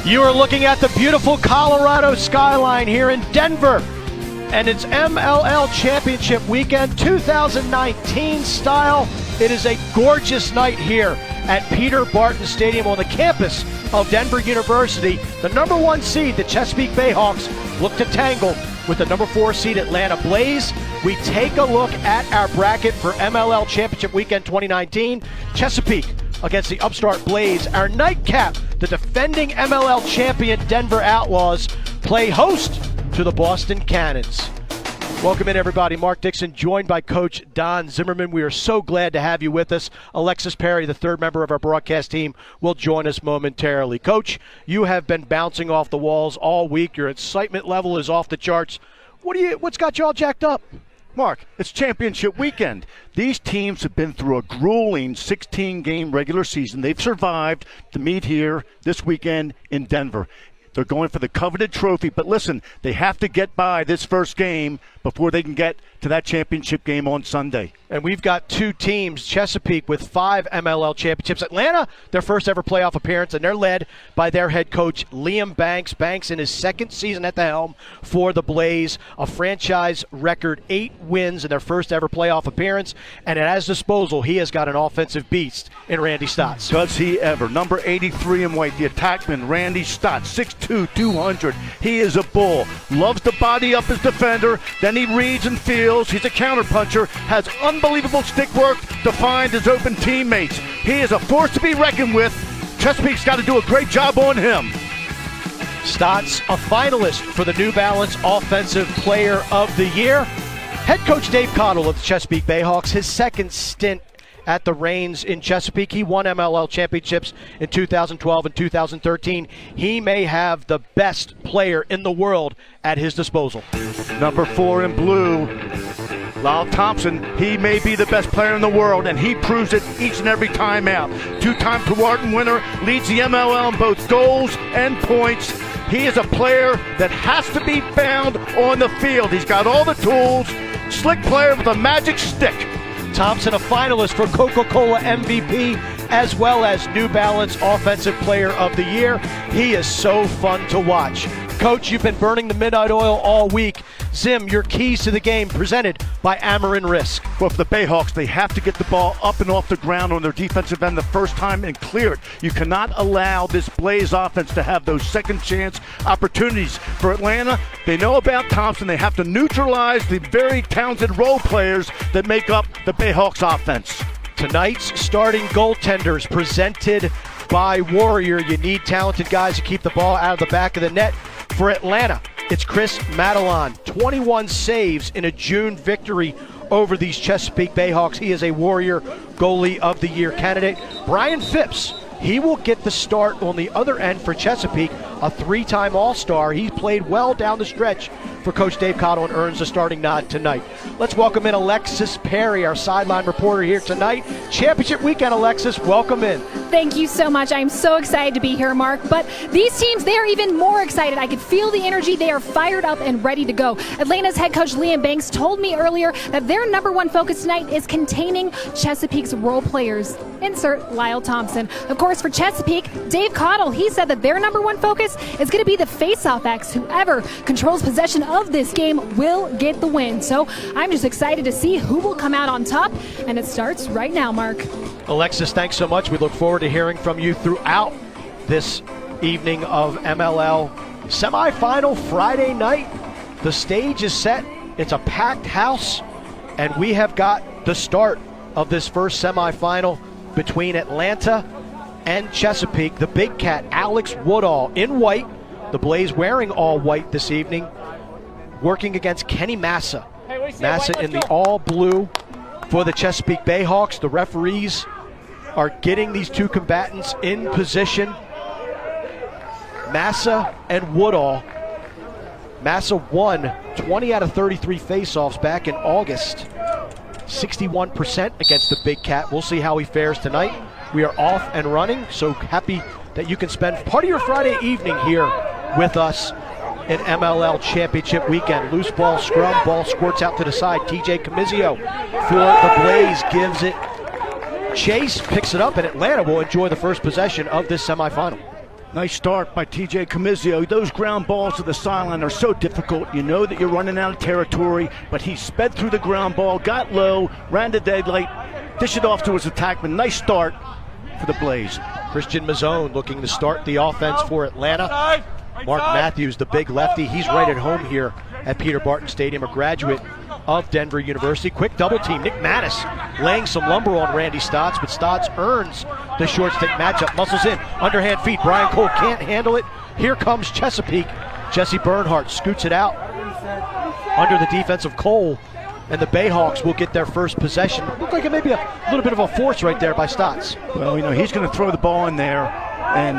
You are looking at the beautiful Colorado skyline here in Denver, and it's MLL Championship Weekend 2019 style. It is a gorgeous night here at Peter Barton Stadium on the campus of Denver University. The number 1 seed, the Chesapeake Bayhawks, look to tangle with the number 4 seed Atlanta Blaze. We take a look at our bracket for MLL Championship Weekend 2019. Chesapeake against the upstart Blaze. Our nightcap, the defending MLL champion Denver Outlaws play host to the Boston Cannons. Welcome in, everybody. Mark Dixon, joined by Coach Don Zimmerman. We are so glad to have you with us. Alexis Perry, the third member of our broadcast team, will join us momentarily. Coach, you have been bouncing off the walls all week. Your excitement level is off the charts. What's got you all jacked up? Mark, it's championship weekend. These teams have been through a grueling 16-game regular season. They've survived to meet here this weekend in Denver. They're going for the coveted trophy, but listen, they have to get by this first game before they can get to that championship game on Sunday. And we've got 2 teams, Chesapeake with 5 MLL championships. Atlanta, their first ever playoff appearance, and they're led by their head coach, Liam Banks. Banks in his second season at the helm for the Blaze, a franchise record 8 wins in their first ever playoff appearance. And at his disposal, he has got an offensive beast in Randy Stotts. Does he ever? Number 83 in white, the attackman, Randy Stotts, 6'2", 200. He is a bull. Loves to body up his defender. Then he reads and feels. He's a counterpuncher. Has unbelievable stick work to find his open teammates. He is a force to be reckoned with. Chesapeake's got to do a great job on him. Stotts, a finalist for the New Balance Offensive Player of the Year. Head coach Dave Cottle of the Chesapeake Bayhawks, his second stint at the reins in Chesapeake. He won MLL championships in 2012 and 2013. He may have the best player in the world at his disposal. Number 4 in blue, Lyle Thompson. He may be the best player in the world, and he proves it each and every time out. 2-time Tewarton winner, leads the MLL in both goals and points. He is a player that has to be found on the field. He's got all the tools. Slick player with a magic stick. Thompson, a finalist for Coca-Cola MVP, as well as New Balance Offensive Player of the Year. He is so fun to watch. Coach, you've been burning the midnight oil all week. Zim, your keys to the game presented by Amarin Risk. Well, for the Bayhawks, they have to get the ball up and off the ground on their defensive end the first time and clear it. You cannot allow this Blaze offense to have those second chance opportunities. For Atlanta, they know about Thompson. They have to neutralize the very talented role players that make up the Bayhawks offense. Tonight's starting goaltenders presented by Warrior. You need talented guys to keep the ball out of the back of the net. For Atlanta, it's Chris Madelon, 21 saves in a June victory over these Chesapeake Bayhawks. He is a Warrior Goalie of the Year candidate. Brian Phipps, he will get the start on the other end for Chesapeake, a 3-time All-Star. He played well down the stretch for Coach Dave Cottle and earns the starting nod tonight. Let's welcome in Alexis Perry, our sideline reporter here tonight. Championship weekend, Alexis, welcome in. Thank you so much. I'm so excited to be here, Mark. But these teams, they are even more excited. I could feel the energy. They are fired up and ready to go. Atlanta's head coach Liam Banks told me earlier that their number 1 focus tonight is containing Chesapeake's role players. Insert Lyle Thompson. Of course, for Chesapeake, Dave Cottle, he said that their number 1 focus is going to be the face-off acts. Whoever controls possession of this game will get the win. So I'm just excited to see who will come out on top, and it starts right now, Mark. Alexis, thanks so much. We look forward to hearing from you throughout this evening of MLL semifinal Friday night. The stage is set. It's a packed house, and we have got the start of this first semifinal between Atlanta and Chesapeake. The big cat, Alex Woodall, in white. The Blaze wearing all white this evening, working against Kenny Massa. Massa in the all blue for the Chesapeake Bayhawks. The referees are getting these 2 combatants in position. Massa and Woodall. Massa won 20 out of 33 faceoffs back in August. 61% against the big cat. We'll see how he fares tonight. We are off and running, so happy that you can spend part of your Friday evening here with us in MLL Championship Weekend. Loose ball scrum, ball squirts out to the side. TJ Camizio for the Blaze gives it. Chase picks it up, and Atlanta will enjoy the first possession of this semifinal. Nice start by TJ Comizio. Those ground balls to the sideline are so difficult. You know that you're running out of territory, but he sped through the ground ball, got low, ran to daylight, dished it off to his attackman. Nice start for the Blaze. Christian Mazzone looking to start the offense for Atlanta. Mark Matthews, the big lefty, he's right at home here at Peter Barton Stadium, a graduate of Denver University. Quick double team. Nick Mattis laying some lumber on Randy Stotts, but Stotts earns the short stick matchup. Muscles in, underhand feet. Brian Cole can't handle it. Here comes Chesapeake. Jesse Bernhardt scoots it out under the defense of Cole, and the Bayhawks will get their first possession. Looked like it may be a little bit of a force right there by Stotts. Well, you know, he's going to throw the ball in there and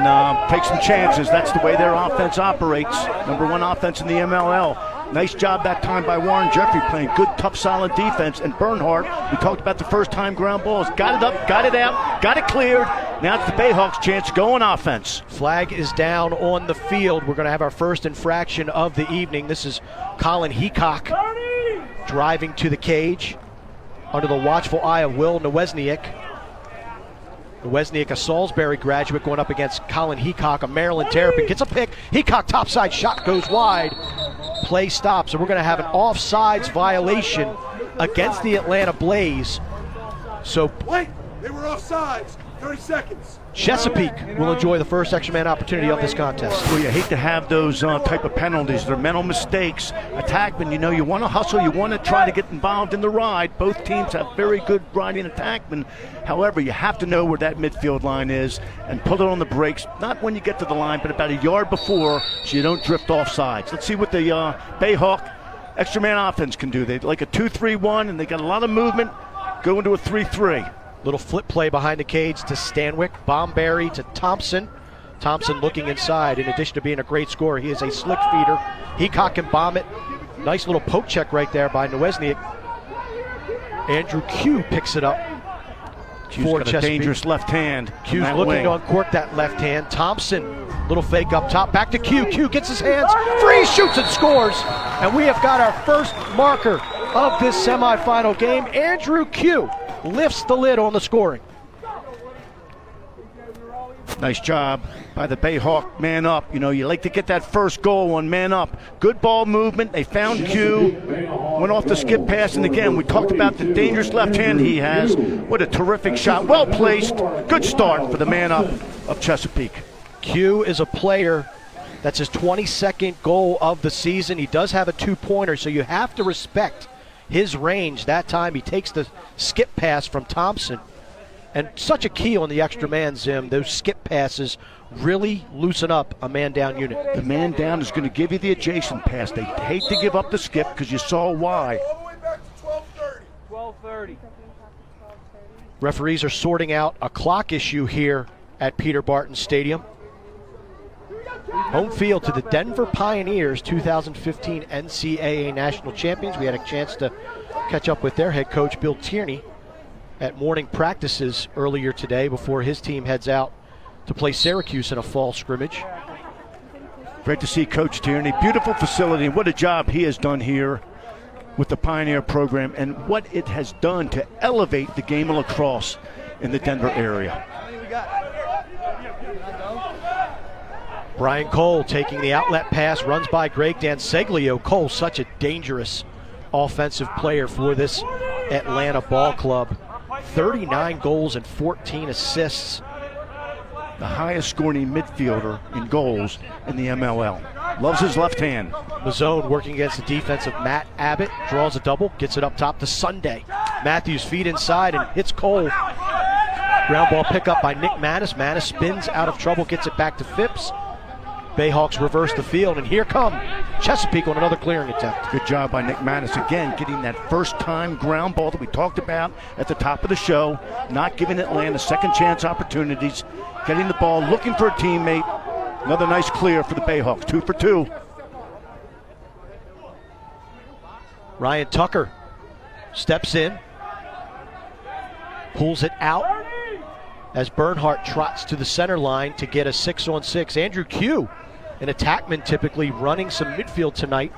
take some chances. That's the way their offense operates. #1 offense in the MLL. Nice job that time by Warren Jeffrey, playing good, tough, solid defense. And Bernhardt, we talked about the first time ground balls. Got it up, got it out, got it cleared. Now it's the Bayhawks' chance to go on offense. Flag is down on the field. We're going to have our first infraction of the evening. This is Colin Heacock driving to the cage under the watchful eye of Will Nowesniak. Nowesniak, a Salisbury graduate, going up against Colin Heacock, a Maryland Terrapin. Gets a pick. Heacock topside shot goes wide. Play stops, and we're going to have an offsides violation against the Atlanta Blaze. So wait, they were offsides. 30 seconds. Chesapeake will enjoy the first extra man opportunity of this contest. Well, you hate to have those type of penalties. They're mental mistakes. Attackmen, you know, you want to hustle, you want to try to get involved in the ride. Both teams have very good riding attackmen. However, you have to know where that midfield line is and put it on the brakes, not when you get to the line, but about a yard before, so you don't drift off sides. Let's see what the Bayhawk extra man offense can do. They like a 2-3-1, and they got a lot of movement. Go into a 3-3. Little flip play behind the cage to Stanwyck. Bomberry to Thompson. Thompson looking inside. In addition to being a great scorer, he is a slick feeder. Heacock can bomb it. Nice little poke check right there by Nowesniak. Andrew Q picks it up for Chesapeake. A dangerous left hand. Q's looking to uncork that left hand. Thompson, little fake up top. Back to Q. Q gets his hands free, shoots and scores. And we have got our first marker of this semifinal game. Andrew Q lifts the lid on the scoring. Nice job by the Bayhawk man up. You know, you like to get that first goal on man up. Good ball movement. They found Q. Went off the skip pass. And again, we talked about the dangerous left hand he has. What a terrific shot. Well placed. Good start for the man up of Chesapeake. Q is a player that's his 22nd goal of the season. He does have a 2-pointer, so you have to respect his range. That time he takes the skip pass from Thompson. And such a key on the extra man, Zim. Those skip passes really loosen up a man down unit. The man down is going to give you the adjacent pass. They hate to give up the skip because you saw why. All the way back to 12:30. Referees are sorting out a clock issue here at Peter Barton Stadium. Home field to the Denver Pioneers, 2015 NCAA National Champions. We had a chance to catch up with their head coach, Bill Tierney, at morning practices earlier today before his team heads out to play Syracuse in a fall scrimmage. Great to see Coach Tierney. Beautiful facility, and what a job he has done here with the Pioneer program and what it has done to elevate the game of lacrosse in the Denver area. Brian Cole taking the outlet pass, runs by Greg Danseglio. Cole, such a dangerous offensive player for this Atlanta ball club. 39 goals and 14 assists. The highest scoring midfielder in goals in the MLL. Loves his left hand. Mazzone working against the defense of Matt Abbott. Draws a double, gets it up top to Sunday. Matthews feet inside and hits Cole. Ground ball pickup by Nick Mattis. Mattis spins out of trouble, gets it back to Phipps. Bayhawks reverse the field, and here come Chesapeake on another clearing attempt. Good job by Nick Mattis, again, getting that first-time ground ball that we talked about at the top of the show, not giving Atlanta second chance opportunities, getting the ball, looking for a teammate. Another nice clear for the Bayhawks, 2 for 2. Ryan Tucker steps in, pulls it out as Bernhardt trots to the center line to get a 6-on-6. Andrew Q, an attackman typically, running some midfield tonight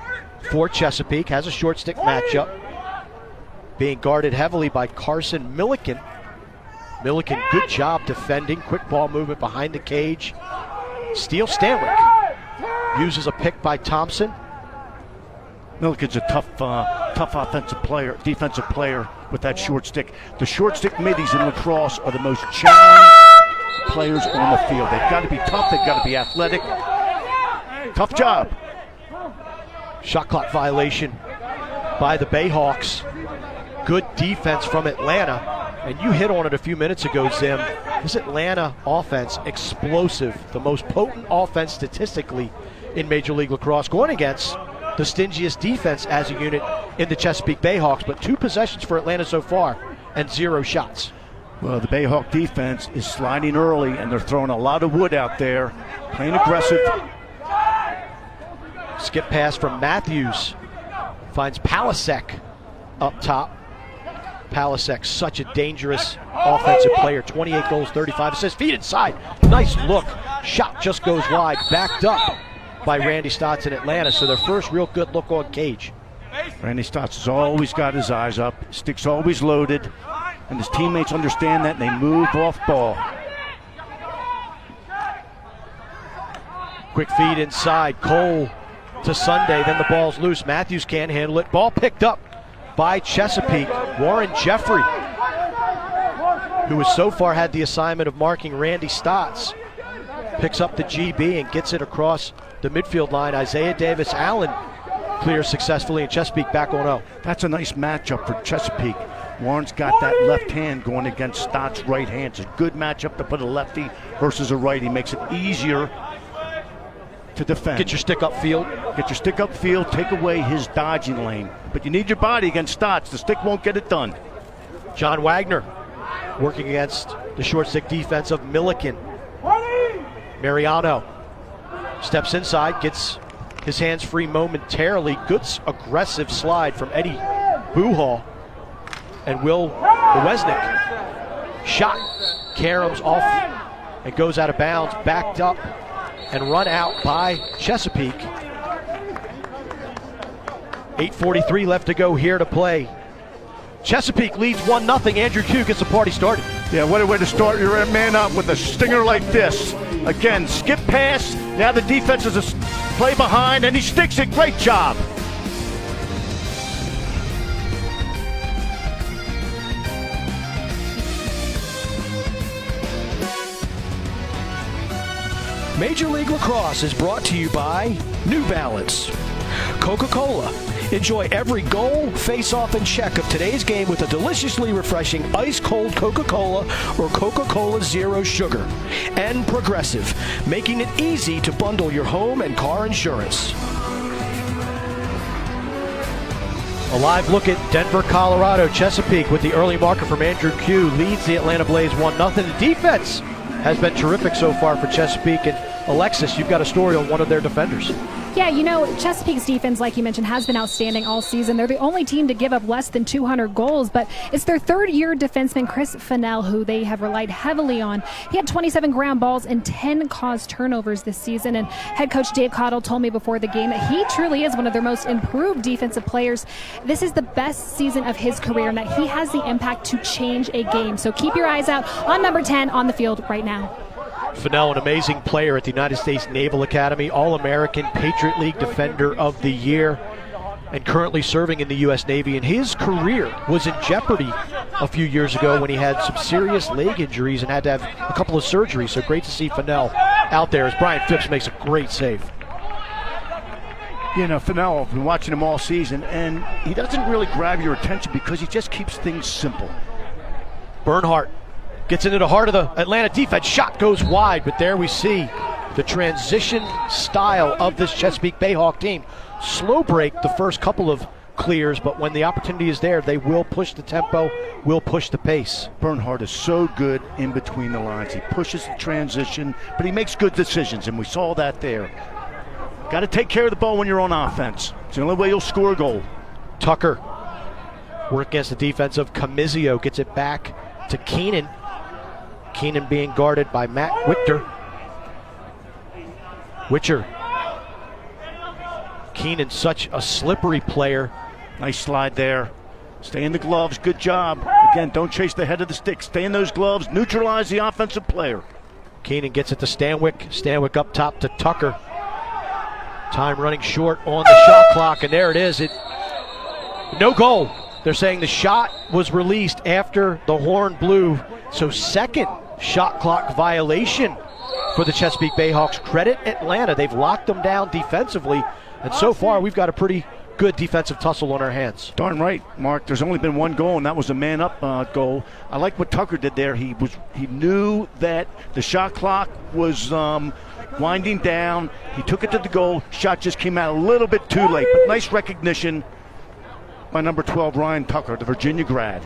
for Chesapeake, has a short stick matchup, being guarded heavily by Carson Milliken. Milliken, good job defending, quick ball movement behind the cage. Steele Stanwyck uses a pick by Thompson. Milliken's a tough offensive player, defensive player with that short stick. The short stick middies in lacrosse are the most challenged players on the field. They've got to be tough. They've got to be athletic. Tough job. Shot clock violation by the Bayhawks. Good defense from Atlanta. And you hit on it a few minutes ago, Zim. This Atlanta offense, explosive. The most potent offense statistically in Major League Lacrosse, going against the stingiest defense as a unit in the Chesapeake Bayhawks. But 2 possessions for Atlanta so far and 0 shots. Well, the Bayhawk defense is sliding early, and they're throwing a lot of wood out there, playing aggressive. Skip pass from Matthews. Finds Palasek up top. Palasek, such a dangerous offensive player. 28 goals, 35 assists. Feet inside. Nice look. Shot just goes wide. Backed up by Randy Stotts in Atlanta. So their first real good look on Cage. Randy Stotts has always got his eyes up. Stick's always loaded. And his teammates understand that, and they move off ball. Quick feed inside. Cole to Sunday. Then the ball's loose. Matthews can't handle it. Ball picked up by Chesapeake. Warren Jeffrey, who has so far had the assignment of marking Randy Stotts, picks up the GB and gets it across the midfield line. Isaiah Davis Allen clears successfully, and Chesapeake back on 0. That's a nice matchup for Chesapeake. Warren's got that left hand going against Stotts' right hand. It's a good matchup to put a lefty versus a righty. Makes it easier to defend. Get your stick up field. Get your stick up field, take away his dodging lane. But you need your body against Stotts. The stick won't get it done. John Wagner working against the short stick defense of Milliken. Mariano steps inside, gets his hands free momentarily. Good aggressive slide from Eddie Buhal and Will Wesnick. Shot. Karams off and goes out of bounds, backed up and run out by Chesapeake. 8:43 left to go here to play. Chesapeake leads 1-0. Andrew Q gets the party started. Yeah, what a way to start your man up with a stinger like this. Again, skip pass. Now the defense is a play behind, and he sticks it. Great job. Major League Lacrosse is brought to you by New Balance. Coca-Cola. Enjoy every goal, face-off, and check of today's game with a deliciously refreshing ice-cold Coca-Cola or Coca-Cola Zero Sugar. And Progressive, making it easy to bundle your home and car insurance. A live look at Denver, Colorado. Chesapeake with the early marker from Andrew Q leads the Atlanta Blaze 1-0. The defense has been terrific so far for Chesapeake. And Alexis, you've got a story on one of their defenders. Yeah, you know, Chesapeake's defense, like you mentioned, has been outstanding all season. They're the only team to give up less than 200 goals, but it's their third-year defenseman, Chris Fennell, who they have relied heavily on. He had 27 ground balls and 10 caused turnovers this season, and head coach Dave Cottle told me before the game that he truly is one of their most improved defensive players. This is the best season of his career, and that he has the impact to change a game. So keep your eyes out on number 10 on the field right now. Fennell, an amazing player at the United States Naval Academy, All-American, Patriot League Defender of the Year, and currently serving in the U.S. Navy. And his career was in jeopardy a few years ago when he had some serious leg injuries and had to have a couple of surgeries. So great to see Fennell out there as Brian Phipps makes a great save. You know, Fennell, I've been watching him all season, and he doesn't really grab your attention because he just keeps things simple. Bernhardt gets into the heart of the Atlanta defense. Shot goes wide, but there we see the transition style of this Chesapeake Bayhawk team. Slow break the first couple of clears, but when the opportunity is there, they will push the tempo, will push the pace. Bernhardt is so good in between the lines. He pushes the transition, but he makes good decisions, and we saw that there. Got to take care of the ball when you're on offense. It's the only way you'll score a goal. Tucker work against the defense of Camizio, gets it back to Keenan. Keenan being guarded by Matt Wichter. Witcher. Keenan, such a slippery player. Nice slide there. Stay in the gloves. Good job. Again, don't chase the head of the stick. Stay in those gloves. Neutralize the offensive player. Keenan gets it to Stanwyck. Stanwyck up top to Tucker. Time running short on the shot clock, and there it is. No goal. They're saying the shot was released after the horn blew. So second shot clock violation for the Chesapeake Bayhawks. Credit Atlanta. They've locked them down defensively, and so far we've got a pretty good defensive tussle on our hands. Darn right, Mark. There's only been one goal, and that was a man-up goal. I like what Tucker did there. He knew that the shot clock was winding down. He took it to the goal. Shot just came out a little bit too late, but nice recognition by number 12, Ryan Tucker, the Virginia grad.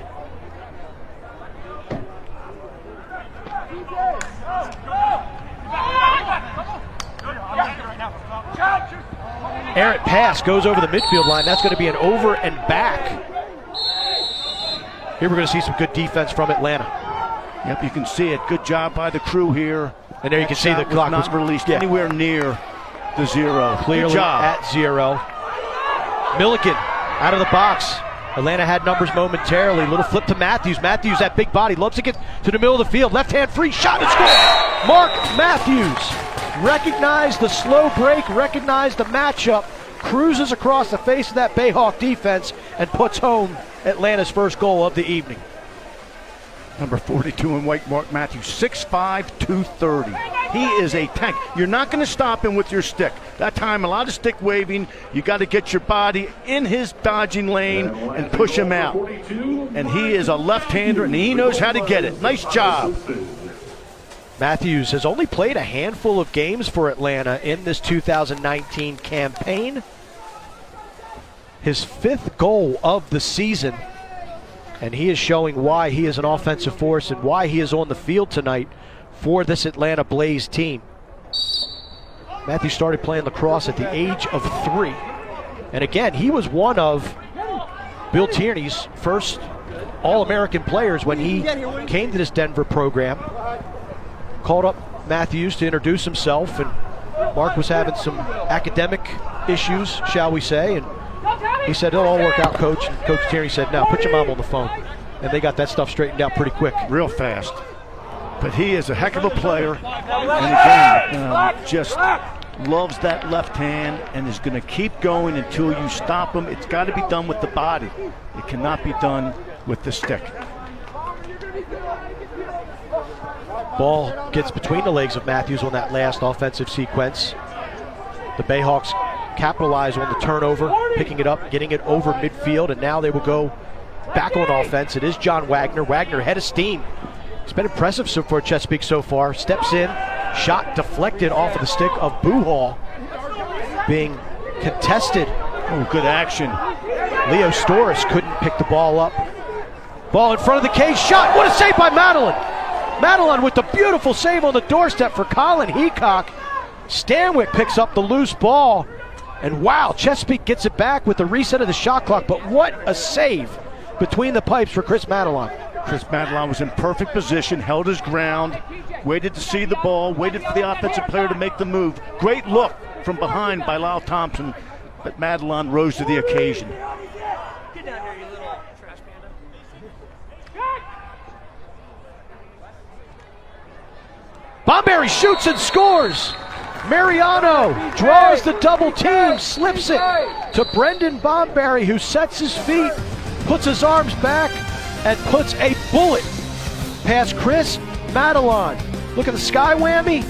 Errant pass goes over the midfield line. That's going to be an over and back. Here we're going to see some good defense from Atlanta. Yep, you can see it. Good job by the crew here. And there you can see the clock was not released anywhere near the zero. Clearly at zero. Milliken out of the box. Atlanta had numbers momentarily. Little flip to Matthews. Matthews, that big body, loves to get to the middle of the field. Left hand free shot and score. Mark Matthews recognized the slow break, recognized the matchup, cruises across the face of that Bayhawk defense, and puts home Atlanta's first goal of the evening. Number 42 in white, Mark Matthews, 6'5", 230. He is a tank. You're not going to stop him with your stick. That time, a lot of stick waving. You got to get your body in his dodging lane and push him out. And he is a left-hander, and he knows how to get it. Nice job. Matthews has only played a handful of games for Atlanta in this 2019 campaign. His 5th goal of the season. And he is showing why he is an offensive force and why he is on the field tonight for this Atlanta Blaze team. Matthews started playing lacrosse at the age of 3. And again, he was one of Bill Tierney's first All-American players when he came to this Denver program. Called up Matthews to introduce himself, and Mark was having some academic issues, shall we say, and he said, it'll all work out, Coach. And Coach Tierney said, no, put your mom on the phone. And they got that stuff straightened out pretty quick. Real fast. But he is a heck of a player. And again, just loves that left hand and is going to keep going until you stop him. It's got to be done with the body. It cannot be done with the stick. Ball gets between the legs of Matthews on that last offensive sequence. The Bayhawks capitalize on the turnover, picking it up, getting it over midfield, and now they will go back on offense. It is John Wagner. Wagner, head of steam. It's been impressive for Chesapeake so far. Steps in, shot deflected off of the stick of Buhal, being contested. Oh, good action. Leo Storis couldn't pick the ball up. Ball in front of the cage, shot. What a save by Madeline. Madeline with the beautiful save on the doorstep for Colin Heacock. Stanwyck picks up the loose ball. And wow, Chesapeake gets it back with the reset of the shot clock, but what a save between the pipes for Chris Madelon. Chris Madelon was in perfect position, held his ground, waited to see the ball, waited for the offensive player to make the move. Great look from behind by Lyle Thompson, but Madelon rose to the occasion. Get down here, you little trash panda. Bomberry shoots and scores. Mariano draws the double team, slips it to Brendan Bomberry, who sets his feet, puts his arms back, and puts a bullet past Chris Madelon. Look at the sky whammy,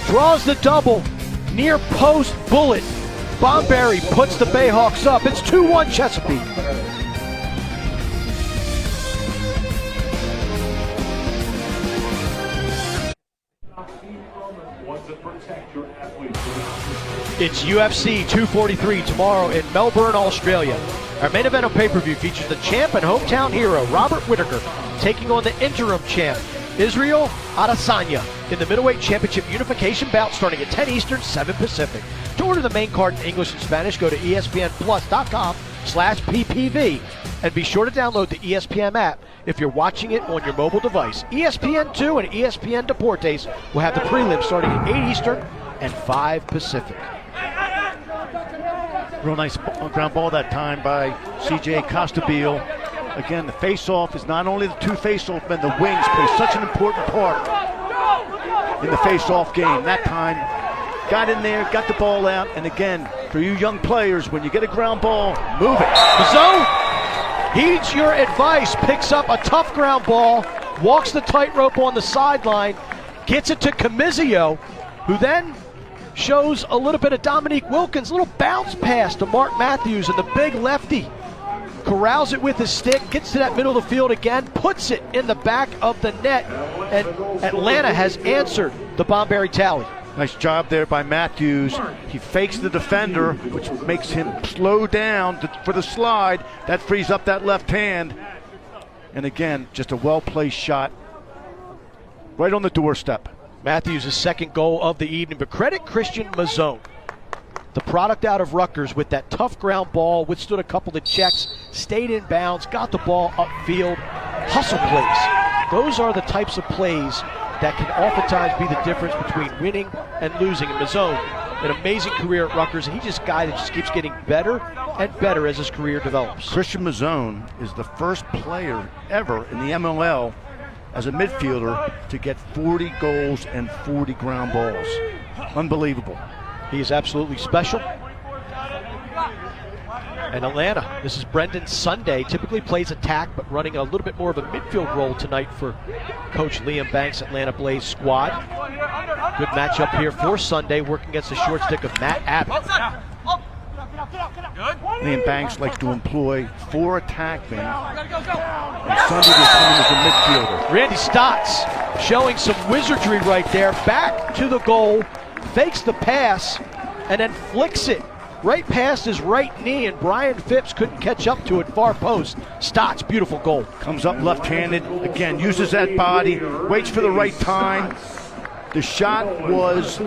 draws the double, near post bullet. Bomberry puts the Bayhawks up. It's 2-1 Chesapeake. It's UFC 243 tomorrow in Melbourne, Australia. Our main event on pay-per-view features the champ and hometown hero, Robert Whittaker, taking on the interim champ, Israel Adesanya, in the middleweight championship unification bout starting at 10 Eastern, 7 Pacific. To order the main card in English and Spanish, go to espnplus.com/PPV. And be sure to download the ESPN app if you're watching it on your mobile device. ESPN2 and ESPN Deportes will have the prelims starting at 8 Eastern and 5 Pacific. Real nice ground ball that time by C.J. Costabile. Again, the face-off is not only the two face-off men, the wings play such an important part. in the face-off game. That time, got in there, got the ball out, and again, for you young players, when you get a ground ball, move it. Mazzone heeds your advice, picks up a tough ground ball, walks the tightrope on the sideline, gets it to Camizio, who then shows a little bit of Dominique Wilkins, a little bounce pass to Mark Matthews, and the big lefty corrals it with his stick, gets to that middle of the field again, puts it in the back of the net, and Atlanta has answered the Bomberry tally. Nice job there by Matthews. He fakes the defender, which makes him slow down for the slide. That frees up that left hand. And again, just a well-placed shot right on the doorstep. Matthews' second goal of the evening, but credit Christian Mazzone, the product out of Rutgers, with that tough ground ball, withstood a couple of checks, stayed in bounds, got the ball upfield, hustle plays. Those are the types of plays that can oftentimes be the difference between winning and losing. And Mazzone, an amazing career at Rutgers, and he's just a guy that just keeps getting better and better as his career develops. Christian Mazzone is the first player ever in the MLL as a midfielder to get 40 goals and 40 ground balls. Unbelievable. He is absolutely special. And Atlanta, this is Brendan Sunday, typically plays attack, but running a little bit more of a midfield role tonight for Coach Liam Banks' Atlanta Blaze squad. Good matchup here for Sunday, working against the short stick of Matt Abbott. Liam Banks likes to employ 4 attackmen, and Sunday will come in as a midfielder. Randy Stotts showing some wizardry right there, back to the goal, fakes the pass, and then flicks it right past his right knee, and Brian Phipps couldn't catch up to it, far post. Stotts, beautiful goal. Comes up left-handed, again, uses that body, waits for the right time. The shot was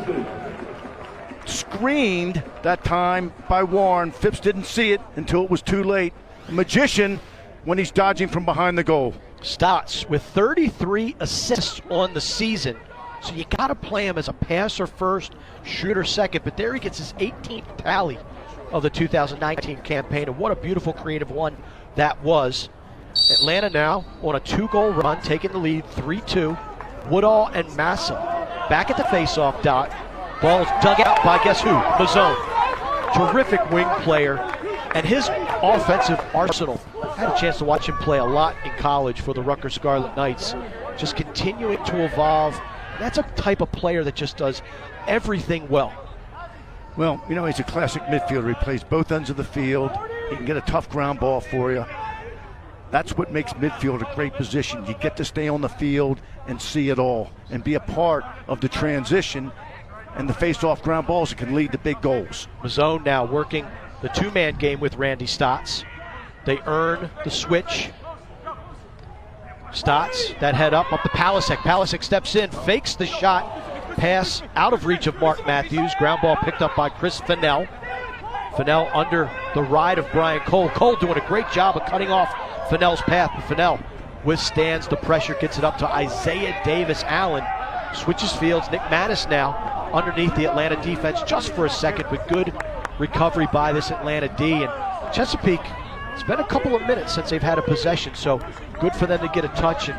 screened that time by Warren. Phipps didn't see it until it was too late. A magician when he's dodging from behind the goal. Stotts with 33 assists on the season. So you got to play him as a passer first, shooter second. But there he gets his 18th tally of the 2019 campaign. And what a beautiful creative one that was. Atlanta now on a 2-goal run, taking the lead 3-2. Woodall and Massa back at the faceoff dot. Ball's dug out by guess who? Mazzone. Terrific wing player. And his offensive arsenal. I had a chance to watch him play a lot in college for the Rutgers Scarlet Knights. Just continuing to evolve. That's a type of player that just does everything well. Well, you know, he's a classic midfielder. He plays both ends of the field. He can get a tough ground ball for you. That's what makes midfield a great position. You get to stay on the field and see it all and be a part of the transition and the face-off ground balls that can lead to big goals. Mazzone now working the 2-man game with Randy Stotts. They earn the switch. Stotts, that head up to Palasek. Palasek steps in, fakes the shot. Pass out of reach of Mark Matthews. Ground ball picked up by Chris Fennell. Fennell under the ride of Brian Cole. Cole doing a great job of cutting off Fennell's path. But Fennell withstands the pressure, gets it up to Isaiah Davis-Allen. Switches fields. Nick Mattis now underneath the Atlanta defense just for a second, but good recovery by this Atlanta D. And Chesapeake, it's been a couple of minutes since they've had a possession, so good for them to get a touch and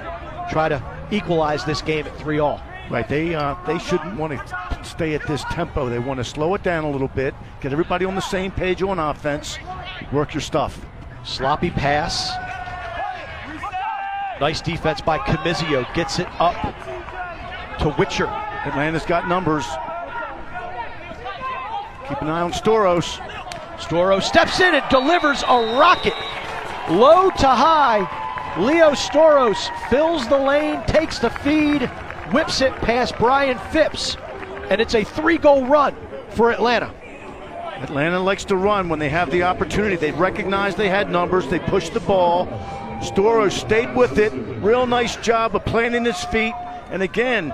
try to equalize this game at 3-all. Right, they shouldn't want to stay at this tempo. They want to slow it down a little bit, get everybody on the same page on offense, work your stuff. Sloppy pass. Nice defense by Camizio, gets it up to Witcher. Atlanta's got numbers. Keep an eye on Storos. Storos steps in and delivers a rocket. Low to high. Leo Storos fills the lane, takes the feed, whips it past Brian Phipps, and it's a 3-goal run for Atlanta. Atlanta likes to run when they have the opportunity. They recognized they had numbers. They pushed the ball. Storos stayed with it. Real nice job of planting his feet. And again,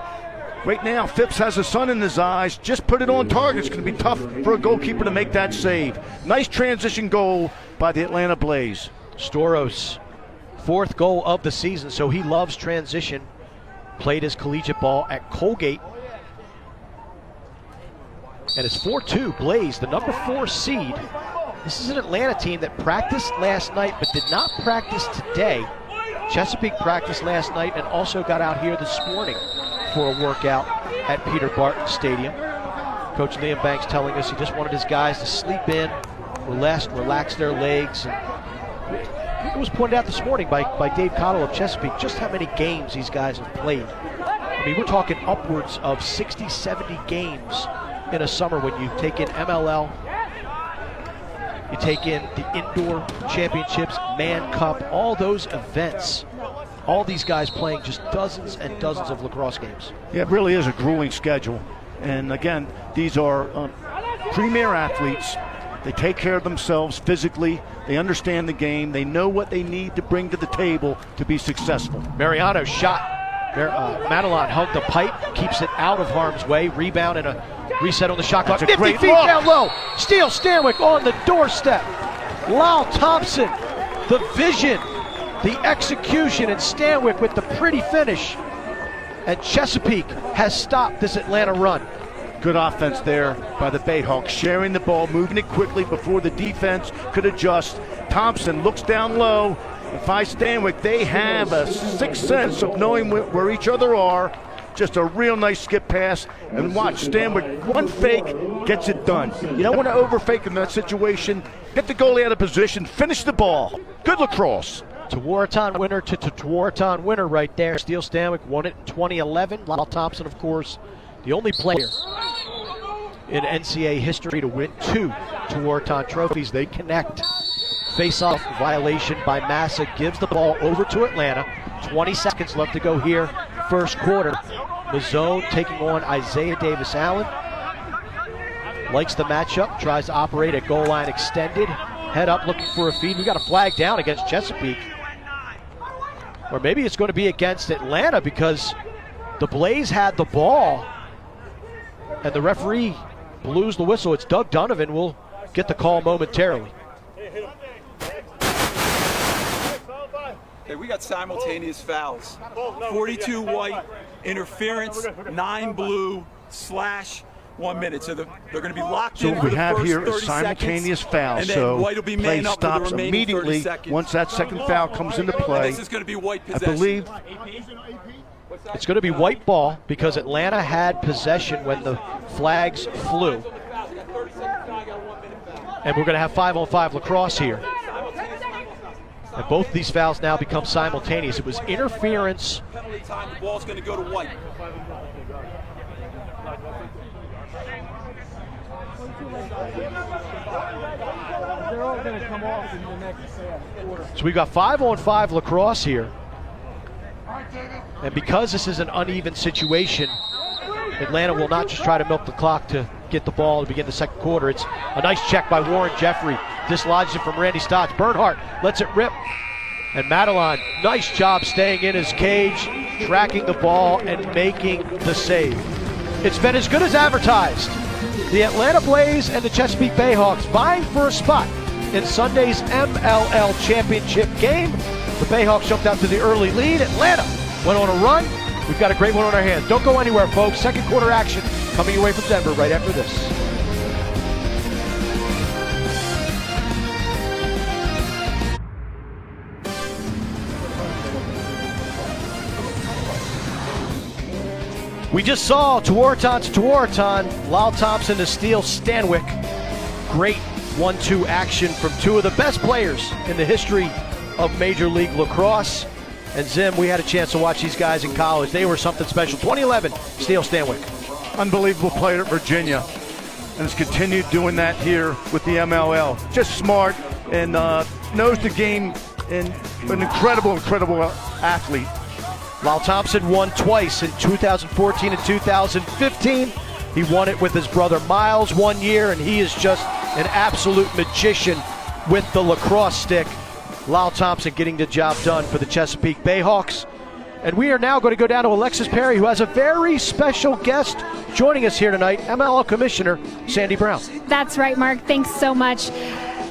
right now, Phipps has the sun in his eyes. Just put it on target. It's going to be tough for a goalkeeper to make that save. Nice transition goal by the Atlanta Blaze. Storos, 4th goal of the season, so he loves transition. Played his collegiate ball at Colgate. And it's 4-2 Blaze, the number 4 seed. This is an Atlanta team that practiced last night but did not practice today. Chesapeake practiced last night and also got out here this morning for a workout at Peter Barton Stadium. Coach Liam Banks telling us he just wanted his guys to sleep in, relax their legs. And it was pointed out this morning by Dave Cottle of Chesapeake just how many games these guys have played. I mean, we're talking upwards of 60, 70 games in a summer when you take in MLL, you take in the indoor championships, Man Cup, all those events. All these guys playing just dozens and dozens of lacrosse games. Yeah, it really is a grueling schedule. And again, these are premier athletes. They take care of themselves physically. They understand the game. They know what they need to bring to the table to be successful. Mariano's shot. Madelon hugged the pipe, keeps it out of harm's way. Rebound and a reset on the shot clock. 50 feet down low. Steele Stanwyck on the doorstep. Lyle Thompson, the vision, the execution, and Stanwyck with the pretty finish. And Chesapeake has stopped this Atlanta run. Good offense there by the Bayhawks, sharing the ball, moving it quickly before the defense could adjust. Thompson looks down low. If I Stanwyck, they have a sixth sense of knowing where each other are. Just a real nice skip pass. And watch, Stanwyck, one fake gets it done. You don't want to overfake in that situation. Get the goalie out of position, finish the ball. Good lacrosse. Tewaaraton winner to Tewaaraton winner right there. Steele Stanwyck won it in 2011. Lyle Thompson, of course, the only player in NCAA history to win 2 Tewaaraton trophies. They connect. Face-off violation by Massa gives the ball over to Atlanta. 20 seconds left to go here, first quarter. Mazzone taking on Isaiah Davis-Allen. Likes the matchup, tries to operate at goal line extended. Head up looking for a feed. We got a flag down against Chesapeake. Or maybe it's going to be against Atlanta because the Blaze had the ball and the referee blows the whistle. It's Doug Donovan. We'll get the call momentarily. Okay, we got simultaneous fouls. 42 white, interference, 9 blue, slash 1 minute. So they're going to be locked in for the first 30 seconds. So we have here a simultaneous foul. And then White will be play stops immediately once that second foul comes into play. And this is going to be White possession. I believe it's going to be white ball because Atlanta had possession when the flags flew. And we're going to have 5-on-5 lacrosse here. And both of these fouls now become simultaneous. It was interference. Penalty time, the ball's going to go to White. They're all going to come off in the next quarter. So we've got 5-on-5 lacrosse here. And because this is an uneven situation, Atlanta will not just try to milk the clock to get the ball to begin the second quarter. It's a nice check by Warren Jeffrey. Dislodges it from Randy Stotts. Bernhardt lets it rip. And Madelon, nice job staying in his cage, tracking the ball and making the save. It's been as good as advertised. The Atlanta Blaze and the Chesapeake Bayhawks vying for a spot in Sunday's MLL championship game. The Bayhawks jumped out to the early lead. Atlanta went on a run. We've got a great one on our hands. Don't go anywhere, folks. Second quarter action coming away from Denver right after this. We just saw Tewaaraton to Tewaaraton, Lyle Thompson to Steele Stanwyck. Great 1-2 action from two of the best players in the history of Major League Lacrosse. And Zim, we had a chance to watch these guys in college. They were something special. 2011, Steele Stanwyck. Unbelievable player at Virginia, and has continued doing that here with the MLL. Just smart and knows the game, and an incredible athlete. Lyle Thompson won twice in 2014 and 2015. He won it with his brother Miles 1 year, and he is just an absolute magician with the lacrosse stick. Lyle Thompson getting the job done for the Chesapeake Bayhawks. And we are now going to go down to Alexis Perry, who has a very special guest joining us here tonight, MLL Commissioner Sandy Brown. That's right, Mark. Thanks so much.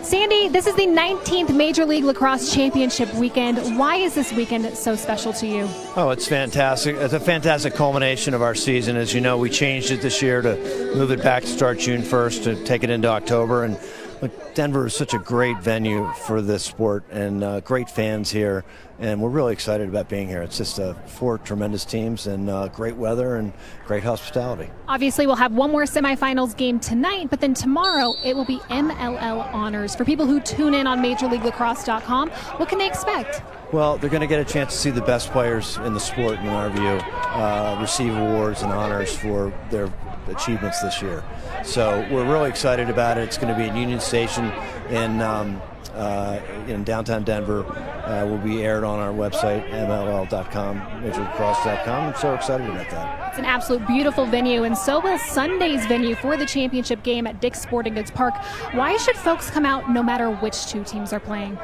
Sandy, this is the 19th Major League Lacrosse Championship weekend. Why is this weekend so special to you? Oh, it's fantastic. It's a fantastic culmination of our season. As you know, we changed it this year to move it back to start June 1st to take it into October. And Look, Denver is such a great venue for this sport, and great fans here, and we're really excited about being here. It's just 4 tremendous teams and great weather and great hospitality. Obviously, we'll have one more semifinals game tonight, but then tomorrow it will be MLL honors. For people who tune in on MajorLeagueLacrosse.com, what can they expect? Well, they're going to get a chance to see the best players in the sport, in our view, receive awards and honors for their achievements this year. So we're really excited about it. It's going to be at Union Station in downtown Denver. Will be aired on our website, MLL.com, MajorLeagueLacrosse.com. I'm so excited about that. It's an absolute beautiful venue, and so will Sunday's venue for the championship game at Dick's Sporting Goods Park. Why should folks come out no matter which 2 teams are playing?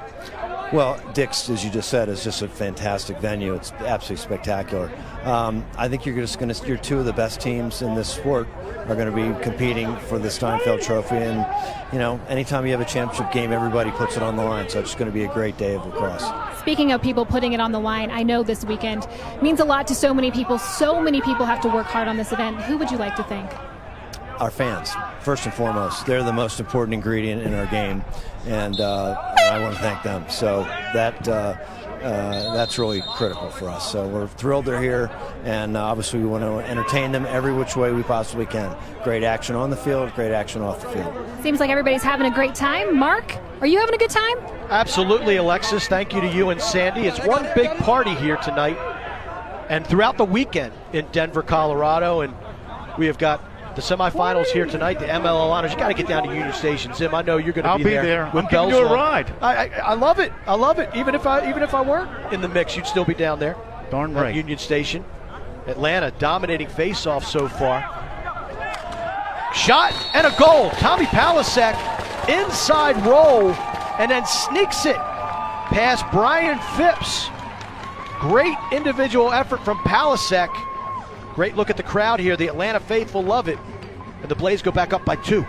Well, Dick's, as you just said, is just a fantastic venue. It's absolutely spectacular. I think you're just going to, your 2 of the best teams in this sport are going to be competing for the Steinfeld Trophy. And, you know, anytime you have a championship game, everybody puts it on the line. So it's going to be a great day of lacrosse. Speaking of people putting it on the line, I know this weekend means a lot to so many people. So many people have to work hard on this event. Who would you like to thank? Our fans, first and foremost. They're the most important ingredient in our game, and I want to thank them. So that's really critical for us. So we're thrilled they're here, and obviously we want to entertain them every which way we possibly can. Great action on the field, great action off the field. Seems like everybody's having a great time. Mark, are you having a good time? Absolutely, Alexis. Thank you to you and Sandy. It's one big party here tonight and throughout the weekend in Denver, Colorado, and we have got the semifinals here tonight, the MLL honors. You got to get down to Union Station, Zim. I know you're going to be there. I'll be there. I'm giving you a ride. I love it. I love it. Even if I weren't in the mix, you'd still be down there. Darn right. At Union Station. Atlanta dominating face-off so far. Shot and a goal. Tommy Palasek inside roll and then sneaks it past Brian Phipps. Great individual effort from Palasek. Great look at the crowd here. The Atlanta faithful love it. And the Blaze go back up by 2.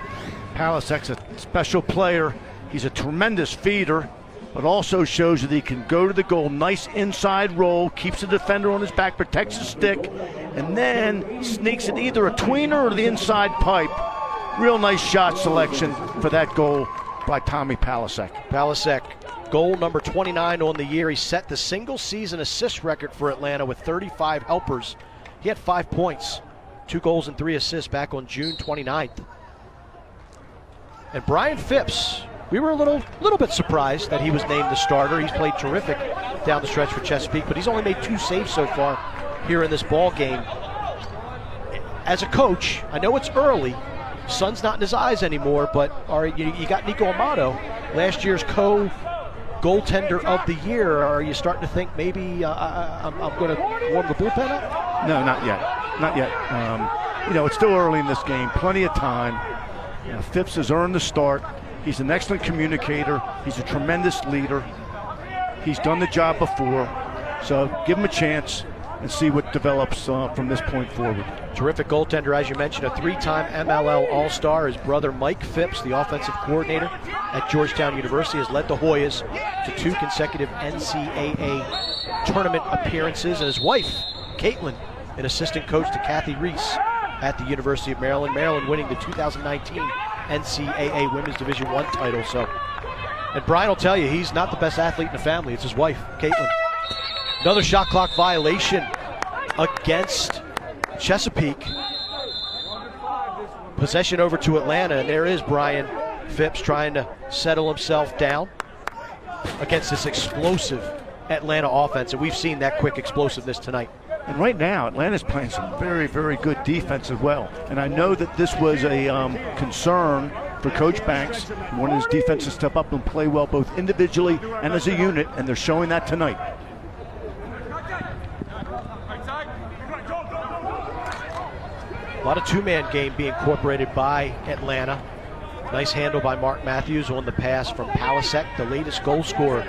Palasek's a special player. He's a tremendous feeder, but also shows that he can go to the goal. Nice inside roll, keeps the defender on his back, protects the stick, and then sneaks it either a tweener or the inside pipe. Real nice shot selection for that goal by Tommy Palasek. Palasek, goal number 29 on the year. He set the single season assist record for Atlanta with 35 helpers. He had 5 points, 2 goals and 3 assists back on June 29th. And Brian Phipps, we were a little bit surprised that he was named the starter. He's played terrific down the stretch for Chesapeake, but he's only made 2 saves so far here in this ball game. As a coach, I know it's early. Sun's not in his eyes anymore, but you got Nico Amato, last year's goaltender of the year. Are you starting to think maybe I'm going to warm the bullpen up? No, not yet. Not yet. It's still early in this game. Plenty of time. Phipps has earned the start. He's an excellent communicator. He's a tremendous leader. He's done the job before. So give him a chance and see what develops from this point forward. Terrific goaltender, as you mentioned, a 3-time MLL All-Star. His brother Mike Phipps, the offensive coordinator at Georgetown University, has led the Hoyas to 2 consecutive NCAA tournament appearances. And his wife, Caitlin, an assistant coach to Kathy Reese at the University of Maryland. Maryland winning the 2019 NCAA Women's Division I title. And Brian will tell you, he's not the best athlete in the family. It's his wife, Caitlin. Another shot clock violation against Chesapeake. Possession over to Atlanta, and there is Brian Phipps trying to settle himself down against this explosive Atlanta offense, and we've seen that quick explosiveness tonight. And right now, Atlanta's playing some very, very good defense as well. And I know that this was a concern for Coach Banks. He wanted his defense to step up and play well both individually and as a unit, and they're showing that tonight. A lot of 2-man game being incorporated by Atlanta. Nice handle by Mark Matthews on the pass from Palasek, the latest goal scorer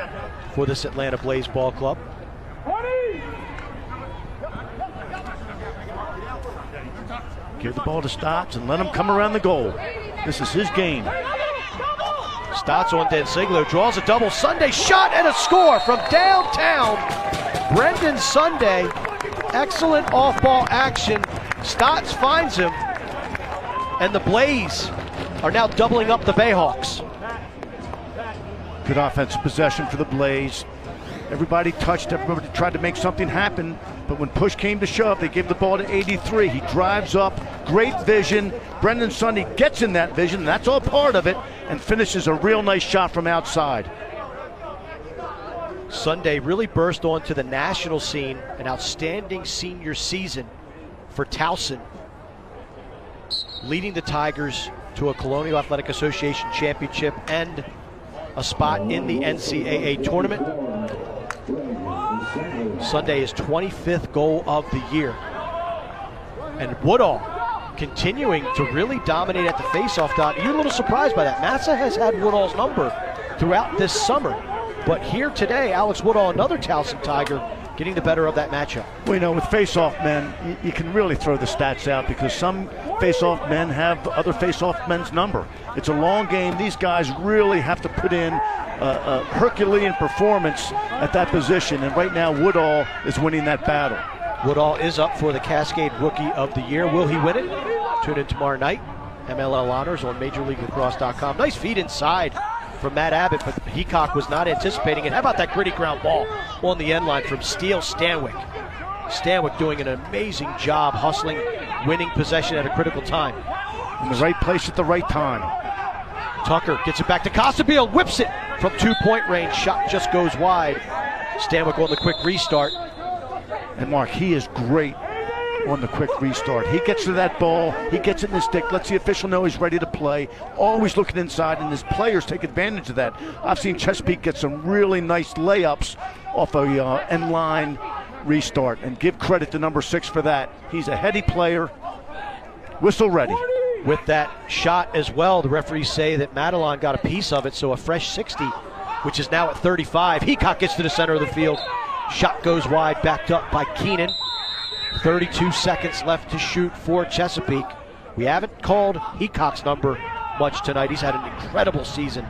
for this Atlanta Blaze ball club. Give the ball to Stotts and let him come around the goal. This is his game. Stotts on Densiglo, draws a double. Sunday shot and a score from downtown. Brendan Sunday, excellent off-ball action. Stotts finds him, and the Blaze are now doubling up the Bayhawks. Good offensive possession for the Blaze. Everybody touched, everybody tried to make something happen, but when push came to shove, they gave the ball to 83. He drives up, great vision. Brendan Sunday gets in that vision, that's all part of it, and finishes a real nice shot from outside. Sunday really burst onto the national scene, an outstanding senior season for Towson, leading the Tigers to a Colonial Athletic Association championship and a spot in the NCAA tournament. Sunday is 25th goal of the year. And Woodall continuing to really dominate at the faceoff dot. You're a little surprised by that. Massa has had Woodall's number throughout this summer. But here today, Alex Woodall, another Towson Tiger, getting the better of that matchup. Well, you know, with face-off men, you can really throw the stats out because some face-off men have other face-off men's number. It's a long game. These guys really have to put in a Herculean performance at that position, and right now Woodall is winning that battle. Woodall is up for the Cascade Rookie of the Year. Will he win it? Tune in tomorrow night. MLL Honors on MajorLeagueLacrosse.com. Nice feed inside from Matt Abbott, but Heacock was not anticipating it. How about that gritty ground ball on the end line from Steele Stanwyck? Stanwyck doing an amazing job hustling, winning possession at a critical time. In the right place at the right time. Tucker gets it back to Costabile, whips it from 2-point range. Shot just goes wide. Stanwyck on the quick restart. And Mark, he is great on the quick restart. He gets to that ball, he gets it in his stick, lets the official know he's ready to play, always looking inside, and his players take advantage of that. I've seen Chesapeake get some really nice layups off a end line restart, and give credit to number 6 for that. He's a heady player, whistle ready. With that shot as well, the referees say that Madelon got a piece of it, so a fresh 60, which is now at 35. Heacock gets to the center of the field. Shot goes wide, backed up by Keenan. 32 seconds left to shoot for Chesapeake. We haven't called Heacock's number much tonight. He's had an incredible season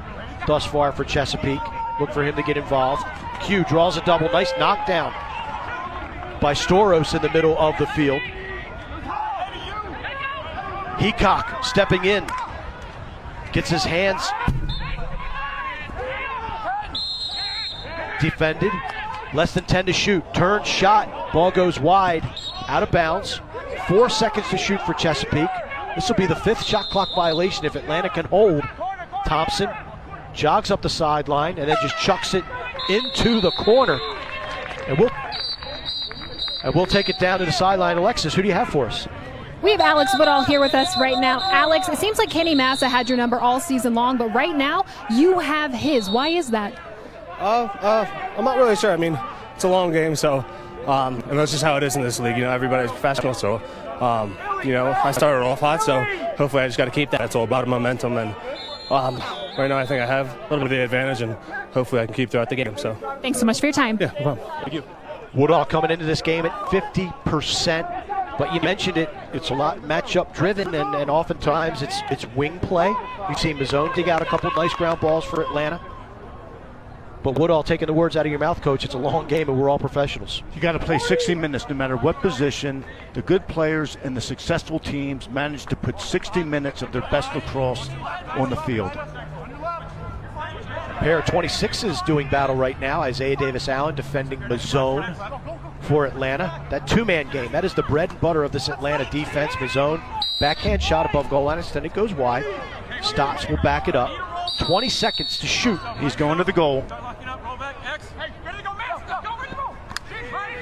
thus far for Chesapeake. Look for him to get involved. Q draws a double. Nice knockdown by Storos in the middle of the field. Heacock stepping in. Gets his hands defended. Less than 10 to shoot. Turn shot. Ball goes wide. Out of bounds. 4 seconds to shoot for Chesapeake. This will be the 5th shot clock violation if Atlanta can hold. Thompson jogs up the sideline and then just chucks it into the corner. And we'll take it down to the sideline. Alexis, who do you have for us? We have Alex Woodall here with us right now. Alex, it seems like Kenny Massa had your number all season long, but right now you have his. Why is that? I'm not really sure. I mean, it's a long game, so and that's just how it is in this league. You know, everybody's professional, so you know, I started off hot, so hopefully I just got to keep that. It's all about momentum, and right now I think I have a little bit of the advantage, and hopefully I can keep throughout the game. So thanks so much for your time. Yeah, no problem. Thank you. Woodall coming into this game at 50%, but you mentioned it, it's a lot matchup driven, and oftentimes it's wing play. We've seen Mazzone dig out a couple nice ground balls for Atlanta. But Woodall, taking the words out of your mouth, Coach, it's a long game and we're all professionals. You got to play 60 minutes no matter what position. The good players and the successful teams manage to put 60 minutes of their best lacrosse on the field. A pair of 26s doing battle right now. Isaiah Davis-Allen defending Mazzone for Atlanta. That two-man game, that is the bread and butter of this Atlanta defense. Mazzone, backhand shot above goal line, instead it goes wide. Stops will back it up. 20 seconds to shoot. He's going to the goal.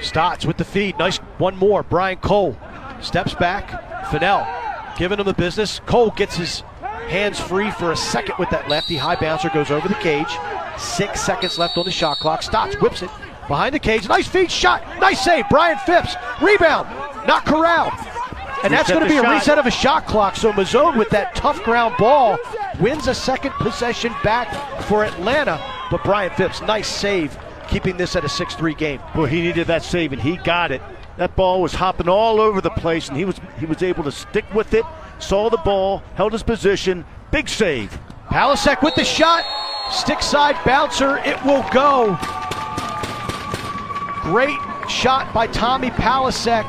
Stotts with the feed. Nice one more. Brian Cole steps back. Fennell giving him the business. Cole gets his hands free for a second with that lefty. High bouncer goes over the cage. 6 seconds left on the shot clock. Stotts whips it behind the cage. Nice feed shot. Nice save. Brian Phipps. Rebound. Not corralled. And that's going to be a reset of a shot clock. So Mazzone with that tough ground ball wins a second possession back for Atlanta. But Brian Phipps, nice save, keeping this at a 6-3 game. Well, he needed that save, and he got it. That ball was hopping all over the place, and he was able to stick with it, saw the ball, held his position. Big save. Palasek with the shot. Stick side bouncer. It will go. Great shot by Tommy Palasek.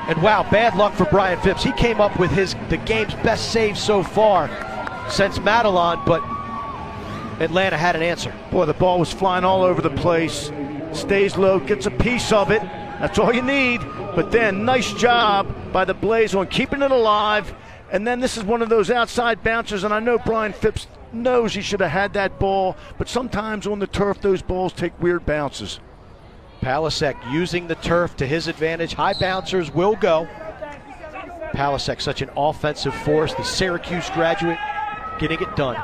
And wow, bad luck for Brian Phipps. He came up with the game's best save so far since Madelon, but Atlanta had an answer. Boy, the ball was flying all over the place. Stays low, gets a piece of it. That's all you need. But then, nice job by the Blaze on keeping it alive. And then this is one of those outside bouncers, and I know Brian Phipps knows he should have had that ball, but sometimes on the turf, those balls take weird bounces. Palasek using the turf to his advantage. High bouncers will go. Palasek, such an offensive force, the Syracuse graduate, getting it done.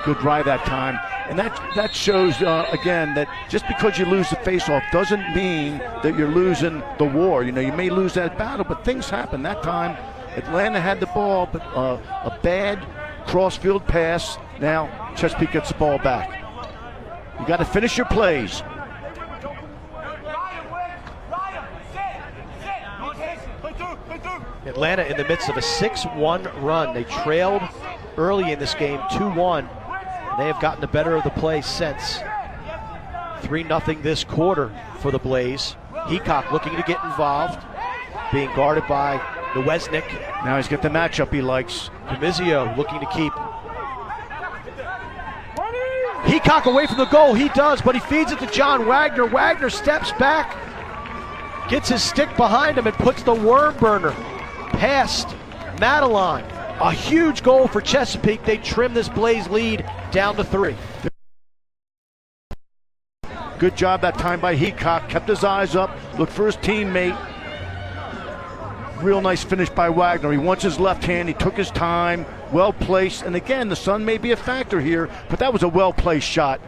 Good drive that time. And that shows, again, that just because you lose the faceoff doesn't mean that you're losing the war. You know, you may lose that battle, but things happen. That time, Atlanta had the ball, but a bad cross-field pass. Now, Chesapeake gets the ball back. You got to finish your plays. Atlanta in the midst of a 6-1 run. They trailed early in this game 2-1. They have gotten the better of the play since. 3-0 this quarter for the Blaze. Heacock looking to get involved, being guarded by Nowesnik. Now he's got the matchup he likes. Demizio looking to keep Heacock away from the goal. He does, but he feeds it to John Wagner. Wagner steps back, gets his stick behind him, and puts the worm burner past Madeline. A huge goal for Chesapeake. They trim this Blaze lead down to 3. Good job that time by Heacock. Kept his eyes up, looked for his teammate. Real nice finish by Wagner. He wants his left hand. He took his time. Well placed. And again, the sun may be a factor here, but that was a well placed shot.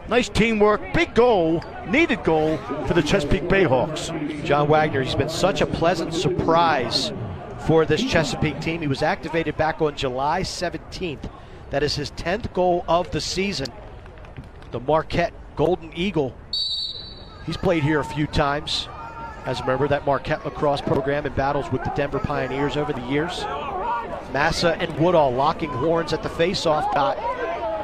Nice teamwork. Big goal. Needed goal for the Chesapeake Bayhawks. John Wagner, he's been such a pleasant surprise for this Chesapeake team. He was activated back on July 17th. That is his 10th goal of the season. The Marquette Golden Eagle. He's played here a few times as a member of that Marquette lacrosse program in battles with the Denver Pioneers over the years. Massa and Woodall locking horns at the face-off dot.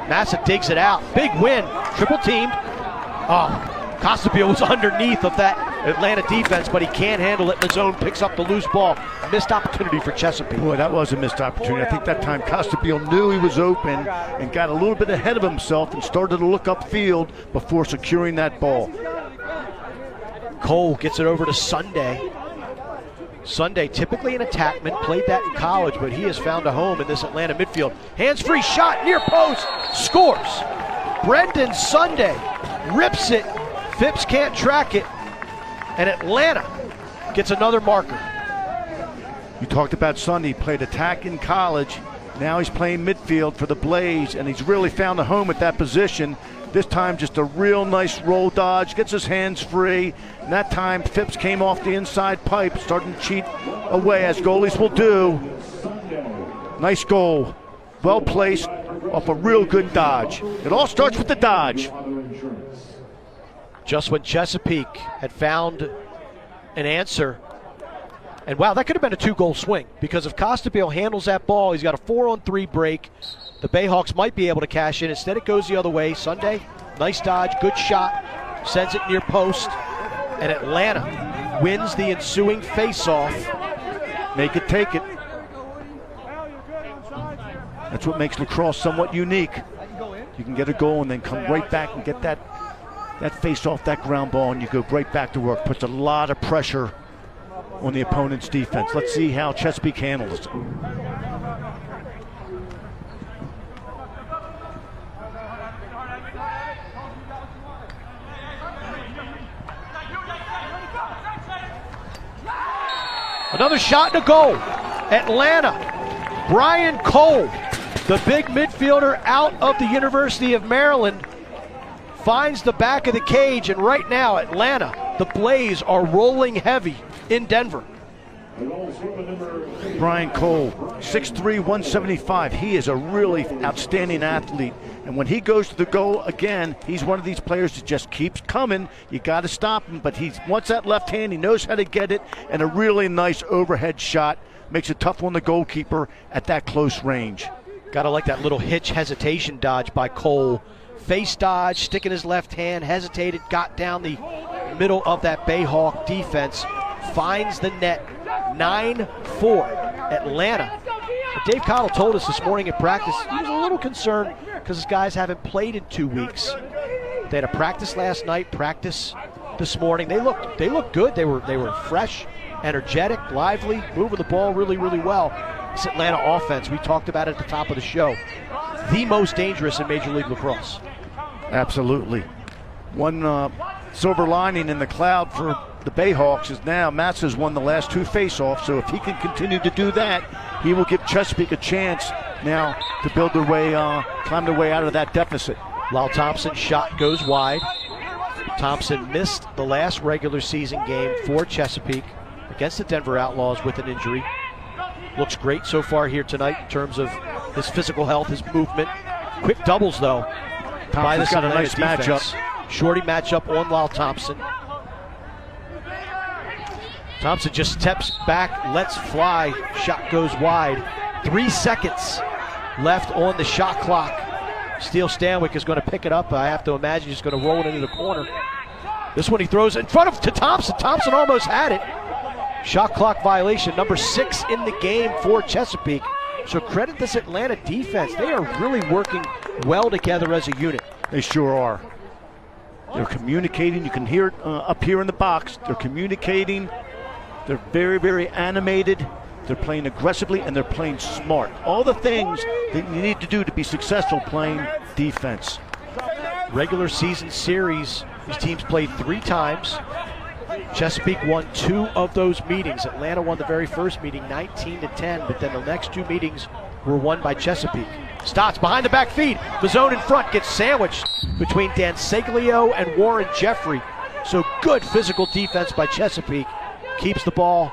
Massa digs it out. Big win. Triple teamed. Oh, Costabile was underneath of that Atlanta defense, but he can't handle it in the zone. Picks up the loose ball. Missed opportunity for Chesapeake. Boy, that was a missed opportunity. I think that time Costabile knew he was open and got a little bit ahead of himself and started to look upfield before securing that ball. Cole gets it over to Sunday. Sunday, typically an attackman, played that in college, but he has found a home in this Atlanta midfield. Hands-free shot, near post, scores. Brendan Sunday rips it. Phipps can't track it, and Atlanta gets another marker. You talked about Sunday, he played attack in college. Now he's playing midfield for the Blaze, and he's really found a home at that position. This time just a real nice roll dodge, gets his hands free. And that time Phipps came off the inside pipe, starting to cheat away as goalies will do. Nice goal, well placed off a real good dodge. It all starts with the dodge. Just when Chesapeake had found an answer, and wow, that could have been a 2-goal swing, because if Costabile handles that ball, he's got a 4-on-3 break. The Bayhawks might be able to cash in. Instead, it goes the other way. Sunday, nice dodge, good shot, sends it near post, and Atlanta wins the ensuing face-off. Make it, take it. That's what makes lacrosse somewhat unique. You can get a goal and then come right back and get that face-off, that ground ball, and you go right back to work. Puts a lot of pressure on the opponent's defense. Let's see how Chesapeake handles it. Another shot and a goal. Atlanta. Brian Cole, the big midfielder out of the University of Maryland, finds the back of the cage, and right now Atlanta, the Blaze, are rolling heavy in Denver. Brian Cole, 6'3", 175. He is a really outstanding athlete. And when he goes to the goal, again, he's one of these players that just keeps coming. You got to stop him, but he wants that left hand. He knows how to get it, and a really nice overhead shot. Makes it tough on the goalkeeper at that close range. Got to like that little hitch hesitation dodge by Cole. Face dodge, sticking his left hand, hesitated, got down the middle of that Bayhawk defense, finds the net. 9-4 Atlanta. Dave Cottle told us this morning at practice he was a little concerned because his guys haven't played in 2 weeks. They had a practice last night, practice this morning. They looked good. They were fresh, energetic, lively, moving the ball really, really well. This Atlanta offense, we talked about it at the top of the show, the most dangerous in Major League Lacrosse. Absolutely. One silver lining in the cloud for the Bayhawks is now Massa's won the last 2 face-offs, so if he can continue to do that, he will give Chesapeake a chance now to build their way, climb their way out of that deficit. Lyle Thompson's shot goes wide. Thompson missed the last regular season game for Chesapeake against the Denver Outlaws with an injury. Looks great so far here tonight in terms of his physical health, his movement. Quick doubles, though. Thompson's got a nice matchup. Shorty matchup on Lyle Thompson. Thompson just steps back, lets fly, shot goes wide. 3 seconds left on the shot clock. Steele Stanwyck is going to pick it up. I have to imagine he's going to roll it into the corner. This one he throws in front of to Thompson. Thompson almost had it. Shot clock violation, number 6 in the game for Chesapeake. So credit this Atlanta defense. They are really working well together as a unit. They sure are. They're communicating. You can hear it up here in the box. They're communicating. They're very, very animated. They're playing aggressively and they're playing smart. All the things that you need to do to be successful playing defense. Regular season series, these teams played 3 times. Chesapeake won 2 of those meetings. Atlanta won the very first meeting 19-10, but then the next 2 meetings were won by Chesapeake. Stotts behind the back feed. The zone in front gets sandwiched between Dan Seglio and Warren Jeffrey. So good physical defense by Chesapeake. Keeps the ball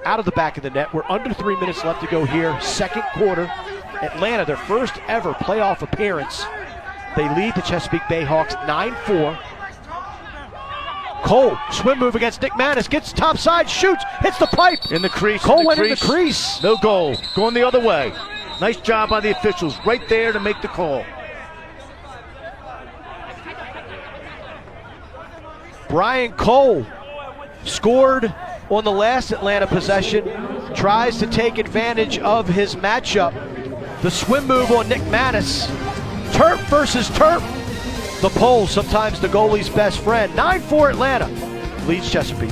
out of the back of the net. We're under 3 minutes left to go here. Second quarter. Atlanta, their first ever playoff appearance. They lead the Chesapeake Bayhawks 9-4. Cole, swim move against Nick Manis, gets top side, shoots, hits the pipe. In the crease. Cole went in the crease. No goal. Going the other way. Nice job by the officials right there to make the call. Brian Cole scored on the last Atlanta possession, tries to take advantage of his matchup. The swim move on Nick Manis. Turp versus Turp. The pole, sometimes the goalie's best friend. 9-4 Atlanta leads Chesapeake.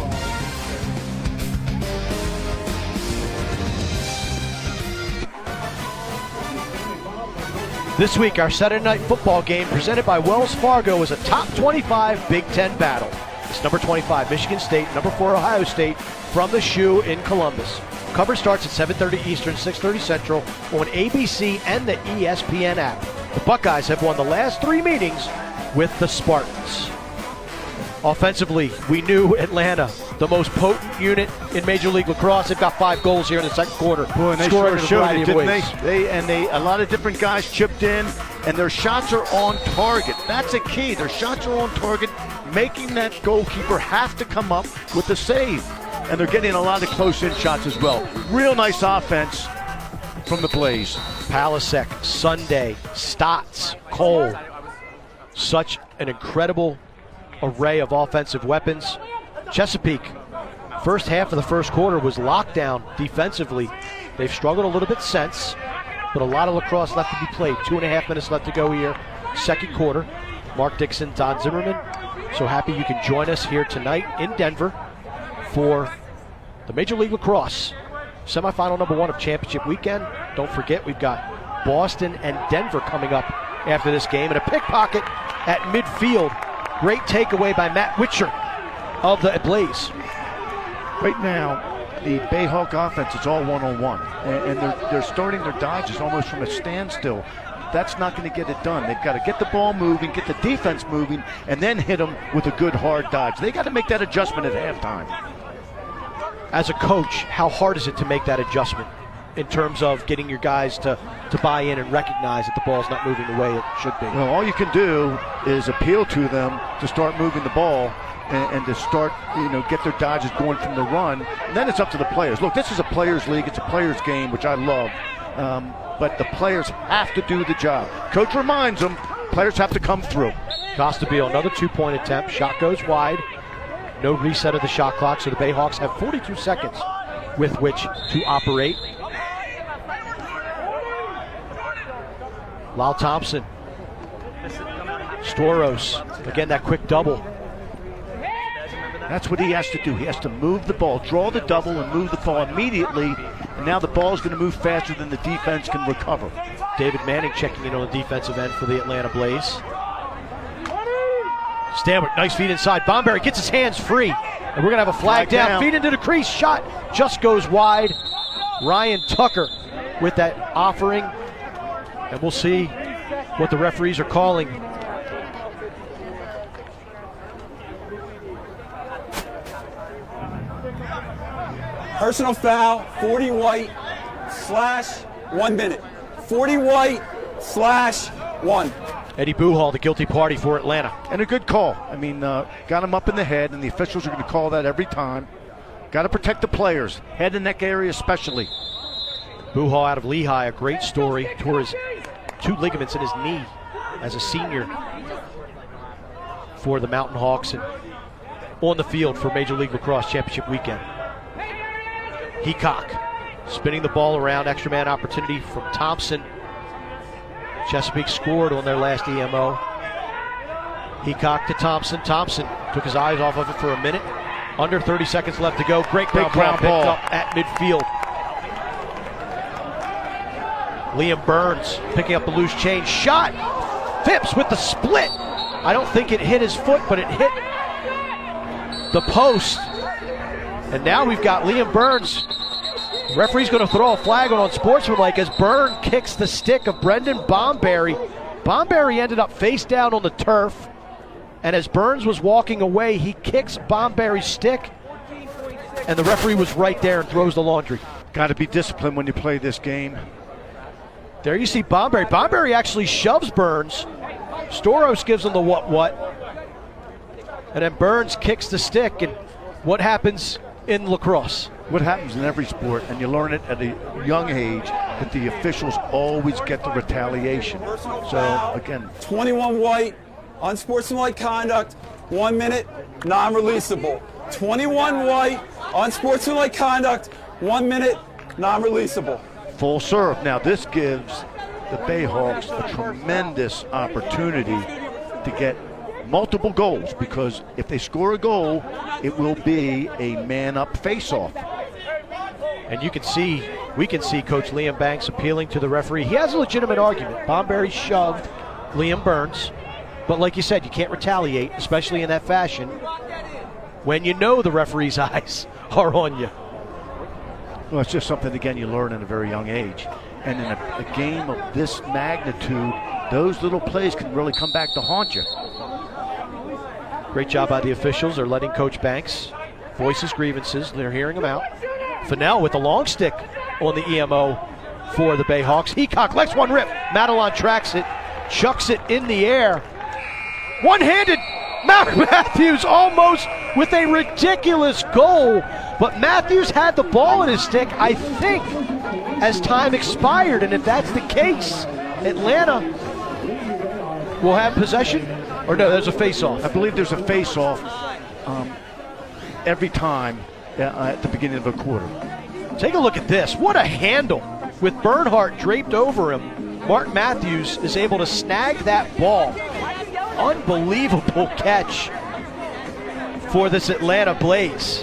This week, our Saturday night football game presented by Wells Fargo is a top 25 Big Ten battle. It's number 25, Michigan State, number 4, Ohio State, from the Shoe in Columbus. Coverage starts at 7:30 Eastern, 6:30 Central on ABC and the ESPN app. The Buckeyes have won the last 3 meetings with the Spartans. Offensively, we knew Atlanta, the most potent unit in Major League Lacrosse. They've got 5 goals here in the second quarter. Boy, and they scoring sure showed it, didn't ways. A lot of different guys chipped in, and their shots are on target. That's a key. Their shots are on target, making that goalkeeper have to come up with the save. And they're getting a lot of close-in shots as well. Real nice offense from the Blaze. Palasek, Sunday, Stotts, Cole. Such an incredible array of offensive weapons. Chesapeake, first half of the first quarter was locked down defensively. They've struggled a little bit since, but a lot of lacrosse left to be played. 2.5 minutes left to go here, second quarter. Mark Dixon, Don Zimmerman. So happy you can join us here tonight in Denver for the Major League Lacrosse semifinal number 1 of championship weekend. Don't forget, we've got Boston and Denver coming up after this game, and a pickpocket at midfield. Great takeaway by Matt Witcher of the Blaze. Right now, the Bayhawk offense is all one-on-one, and they're starting their dodges almost from a standstill. That's not going to get it done. They've got to get the ball moving, get the defense moving, and then hit them with a good hard dodge. They got to make that adjustment at halftime. As a coach, how hard is it to make that adjustment in terms of getting your guys to buy in and recognize that the ball's not moving the way it should be? Well, all you can do is appeal to them to start moving the ball and to start, get their dodges going from the run. And then it's up to the players. Look, this is a players' league. It's a players' game, which I love. But the players have to do the job. Coach reminds them, players have to come through. Costabile, another 2-point attempt. Shot goes wide. No reset of the shot clock, so the Bayhawks have 42 seconds with which to operate. Lyle Thompson. Storos. Again, that quick double. That's what he has to do. He has to move the ball, draw the double, and move the ball immediately. And now the ball is going to move faster than the defense can recover. David Manning checking in on the defensive end for the Atlanta Blaze. Stanwick, nice feed inside. Bomberry gets his hands free. And we're going to have a flag down. Feed into the crease. Shot just goes wide. Ryan Tucker with that offering. And we'll see what the referees are calling. Personal foul, 40 white, / 1 minute. 40 white / 1. Eddie Buhall, the guilty party for Atlanta. And a good call. I mean, got him up in the head, and the officials are going to call that every time. Got to protect the players, head and neck area especially. Buhall out of Lehigh, a great story. Tore his 2 ligaments in his knee as a senior for the Mountain Hawks and on the field for Major League Lacrosse Championship weekend. Heacock spinning the ball around, extra man opportunity from Thompson. Chesapeake scored on their last EMO. Heacock to Thompson. Thompson took his eyes off of it for a minute. Under 30 seconds left to go. Great ground ball picked up at midfield. Liam Burns picking up the loose chain. Shot! Phipps with the split. I don't think it hit his foot, but it hit the post. And now we've got Liam Burns. The referee's going to throw a flag on sportsmanlike as Byrne kicks the stick of Brendan Bomberry. Bomberry ended up face down on the turf. And as Burns was walking away, he kicks Bomberry's stick. And the referee was right there and throws the laundry. Got to be disciplined when you play this game. There you see Bomberry. Bomberry actually shoves Burns. Storos gives him the what. And then Burns kicks the stick. And what happens in lacrosse? What happens in every sport, and you learn it at a young age, that the officials always get the retaliation. So, again, 21 white, unsportsmanlike conduct, 1 minute, non-releasable. 21 white, unsportsmanlike conduct, 1 minute, non-releasable. Full serve. Now this gives the Bayhawks a tremendous opportunity to get multiple goals, because if they score a goal, it will be a man-up face-off. And we can see Coach Liam Banks appealing to the referee. He has a legitimate argument. Bomberry shoved Liam Burns, but like you said, you can't retaliate, especially in that fashion, when you know the referee's eyes are on you. Well, it's just something, again, you learn at a very young age. And in a game of this magnitude, those little plays can really come back to haunt you. Great job by the officials. They're letting Coach Banks voice his grievances. They're hearing him out. Fennell with the long stick on the EMO for the Bayhawks. Heacock lets one rip. Madelon tracks it, chucks it in the air. One-handed. Matthews almost with a ridiculous goal, but Matthews had the ball in his stick, I think, as time expired. And if that's the case, Atlanta will have possession. Or no, there's a face-off. I believe there's a face-off every time at the beginning of a quarter. Take a look at this. What a handle. With Bernhardt draped over him, Mark Matthews is able to snag that ball. Unbelievable catch for this Atlanta Blaze.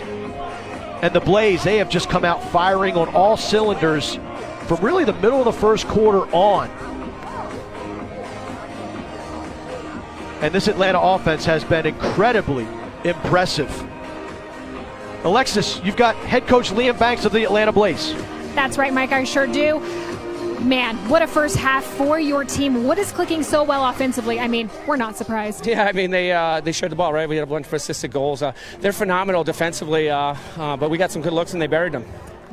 And the Blaze, they have just come out firing on all cylinders from really the middle of the first quarter on. And this Atlanta offense has been incredibly impressive. Alexis, you've got head coach Liam Banks of the Atlanta Blaze. That's right, Mike, I sure do. Man, what a first half for your team. What is clicking so well offensively? I mean, we're not surprised. Yeah, I mean, they shared the ball, right? We had a bunch of assisted goals. They're phenomenal defensively, but we got some good looks and they buried them.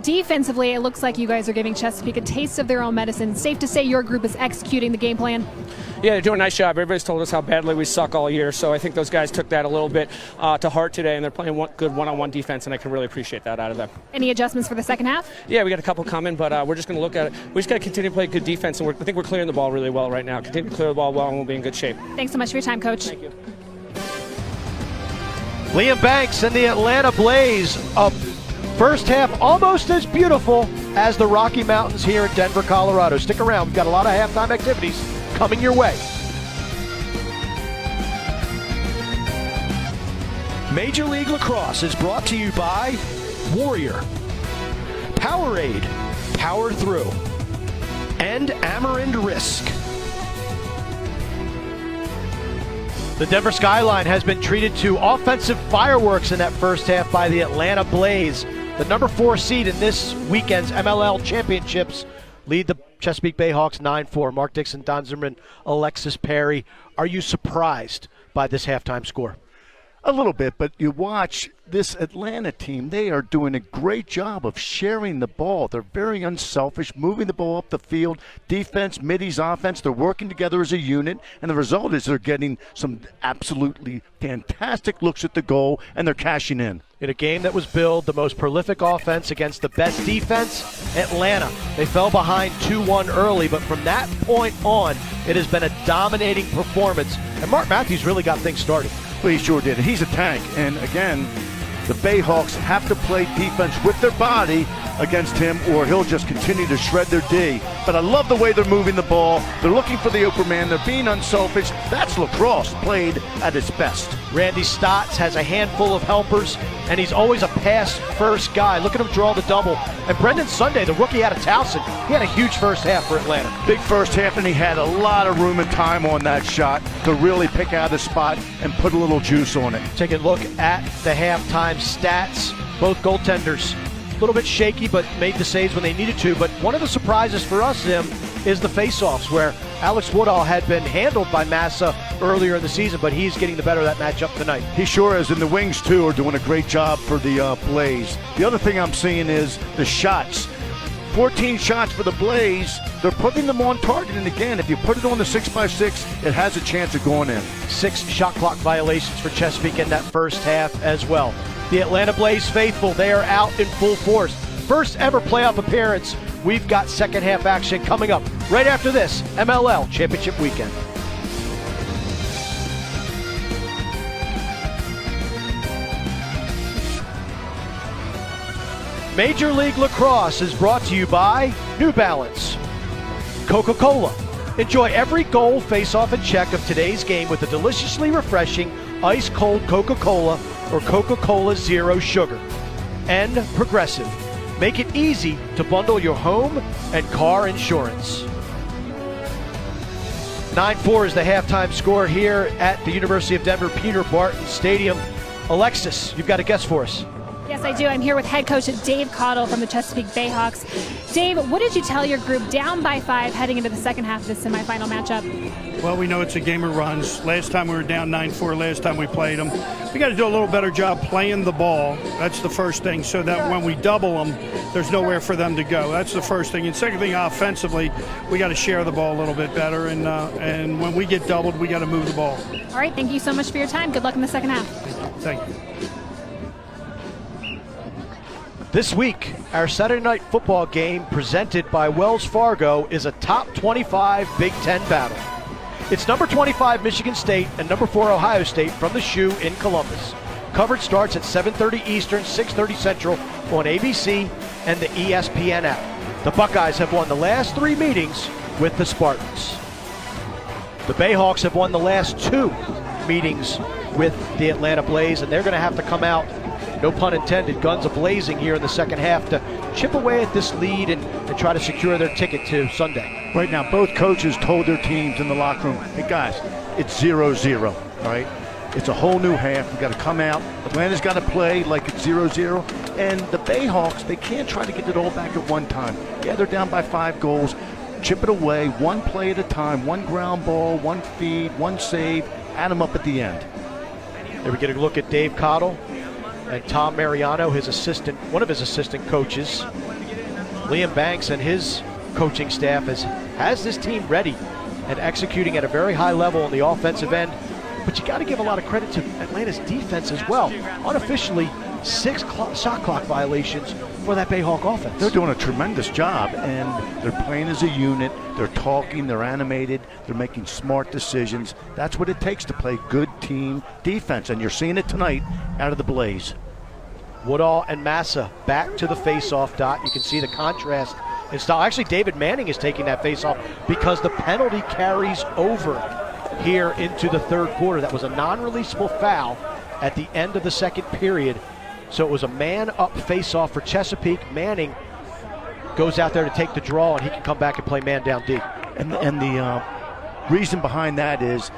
Defensively, it looks like you guys are giving Chesapeake a taste of their own medicine. Safe to say your group is executing the game plan. Yeah, they're doing a nice job. Everybody's told us how badly we suck all year, so I think those guys took that a little bit to heart today, and they're playing good one-on-one defense, and I can really appreciate that out of them. Any adjustments for the second half? Yeah, we got a couple coming, but we're just going to look at it. We just got to continue to play good defense, and I think we're clearing the ball really well right now. Continue to clear the ball well, and we'll be in good shape. Thanks so much for your time, Coach. Thank you. Liam Banks and the Atlanta Blaze, a first half almost as beautiful as the Rocky Mountains here in Denver, Colorado. Stick around. We've got a lot of halftime activities coming your way. Major League Lacrosse is brought to you by Warrior, Powerade, Power Through, and Amarant Risk. The Denver Skyline has been treated to offensive fireworks in that first half by the Atlanta Blaze. The number 4 seed in this weekend's MLL championships lead the Chesapeake Bayhawks 9-4. Mark Dixon, Don Zimmerman, Alexis Perry. Are you surprised by this halftime score? A little bit, but you watch this Atlanta team, they are doing a great job of sharing the ball. They're very unselfish, moving the ball up the field. Defense, middies, offense, they're working together as a unit, and the result is they're getting some absolutely fantastic looks at the goal, and they're cashing in. In a game that was billed the most prolific offense against the best defense, Atlanta. They fell behind 2-1 early, but from that point on, it has been a dominating performance, and Mark Matthews really got things started. Well, he sure did. He's a tank. And again, the Bayhawks have to play defense with their body against him, or he'll just continue to shred their D. But I love the way they're moving the ball. They're looking for the open man. They're being unselfish. That's lacrosse played at its best. Randy Stotts has a handful of helpers, and he's always a pass-first guy. Look at him draw the double. And Brendan Sunday, the rookie out of Towson, he had a huge first half for Atlanta. Big first half, and he had a lot of room and time on that shot to really pick out a spot and put a little juice on it. Take a look at the halftime stats. Both goaltenders a little bit shaky, but made the saves when they needed to. But one of the surprises for us, Zim, is the face-offs, where Alex Woodall had been handled by Massa earlier in the season, but he's getting the better of that matchup tonight. He sure is, and the wings, too, are doing a great job for the Blaze. The other thing I'm seeing is the shots. 14 shots for the Blaze. They're putting them on target, and again, if you put it on the 6x6, it has a chance of going in. 6 shot clock violations for Chesapeake in that first half as well. The Atlanta Blaze faithful, they are out in full force. First ever playoff appearance. We've got second half action coming up right after this MLL Championship Weekend. Major League Lacrosse is brought to you by New Balance, Coca-Cola. Enjoy every goal, face-off, and check of today's game with a deliciously refreshing ice-cold Coca-Cola or Coca-Cola Zero Sugar. And Progressive. Make it easy to bundle your home and car insurance. 9-4 is the halftime score here at the University of Denver Peter Barton Stadium. Alexis, you've got a guess for us. Yes, I do. I'm here with head coach Dave Cottle from the Chesapeake Bayhawks. Dave, what did you tell your group down by 5 heading into the second half of this semifinal matchup? Well, we know it's a game of runs. Last time we were down 9-4, last time we played them. We got to do a little better job playing the ball. That's the first thing, so that when we double them, there's nowhere for them to go. That's the first thing. And second thing, offensively, we got to share the ball a little bit better. And when we get doubled, we got to move the ball. All right, thank you so much for your time. Good luck in the second half. Thank you. This week, our Saturday night football game presented by Wells Fargo is a top 25 Big Ten battle. It's number 25 Michigan State and number 4 Ohio State from the Shoe in Columbus. Coverage starts at 7:30 Eastern, 6:30 Central on ABC and the ESPN app. The Buckeyes have won the last 3 meetings with the Spartans. The Bayhawks have won the last 2 meetings with the Atlanta Blaze, and they're going to have to come out, no pun intended, guns a-blazing here in the second half to chip away at this lead and try to secure their ticket to Sunday. Right now, both coaches told their teams in the locker room, hey guys, it's 0-0, all right? It's a whole new half. We've got to come out. Atlanta's got to play like it's 0-0. And the Bayhawks, they can't try to get it all back at one time. Yeah, they're down by 5 goals. Chip it away, one play at a time, one ground ball, one feed, one save, add them up at the end. There we get a look at Dave Cottle and Tom Mariano, his assistant, one of his assistant coaches. Liam Banks and his coaching staff has this team ready and executing at a very high level on the offensive end. But you got to give a lot of credit to Atlanta's defense as well. Unofficially, 6 shot clock violations for that Bayhawk offense. They're doing a tremendous job, and they're playing as a unit. They're talking, they're animated, they're making smart decisions. That's what it takes to play good team defense, and you're seeing it tonight out of the Blaze. Woodall and Massa back to the face-off dot. You can see the contrast in style. Actually, David Manning is taking that face-off because the penalty carries over here into the third quarter. That was a non-releasable foul at the end of the second period. So it was a man-up face-off for Chesapeake. Manning goes out there to take the draw, and he can come back and play man-down D. And the reason behind that is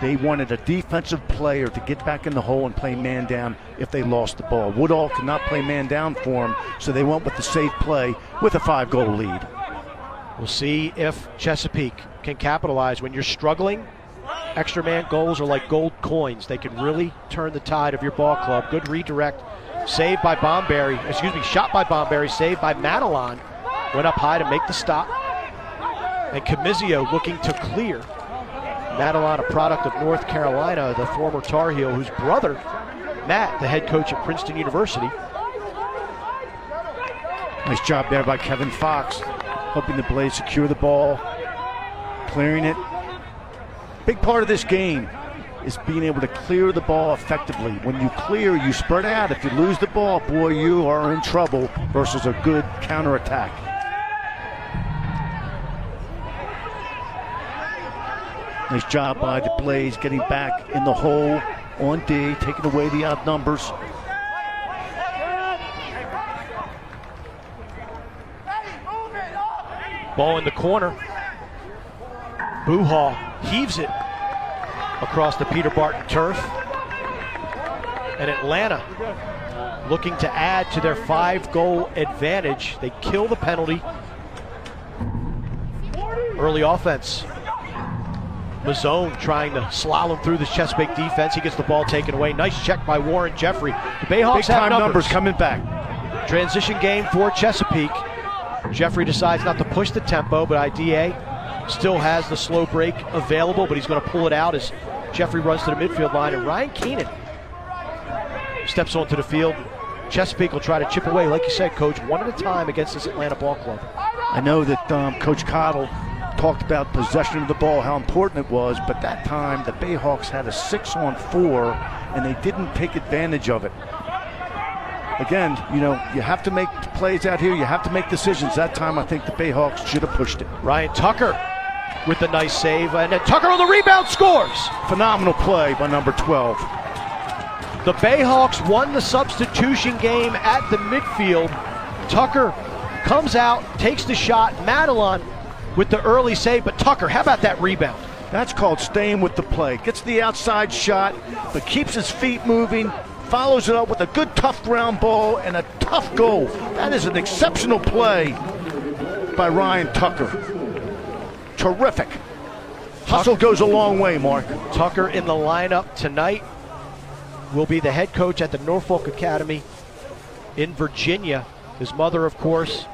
they wanted a defensive player to get back in the hole and play man down if they lost the ball. Woodall could not play man down for him, so they went with the safe play with a 5-goal lead. We'll see if Chesapeake can capitalize. When you're struggling, extra man goals are like gold coins. They can really turn the tide of your ball club. Good redirect. Saved by Bomberry, shot by Bomberry, saved by Madelon. Went up high to make the stop. And Camizio looking to clear. Madelon, a product of North Carolina, the former Tar Heel, whose brother, Matt, the head coach at Princeton University. Nice job there by Kevin Fox, hoping the Blaze secure the ball, clearing it. Big part of this game is being able to clear the ball effectively. When you clear, you spread out. If you lose the ball, boy, you are in trouble versus a good counterattack. Nice job by the Blaze getting back in the hole on D, taking away the odd numbers. Ball in the corner. Buhal heaves it across the Peter Barton turf. And Atlanta looking to add to their 5-goal advantage. They kill the penalty. Early offense. Mazzone trying to slalom through this Chesapeake defense. He gets the ball taken away. Nice check by Warren Jeffrey. The Bayhawks have numbers coming back. Transition game for Chesapeake. Jeffrey decides not to push the tempo, but IDA still has the slow break available, but he's going to pull it out as Jeffrey runs to the midfield line, and Ryan Keenan steps onto the field. Chesapeake will try to chip away, like you said, Coach, one at a time against this Atlanta ball club. I know that Coach Cottle talked about possession of the ball, how important it was, but that time the Bayhawks had a 6-on-4 and they didn't take advantage of it. Again, you have to make plays out here, you have to make decisions. That time I think the Bayhawks should have pushed it. Ryan Tucker with the nice save, and then Tucker on the rebound scores. Phenomenal play by number 12. The Bayhawks won the substitution game at the midfield. Tucker comes out, takes the shot. Madelon with the early save, but Tucker, how about that rebound? That's called staying with the play. Gets the outside shot, but keeps his feet moving, follows it up with a good tough ground ball and a tough goal. That is an exceptional play by Ryan Tucker. Terrific. Hustle goes a long way, Mark. Tucker in the lineup tonight will be the head coach at the Norfolk Academy in Virginia. His mother, of course,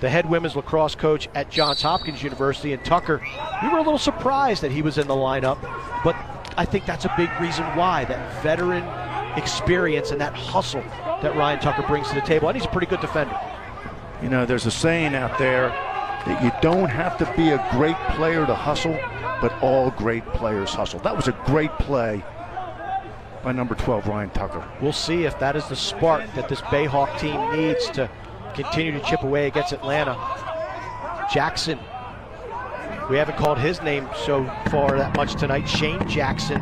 the head women's lacrosse coach at Johns Hopkins University. And Tucker, we were a little surprised that he was in the lineup, but I think that's a big reason why, that veteran experience and that hustle that Ryan Tucker brings to the table. And he's a pretty good defender. There's a saying out there that you don't have to be a great player to hustle, but all great players hustle. That was a great play by number 12, Ryan Tucker. We'll see if that is the spark that this Bayhawk team needs to continue to chip away against Atlanta. Jackson, we haven't called his name so far that much tonight. Shane Jackson,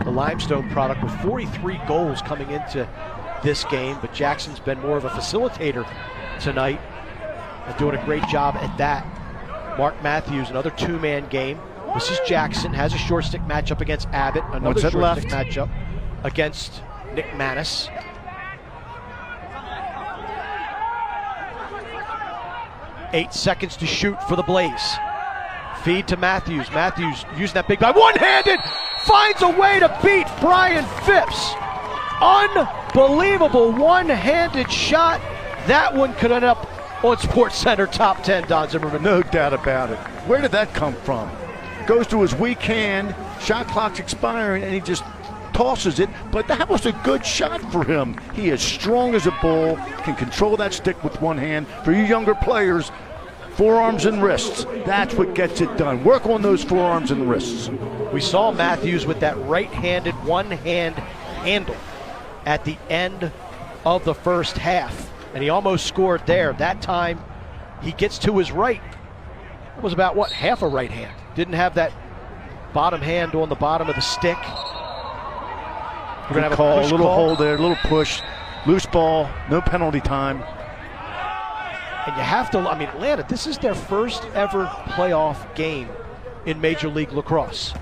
the Limestone product, with 43 goals coming into this game, but Jackson's been more of a facilitator tonight and doing a great job at that. Mark Matthews, another two-man game. This is Jackson, has a short stick matchup against Abbott, another short stick matchup against Nick Manis. Eight seconds to shoot for the Blaze. Feed to Matthews. Matthews using that big guy, one-handed, finds a way to beat Brian Phipps. Unbelievable one-handed shot. That one could end up on SportsCenter Top 10, Don Zimmerman. No doubt about it. Where did that come from? Goes to his weak hand, shot clock's expiring, and he just tosses it, but that was a good shot for him. He is strong as a bull, can control that stick with one hand. For you younger players, forearms and wrists, that's what gets it done. Work on those forearms and wrists. We saw Matthews with that right-handed one-hand handle at the end of the first half, and he almost scored there. That time He gets to his right. It was about, what, half a right hand. Didn't have that bottom hand on the bottom of the stick. We're going to have a little hold there, a little push. Loose ball, no penalty time. And you have to, I mean, Atlanta, this is their first ever playoff game in Major League Lacrosse.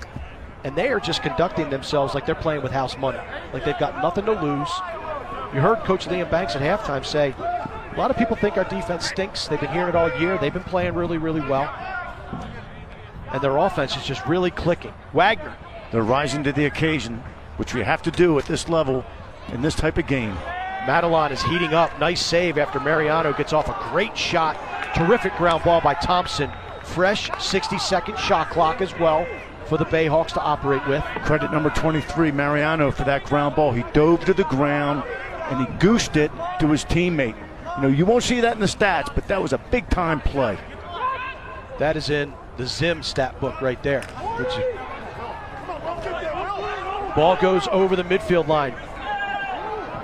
And they are just conducting themselves like they're playing with house money. Like they've got nothing to lose. You heard Coach Liam Banks at halftime say, a lot of people think our defense stinks. They've been hearing it all year. They've been playing really, really well. And their offense is just really clicking. Wagner. They're rising to the occasion, which we have to do at this level in this type of game. Madelon is heating up. Nice save after Mariano gets off a great shot. Terrific ground ball by Thompson. Fresh 60-second shot clock as well for the Bayhawks to operate with. Credit number 23, Mariano, for that ground ball. He dove to the ground and he goosed it to his teammate. You know, you won't see that in the stats, but that was a big-time play. That is in the Zim stat book right there. Ball goes over the midfield line.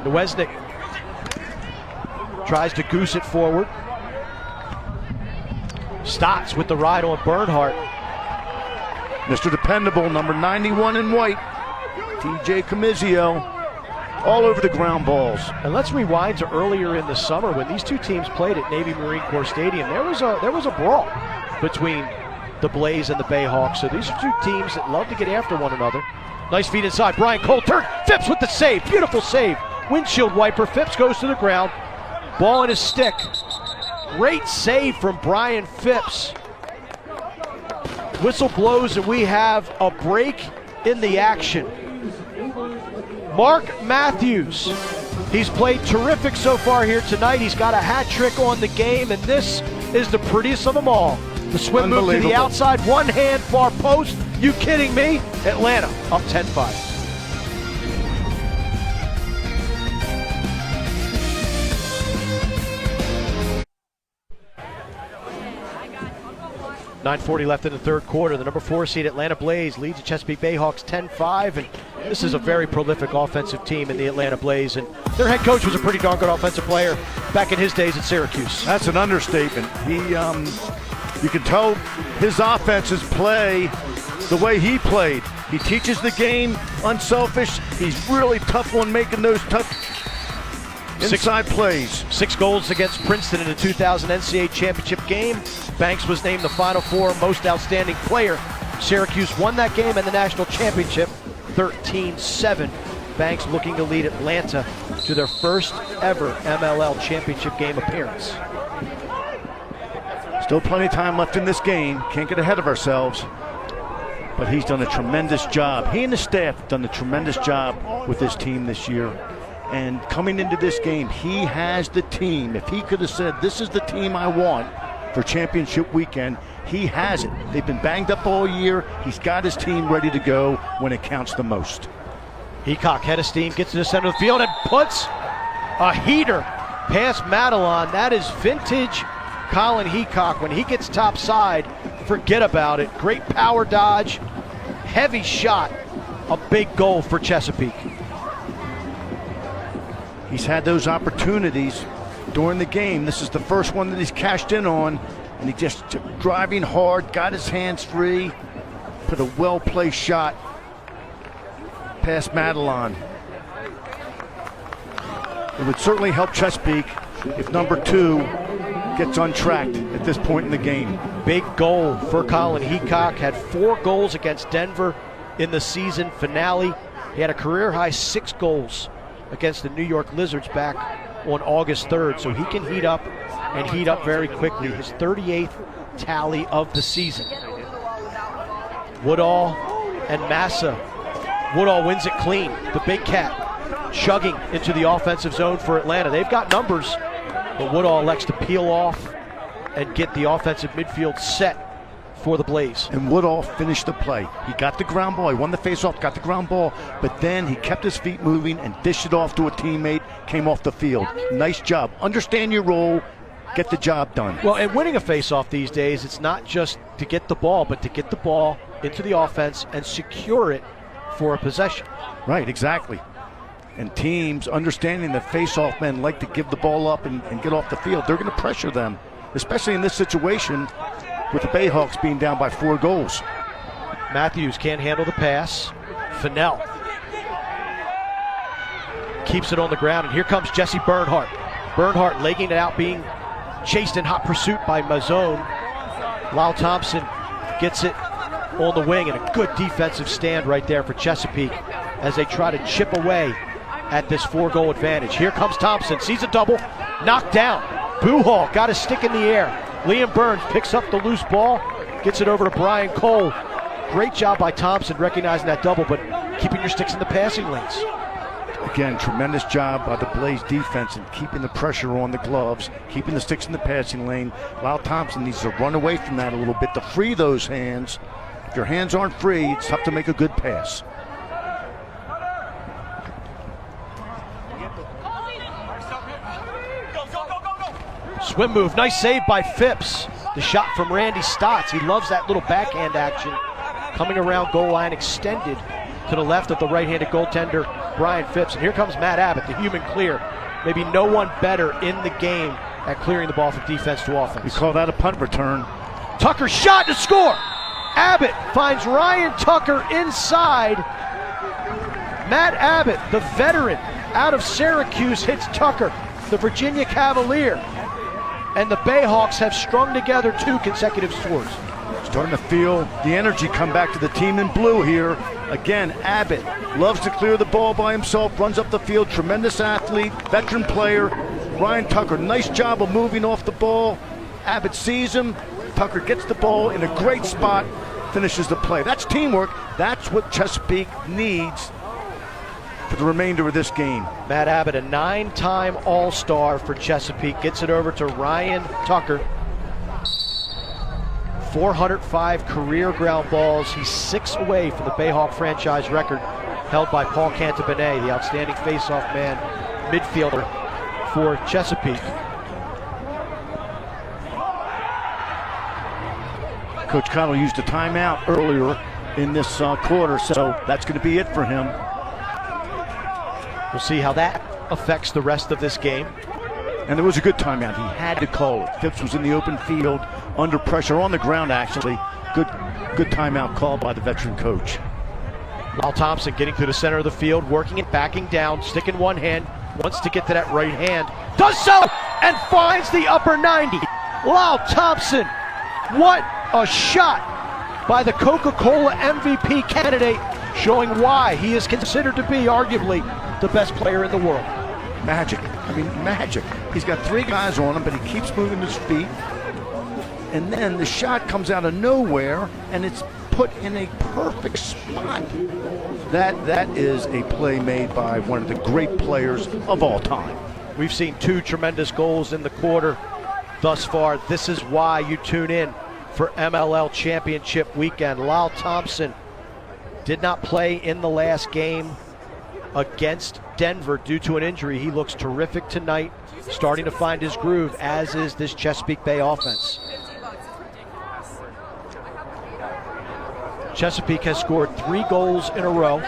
Nowesnik tries to goose it forward. Stotts with the ride on Bernhardt. Mr. Dependable, number 91 in white, TJ Comizio, all over the ground balls. And let's rewind to earlier in the summer when these two teams played at Navy Marine Corps Stadium. There was a brawl between the Blaze and the Bayhawks. So these are two teams that love to get after one another. Nice feed inside. Brian Coulter. Phipps with the save. Beautiful save. Windshield wiper. Phipps goes to the ground. Ball in his stick. Great save from Brian Phipps. Whistle blows and we have a break in the action. Mark Matthews. He's played terrific so far here tonight. He's got a hat trick on the game, and this is the prettiest of them all. The swim move to the outside, one hand far post. You kidding me? Atlanta up 10-5. 9:40 left in the third quarter. The number 4 seed Atlanta Blaze leads the Chesapeake Bayhawks 10-5, and this is a very prolific offensive team in the Atlanta Blaze, and their head coach was a pretty darn good offensive player back in his days at Syracuse. That's an understatement. You can tell his offenses play the way he played. He teaches the game, unselfish. He's really tough on making those tough inside plays. 6 goals against Princeton in the 2000 NCAA championship game. Banks was named the Final Four most outstanding player. Syracuse won that game and the national championship 13-7. Banks looking to lead Atlanta to their first ever MLL championship game appearance. Still plenty of time left in this game. Can't get ahead of ourselves. But he's done a tremendous job. He and the staff have done a tremendous job with this team this year. And coming into this game, he has the team. If he could have said, this is the team I want for championship weekend, he has it. They've been banged up all year. He's got his team ready to go when it counts the most. Heacock, head of steam, gets to the center of the field and puts a heater past Madelon. That is vintage Colin Heacock. When he gets top side, forget about it. Great power dodge, heavy shot, a big goal for Chesapeake. He's had those opportunities during the game. This is the first one that he's cashed in on, and he just driving hard, got his hands free, put a well-placed shot past Madelon. It would certainly help Chesapeake if number 2 gets untracked at this point in the game. Big goal for Colin Heacock. Had 4 goals against Denver in the season finale. He had a career-high 6 goals against the New York Lizards back on August 3rd, so he can heat up and heat up very quickly. His 38th tally of the season. Woodall and Massa. Woodall wins it clean. The big cat chugging into the offensive zone for Atlanta. They've got numbers, but Woodall elects to peel off and get the offensive midfield set for the Blaze. And Woodall finished the play. He got the ground ball. He won the faceoff, got the ground ball, but then he kept his feet moving and dished it off to a teammate, came off the field. Nice job. Understand your role, get the job done. Well, and winning a faceoff these days, it's not just to get the ball, but to get the ball into the offense and secure it for a possession. Right, exactly. And teams understanding that faceoff men like to give the ball up and get off the field. They're going to pressure them. especially in this situation with the Bayhawks being down by 4 goals. Matthews can't handle the pass. Fennell keeps it on the ground, and here comes Jesse Bernhardt. Bernhardt legging it out, being chased in hot pursuit by Mazzone. Lyle Thompson gets it on the wing, and a good defensive stand right there for Chesapeake as they try to chip away at this 4-goal advantage. Here comes Thompson, sees a double, knocked down. Buhall got his stick in the air. Liam Burns picks up the loose ball, gets it over to Brian Cole. Great job by Thompson recognizing that double, but keeping your sticks in the passing lanes. Again, tremendous job by the Blaze defense in keeping the pressure on the gloves, keeping the sticks in the passing lane. Lyle Thompson needs to run away from that a little bit to free those hands. If your hands aren't free, it's tough to make a good pass. Swim move, nice save by Phipps. The shot from Randy Stotts. He loves that little backhand action. Coming around goal line, extended to the left of the right-handed goaltender, Brian Phipps. And here comes Matt Abbott, the human clear. Maybe no one better in the game at clearing the ball from defense to offense. We call that a punt return. Tucker shot to score. Abbott finds Ryan Tucker inside. Matt Abbott, the veteran out of Syracuse, hits Tucker, the Virginia Cavalier. And the Bayhawks have strung together 2 consecutive scores. Starting to feel the energy come back to the team in blue here. Again, Abbott loves to clear the ball by himself, runs up the field, tremendous athlete, veteran player. Ryan Tucker, nice job of moving off the ball. Abbott sees him, Tucker gets the ball in a great spot, finishes the play. That's teamwork. That's what Chesapeake needs for the remainder of this game. Matt Abbott, a 9-time All-Star for Chesapeake, gets it over to Ryan Tucker. 405 career ground balls. He's 6 away from the Bayhawk franchise record held by Paul Cantabenet, the outstanding face-off man midfielder for Chesapeake. Coach Connell used a timeout earlier in this quarter, so that's going to be it for him. We'll see how that affects the rest of this game. And there was a good timeout. He had to call it. Phipps was in the open field, under pressure, on the ground actually. Good timeout call by the veteran coach. Lyle Thompson getting to the center of the field, working it, backing down, stick in one hand, wants to get to that right hand. Does so, and finds the upper 90. Lyle Thompson, what a shot by the Coca-Cola MVP candidate, showing why he is considered to be arguably the best player in the world. Magic. I mean, magic. He's got 3 guys on him, but he keeps moving his feet. And then the shot comes out of nowhere, and it's put in a perfect spot. That is a play made by one of the great players of all time. We've seen 2 tremendous goals in the quarter thus far. This is why you tune in for MLL Championship Weekend. Lyle Thompson did not play in the last game against Denver due to an injury. He looks terrific tonight, starting to find his groove, as is this Chesapeake Bay offense. Chesapeake has scored 3 goals in a row,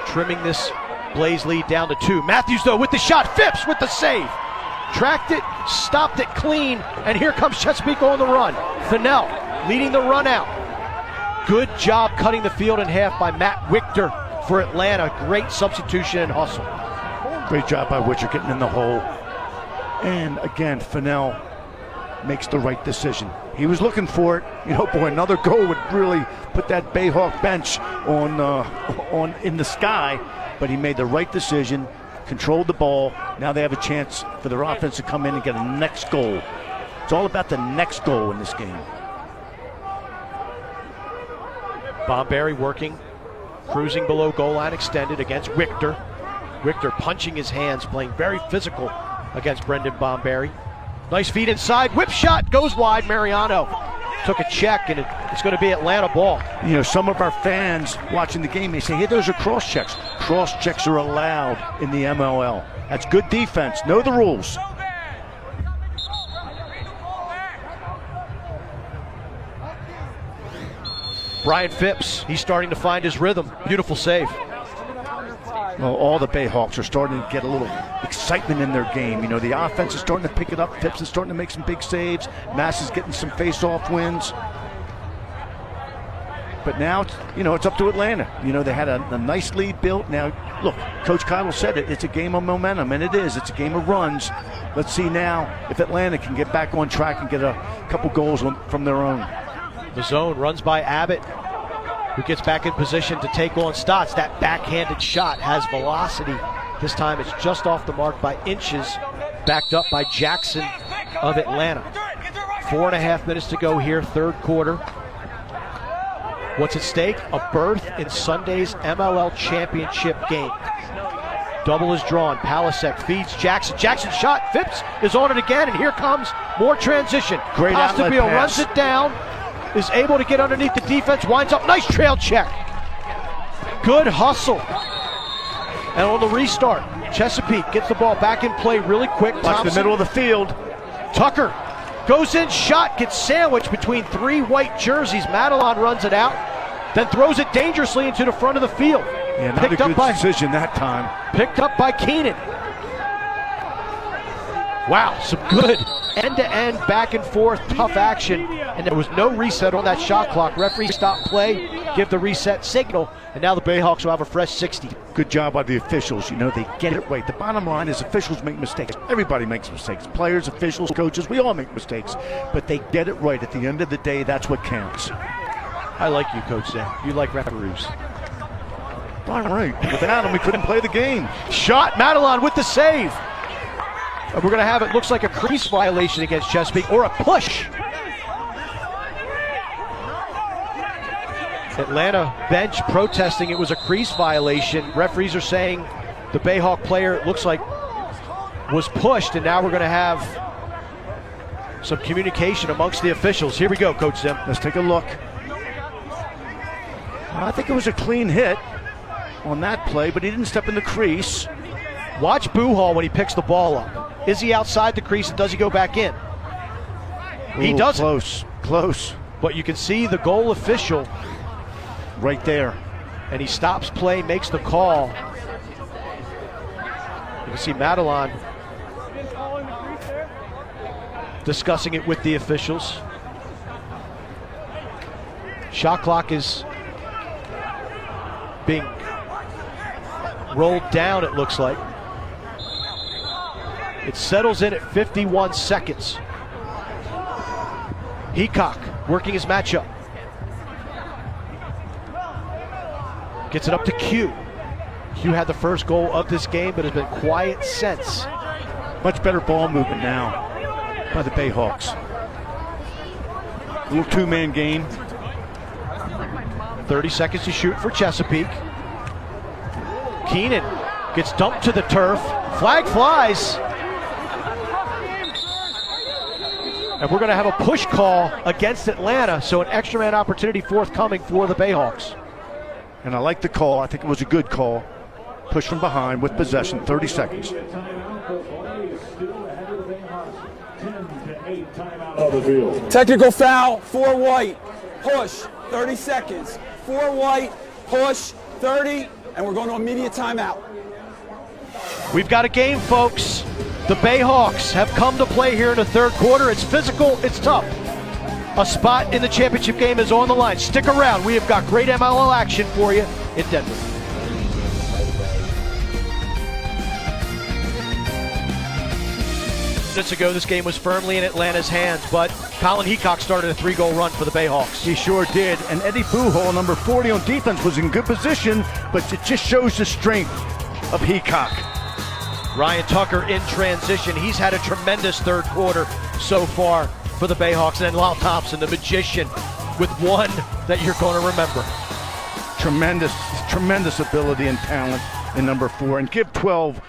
trimming this Blaze lead down to 2. Matthews, though, with the shot. Phipps with the save. Tracked it, stopped it clean, and here comes Chesapeake on the run. Fennell leading the run out. Good job cutting the field in half by Matt Wichter for Atlanta. Great substitution and hustle. Great job by Wichter getting in the hole. And again, Fennell makes the right decision. He was looking for it. You know, boy, another goal would really put that Bayhawk bench on in the sky. But he made the right decision, controlled the ball. Now they have a chance for their offense to come in and get a next goal. It's all about the next goal in this game. Bomberry working, cruising below goal line extended against Wichter. Wichter punching his hands, playing very physical against Brendan Bomberry. Nice feed inside, whip shot, goes wide. Mariano took a check, and it's going to be Atlanta ball. You know, some of our fans watching the game may say, hey, those are cross checks. Cross checks are allowed in the MLL. That's good defense. Know the rules. Brian Phipps, he's starting to find his rhythm. Beautiful save. Well, all the Bayhawks are starting to get a little excitement in their game. You know, the offense is starting to pick it up. Phipps is starting to make some big saves. Mass is getting some face-off wins. But now, it's up to Atlanta. You know, they had a nice lead built. Now, look, Coach Cottle said it. It's a game of momentum, and it is. It's a game of runs. Let's see now if Atlanta can get back on track and get a couple goals from their own. The zone runs by Abbott, who gets back in position to take on Stotts. That backhanded shot has velocity. This time it's just off the mark by inches, backed up by Jackson of Atlanta. 4.5 minutes to go here, third quarter. What's at stake? A berth in Sunday's MLL championship game. Double is drawn. Palasek feeds Jackson. Jackson shot. Phipps is on it again, and here comes more transition. Great outlet pass. Runs it down, is able to get underneath the defense, winds up. Nice trail check. Good hustle. And on the restart, Chesapeake gets the ball back in play really quick. Watch the middle of the field. Tucker goes in, shot, gets sandwiched between three white jerseys. Madelon runs it out, then throws it dangerously into the front of the field. Yeah, not a good decision that time. Picked up by Keenan. Wow, some good end-to-end, back and forth, tough action. And there was no reset on that shot clock. Referee stopped play, give the reset signal, and now the Bayhawks will have a fresh 60. Good job by the officials. You know, they get it right. The bottom line is officials make mistakes. Everybody makes mistakes. Players, officials, coaches, we all make mistakes. But they get it right. At the end of the day, that's what counts. I like you, Coach Zim. You like referees. All right. Without him, we couldn't play the game. Shot, Madelon with the save. And we're going to have it, looks like a crease violation against Chesapeake, or a push. Atlanta bench protesting it was a crease violation. Referees are saying the Bayhawk player, it looks like, was pushed, and now we're going to have some communication amongst the officials. Here we go, Coach Zim. Let's take a look. I think it was a clean hit on that play, but he didn't step in the crease. Watch Buhal when he picks the ball up. Is he outside the crease, and does he go back in? He doesn't. Close. But you can see the goal official right there. And he stops play, makes the call. You can see Madelon discussing it with the officials. Shot clock is being rolled down, it looks like. It settles in at 51 seconds. Heacock working his matchup. Gets it up to Q. Q had the first goal of this game, but has been quiet since. Much better ball movement now by the Bayhawks. Little two-man game. 30 seconds to shoot for Chesapeake. Keenan gets dumped to the turf. Flag flies. And we're going to have a push call against Atlanta, so an extra man opportunity forthcoming for the Bayhawks. And I like the call. I think it was a good call. Push from behind with possession, 30 seconds. Technical foul, 4 white, push, 30 seconds. 4 white, push, 30, and we're going to immediate timeout. We've got a game, folks. The Bayhawks have come to play here in the third quarter. It's physical, it's tough. A spot in the championship game is on the line. Stick around. We have got great MLL action for you in Denver. Minutes ago, this game was firmly in Atlanta's hands, but Colin Heacock started a 3-goal run for the Bayhawks. He sure did. And Eddie Buhal, number 40 on defense, was in good position, but it just shows the strength of Heacock. Ryan Tucker in transition. He's had a tremendous third quarter so far for the Bayhawks. And then Lyle Thompson, the magician, with one that you're going to remember. Tremendous ability and talent in number 4. And give 12,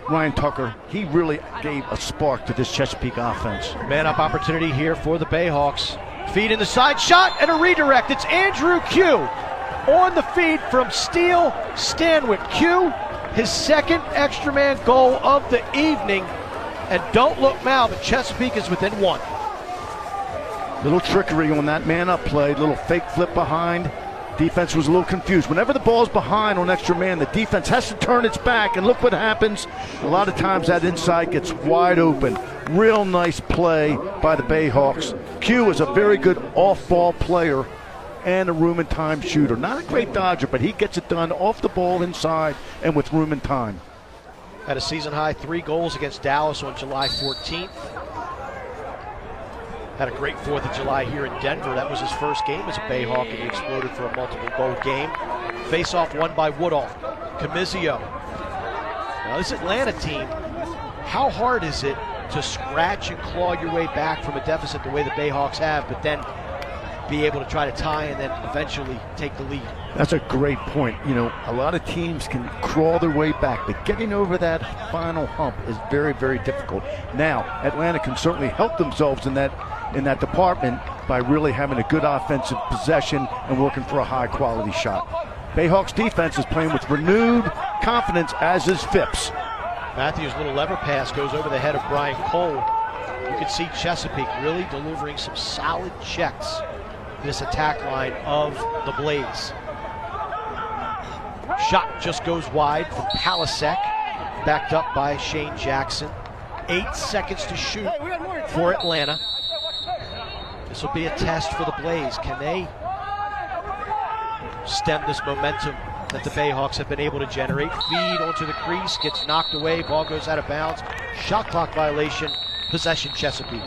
Ryan Tucker. He really gave a spark to this Chesapeake offense. Man-up opportunity here for the Bayhawks. Feed in the side, shot, and a redirect. It's Andrew Q on the feed from Steele Stanwyck. Q, his second extra man goal of the evening. And don't look now, but Chesapeake is within 1. Little trickery on that man-up play. Little fake flip behind. Defense was a little confused. Whenever the ball's behind on extra man, the defense has to turn its back, and look what happens. A lot of times that inside gets wide open. Real nice play by the Bayhawks. Q is a very good off-ball player and a room and time shooter. Not a great dodger, but he gets it done off the ball inside and with room and time. Had a season-high 3 goals against Dallas on July 14th. Had a great 4th of July here in Denver. That was his first game as a Bayhawk, and he exploded for a multiple-goal game. Face-off won by Woodall. Camizio. Now, this Atlanta team, how hard is it to scratch and claw your way back from a deficit the way the Bayhawks have, but then be able to try to tie and then eventually take the lead? That's a great point. You know, a lot of teams can crawl their way back, but getting over that final hump is very, very difficult. Now, Atlanta can certainly help themselves in that department by really having a good offensive possession and working for a high-quality shot. Bayhawks defense is playing with renewed confidence, as is Phipps. Matthews' little lever pass goes over the head of Brian Cole. You can see Chesapeake really delivering some solid checks this attack line of the Blaze. Shot just goes wide from Palasek, backed up by Shane Jackson. 8 seconds to shoot for Atlanta. This will be a test for the Blaze. Can they stem this momentum that the Bayhawks have been able to generate? Feed onto the crease, gets knocked away, ball goes out of bounds. Shot clock violation, possession Chesapeake.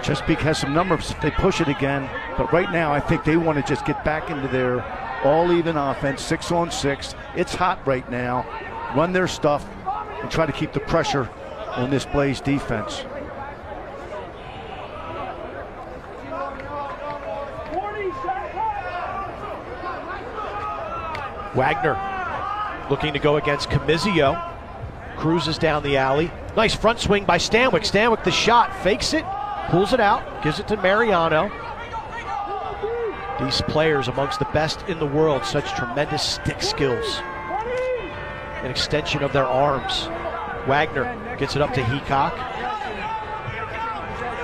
Chesapeake has some numbers if they push it again, but right now I think they want to just get back into their all-even offense, 6-on-6. It's hot right now. Run their stuff and try to keep the pressure on this Blaze defense. Wagner looking to go against Camizio. Cruises down the alley. Nice front swing by Stanwyck. Stanwyck the shot, fakes it, pulls it out, gives it to Mariano. These players amongst the best in the world, such tremendous stick skills. An extension of their arms. Wagner gets it up to Heacock.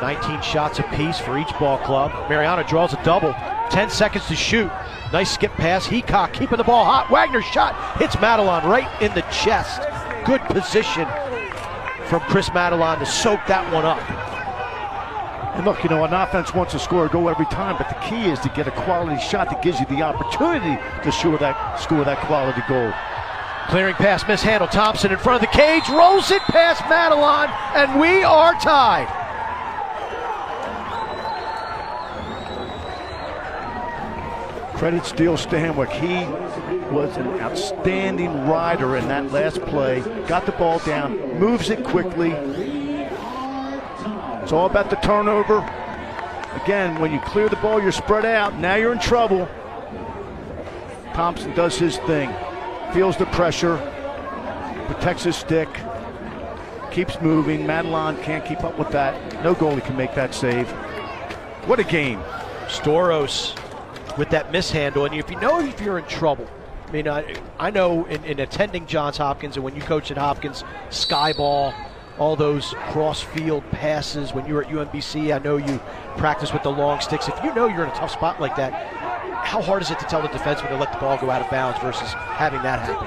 19 shots apiece for each ball club. Mariano draws a double. 10 seconds to shoot. Nice skip pass. Heacock keeping the ball hot. Wagner's shot hits Madelon right in the chest. Good position from Chris Madelon to soak that one up. And look, you know, an offense wants to score a goal every time, but the key is to get a quality shot that gives you the opportunity to score that quality goal. Clearing pass, mishandled. Thompson in front of the cage, rolls it past Madelon, and we are tied. Credit Steele Stanwyck. He was an outstanding rider in that last play. Got the ball down, moves it quickly. It's all about the turnover. Again, when you clear the ball, you're spread out. Now you're in trouble. Thompson does his thing. Feels the pressure. Protects his stick. Keeps moving. Madelon can't keep up with that. No goalie can make that save. What a game. Storos with that mishandle, and if you're in trouble. I mean, I know in attending Johns Hopkins and when you coached at Hopkins, sky ball, all those cross-field passes. When you were at UMBC, I know you practice with the long sticks. If you know you're in a tough spot like that, how hard is it to tell the defenseman to let the ball go out of bounds versus having that happen?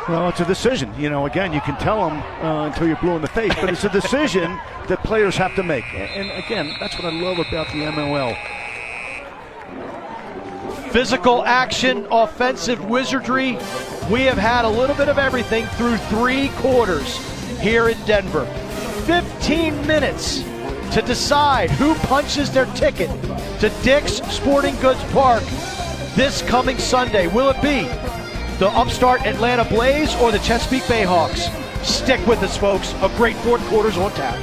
Well, it's a decision. You know, again, you can tell them until you're blue in the face, but it's a decision that players have to make. And again, that's what I love about the MLL. Physical action, offensive wizardry. We have had a little bit of everything through 3 quarters here in Denver. 15 minutes to decide who punches their ticket to Dick's Sporting Goods Park this coming Sunday. Will it be the upstart Atlanta Blaze or the Chesapeake Bayhawks? Stick with us, folks. A great 4th quarter's on tap.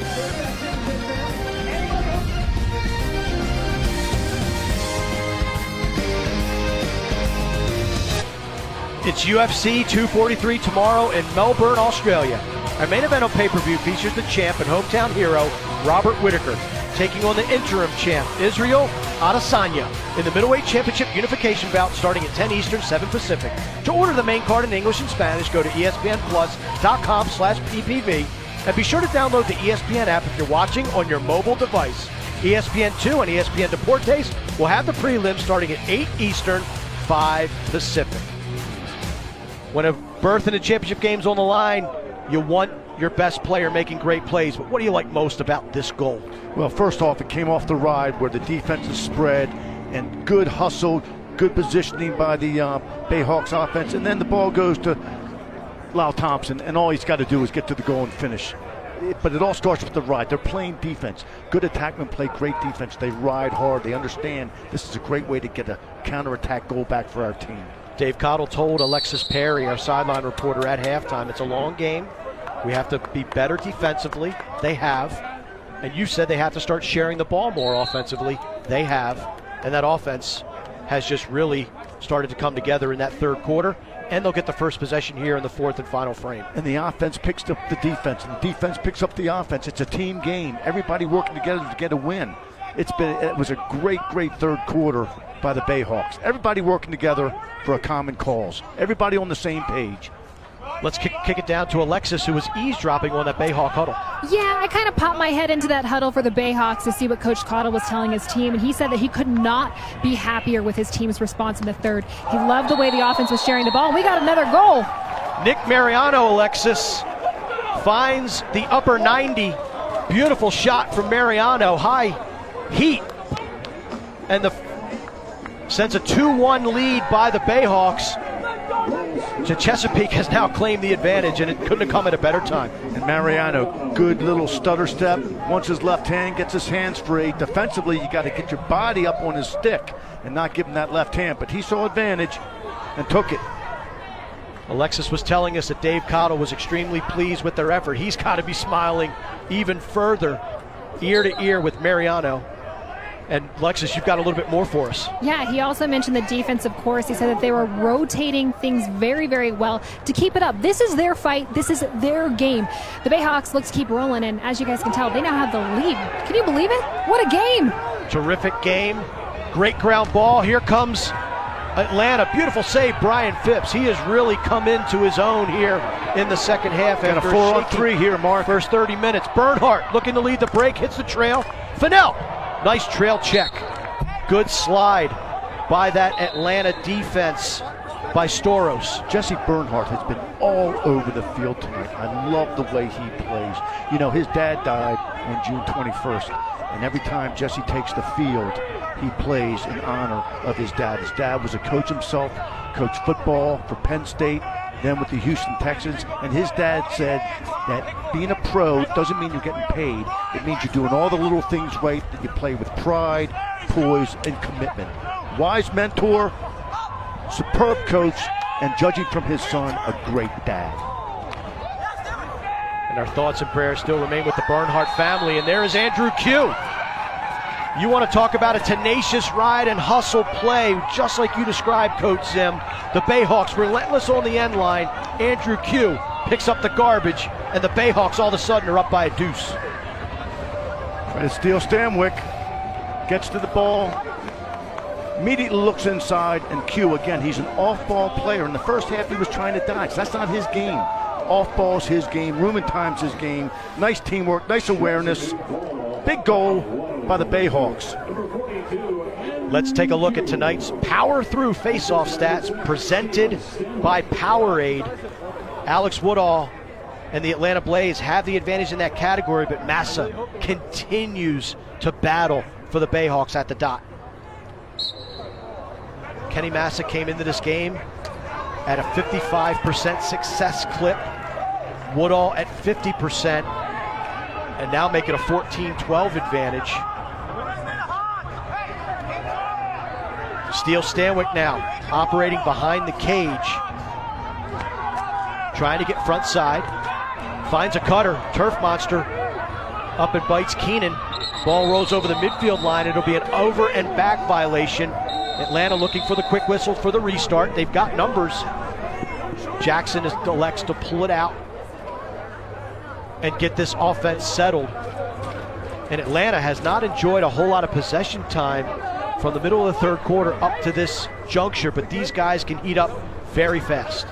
It's UFC 243 tomorrow in Melbourne, Australia. Our main event on pay-per-view features the champ and hometown hero, Robert Whittaker, taking on the interim champ, Israel Adesanya, in the middleweight championship unification bout starting at 10 Eastern, 7 Pacific. To order the main card in English and Spanish, go to espnplus.com/PPV, and be sure to download the ESPN app if you're watching on your mobile device. ESPN2 and ESPN Deportes We'll have the prelims starting at 8 Eastern, 5 Pacific. When a berth in the championship game's on the line, you want your best player making great plays. But what do you like most about this goal? Well, first off, it came off the ride where the defense is spread and good hustle, good positioning by the Bayhawks offense. And then the ball goes to Lyle Thompson, and all he's got to do is get to the goal and finish. But it all starts with the ride. They're playing defense. Good attackmen play great defense. They ride hard. They understand this is a great way to get a counterattack goal back for our team. Dave Cottle told Alexis Perry, our sideline reporter, at halftime, it's a long game. We have to be better defensively. They have. And you said they have to start sharing the ball more offensively. They have. And that offense has just really started to come together in that third quarter. And they'll get the first possession here in the fourth and final frame. And the offense picks up the defense, and the defense picks up the offense. It's a team game. Everybody working together to get a win. It was a great third quarter by the Bayhawks. Everybody working together for a common cause. Everybody on the same page. Let's kick it down to Alexis, who was eavesdropping on that Bayhawk huddle. Yeah, I kind of popped my head into that huddle for the Bayhawks to see what Coach Cottle was telling his team, and he said that he could not be happier with his team's response in the third. He loved the way the offense was sharing the ball. We got another goal. Nick Mariano, Alexis, finds the upper 90. Beautiful shot from Mariano. High heat. And sends a 2-1 lead by the Bayhawks. So Chesapeake has now claimed the advantage, and it couldn't have come at a better time. And Mariano, good little stutter step. Once his left hand gets his hands free, defensively you got to get your body up on his stick and not give him that left hand. But he saw advantage and took it. Alexis was telling us that Dave Cottle was extremely pleased with their effort. He's got to be smiling even further, ear to ear with Mariano. And Alexis, you've got a little bit more for us. Yeah, he also mentioned the defense, of course. He said that they were rotating things very, very well to keep it up. This is their fight. This is their game. The Bayhawks look to keep rolling, and as you guys can tell, they now have the lead. Can you believe it? What a game. Terrific game. Great ground ball. Here comes Atlanta. Beautiful save, Brian Phipps. He has really come into his own here in the second half. Got a 4-on-3 here, Mark. First 30 minutes. Bernhardt looking to lead the break, hits the trail. Fennell. Nice trail check. Good slide by that Atlanta defense by Storos. Jesse Bernhardt has been all over the field tonight. I love the way he plays. You know, his dad died on June 21st, and every time Jesse takes the field, he plays in honor of his dad. His dad was a coach himself, coached football for Penn State, then with the Houston Texans, and his dad said that being a pro doesn't mean you're getting paid. It means you're doing all the little things right, that you play with pride, poise, and commitment. Wise mentor, superb coach, and judging from his son, a great dad. And our thoughts and prayers still remain with the Bernhardt family, and there is Andrew Q. You want to talk about a tenacious ride and hustle play, just like you described, Coach Zim. The Bayhawks relentless on the end line. Andrew Q picks up the garbage, and the Bayhawks all of a sudden are up by a deuce. Trying to steal Stanwyck. Gets to the ball. Immediately looks inside, and Q, again, he's an off-ball player. In the first half, he was trying to dodge. That's not his game. Off-ball's his game. Room and time's his game. Nice teamwork, nice awareness. Big goal by the Bayhawks. Let's take a look at tonight's Power Through Face-Off stats presented by Powerade. Alex Woodall and the Atlanta Blaze have the advantage in that category, but Massa continues to battle for the Bayhawks at the dot. Kenny Massa came into this game at a 55% success clip. Woodall at 50%, and now making a 14-12 advantage. Steele Stanwyck now operating behind the cage, trying to get front side, finds a cutter. Turf Monster up and bites Keenan. Ball rolls over the midfield line. It'll be an over and back violation. Atlanta looking for the quick whistle for the restart. They've got numbers. Jackson elects to pull it out and get this offense settled. And Atlanta has not enjoyed a whole lot of possession time from the middle of the third quarter up to this juncture, but these guys can heat up very fast.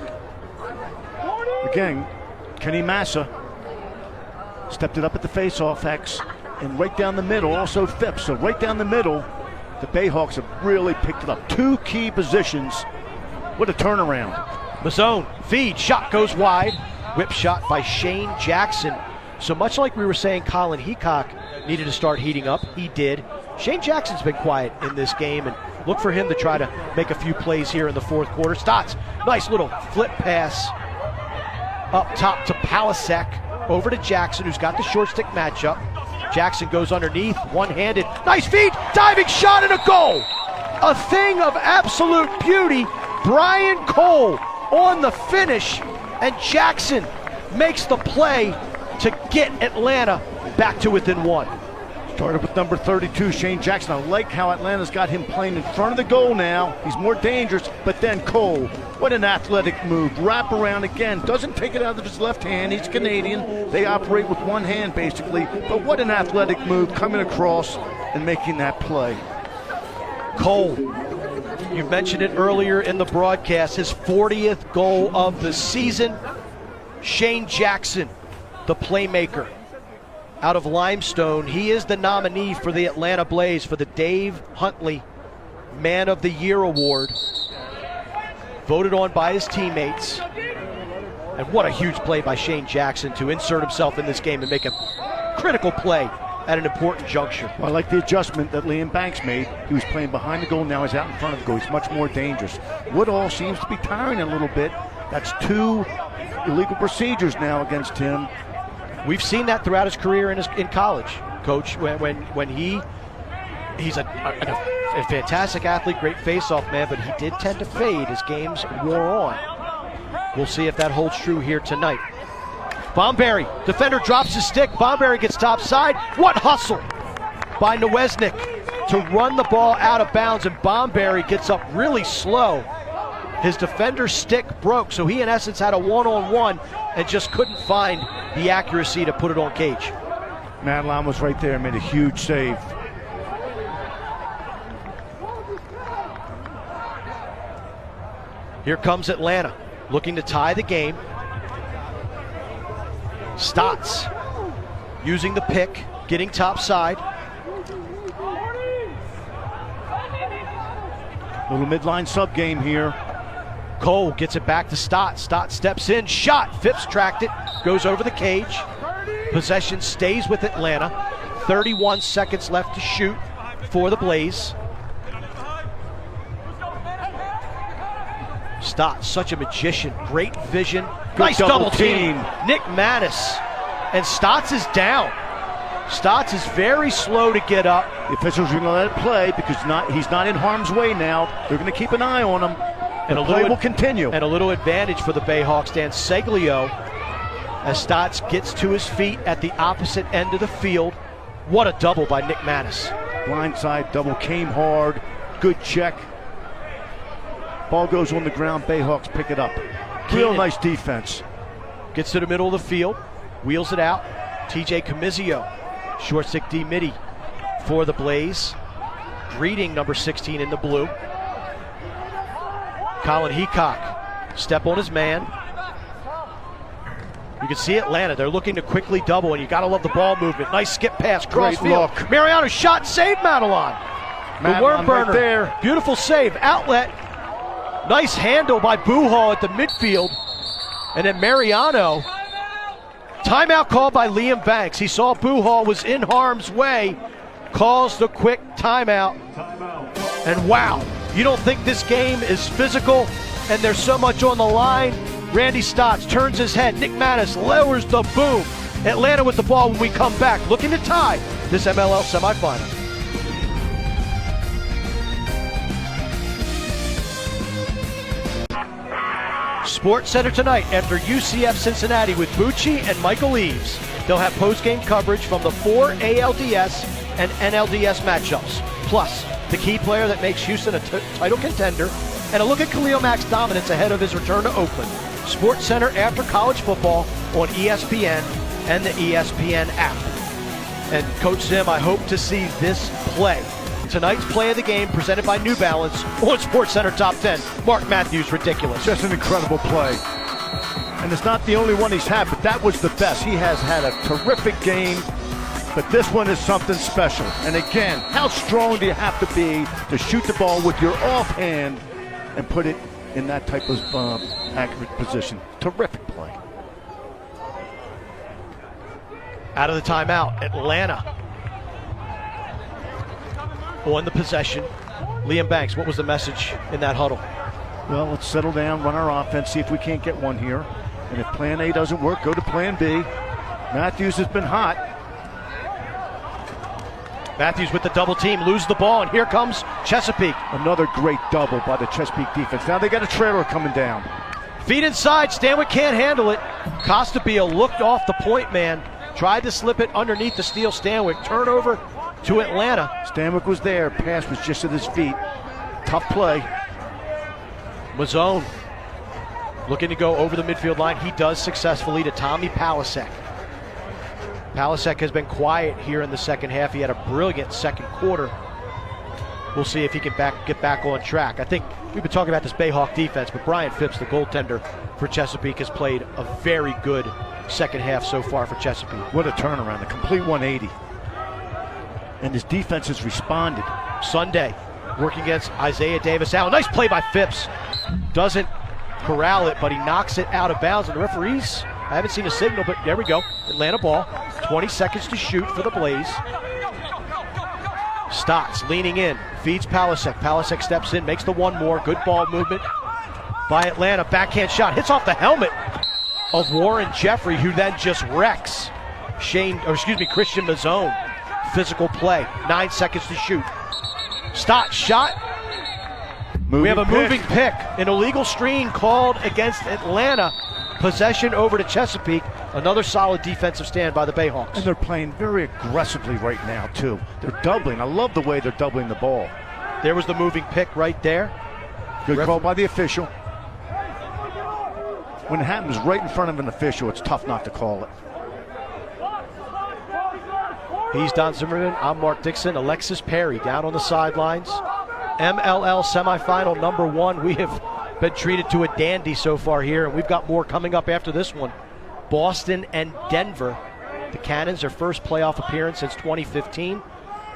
Again, Kenny Massa stepped it up at the face-off X, and right down the middle, also Phipps. So right down the middle, The Bayhawks have really picked it up. 2 key positions. What a turnaround. Mazzone, feed, shot goes wide. Whip shot by Shane Jackson. So much like we were saying Colin Heacock needed to start heating up, he did. Shane Jackson's been quiet in this game, and look for him to try to make a few plays here in the fourth quarter. Stotts, nice little flip pass up top to Palasek, over to Jackson, who's got the short stick matchup. Jackson goes underneath, one-handed, nice feed, diving shot and a goal. A thing of absolute beauty. Brian Cole on the finish, and Jackson makes the play to get Atlanta back to within 1. Started with number 32, Shane Jackson. I like how Atlanta's got him playing in front of the goal now. He's more dangerous, but then Cole, what an athletic move. Wrap around again, doesn't take it out of his left hand. He's Canadian. They operate with one hand, basically. But what an athletic move coming across and making that play. Cole, you mentioned it earlier in the broadcast, his 40th goal of the season. Shane Jackson, the playmaker. Out of Limestone, he is the nominee for the Atlanta Blaze for the Dave Huntley Man of the Year Award. Voted on by his teammates. And what a huge play by Shane Jackson to insert himself in this game and make a critical play at an important juncture. Well, I like the adjustment that Liam Banks made. He was playing behind the goal, now he's out in front of the goal. He's much more dangerous. Woodall seems to be tiring a little bit. That's 2 illegal procedures now against him. We've seen that throughout his career in college, Coach. When he's a fantastic athlete, great face-off man, but he did tend to fade as games wore on. We'll see if that holds true here tonight. Bomberry, defender drops his stick. Bomberry gets topside. What hustle by Nowesnik to run the ball out of bounds, and Bomberry gets up really slow. His defender's stick broke, so he in essence had a one-on-one and just couldn't find the accuracy to put it on Cage. Madeline was right there, made a huge save. Here comes Atlanta, looking to tie the game. Stotts using the pick, getting topside. Little midline sub game here. Cole gets it back to Stott. Stott steps in, shot. Phipps tracked it, goes over the cage. Possession stays with Atlanta. 31 seconds left to shoot for the Blaze. Stott, such a magician, great vision. Nice double team. Nick Mattis. And Stotts is down. Stotts is very slow to get up. The officials are going to let it play because he's not in harm's way now. They're going to keep an eye on him. And the play will continue. And a little advantage for the Bayhawks. Dan Seglio, as Stotts gets to his feet at the opposite end of the field. What a double by Nick Mattis. Blindside double came hard. Good check. Ball goes on the ground. Bayhawks pick it up. Real nice defense. Gets to the middle of the field. Wheels it out. TJ Comizio. Short stick D midi for the Blaze. Greeting number 16 in the blue. Colin Heacock, step on his man. You can see Atlanta, they're looking to quickly double, and you gotta love the ball movement. Nice skip pass, cross field. Mariano shot, save Madelon. The worm burner, right there. Beautiful save, outlet. Nice handle by Buhal at the midfield. And then Mariano, timeout called by Liam Banks. He saw Buhal was in harm's way, calls the quick timeout. And wow. You don't think this game is physical and there's so much on the line? Randy Stotts turns his head. Nick Mattis lowers the boom. Atlanta with the ball when we come back, looking to tie this MLL semifinal. Sports Center tonight after UCF Cincinnati with Bucci and Michael Eaves. They'll have post-game coverage from the 4 ALDS and NLDS matchups. Plus, the key player that makes Houston a title contender, and a look at Khalil Mack's dominance ahead of his return to Oakland. Sports Center after college football on ESPN and the ESPN app. And Coach Zim, I hope to see this play. Tonight's play of the game presented by New Balance on Sports Center Top 10. Mark Matthews, ridiculous. Just an incredible play. And it's not the only one he's had, but that was the best. He has had a terrific game. But this one is something special. And again, how strong do you have to be to shoot the ball with your offhand and put it in that type of accurate position? Terrific play. Out of the timeout, Atlanta on the possession. Liam Banks, what was the message in that huddle? Well, let's settle down, run our offense, see if we can't get one here. And if plan A doesn't work, go to plan B. Matthews has been hot. Matthews with the double team, lose the ball, and here comes Chesapeake. Another great double by the Chesapeake defense. Now they got a trailer coming down. Feet inside, Stanwyck can't handle it. Costabile looked off the point man, tried to slip it underneath the steal. Stanwyck, turnover to Atlanta. Stanwyck was there, pass was just at his feet. Tough play. Mazzone looking to go over the midfield line. He does successfully to Tommy Palasek. Palasek has been quiet here in the second half. He had a brilliant second quarter. We'll see if he can get back on track. I think we've been talking about this Bayhawk defense, but Brian Phipps, the goaltender for Chesapeake, has played a very good second half so far for Chesapeake. What a turnaround, a complete 180. And his defense has responded. Sunday working against Isaiah Davis-Allen. Nice play by Phipps. Doesn't corral it, but he knocks it out of bounds. And the referees, I haven't seen a signal, but there we go. Atlanta ball. 20 seconds to shoot for the Blaze. Stotts leaning in, feeds Palasek. Palasek steps in, makes the one more. Good ball movement by Atlanta. Backhand shot, hits off the helmet of Warren Jeffrey, who then just wrecks Christian Mazzone. Physical play, 9 seconds to shoot. Stotts shot. We have a moving pick. An illegal screen called against Atlanta. Possession over to Chesapeake. Another solid defensive stand by the Bayhawks. And they're playing very aggressively right now, too. They're doubling. I love the way they're doubling the ball. There was the moving pick right there. Good call by the official. When it happens right in front of an official, it's tough not to call it. He's Don Zimmerman. I'm Mark Dixon. Alexis Perry down on the sidelines. MLL semifinal number 1. We have been treated to a dandy so far here, and we've got more coming up after this one. Boston and Denver. The Cannons, their first playoff appearance since 2015,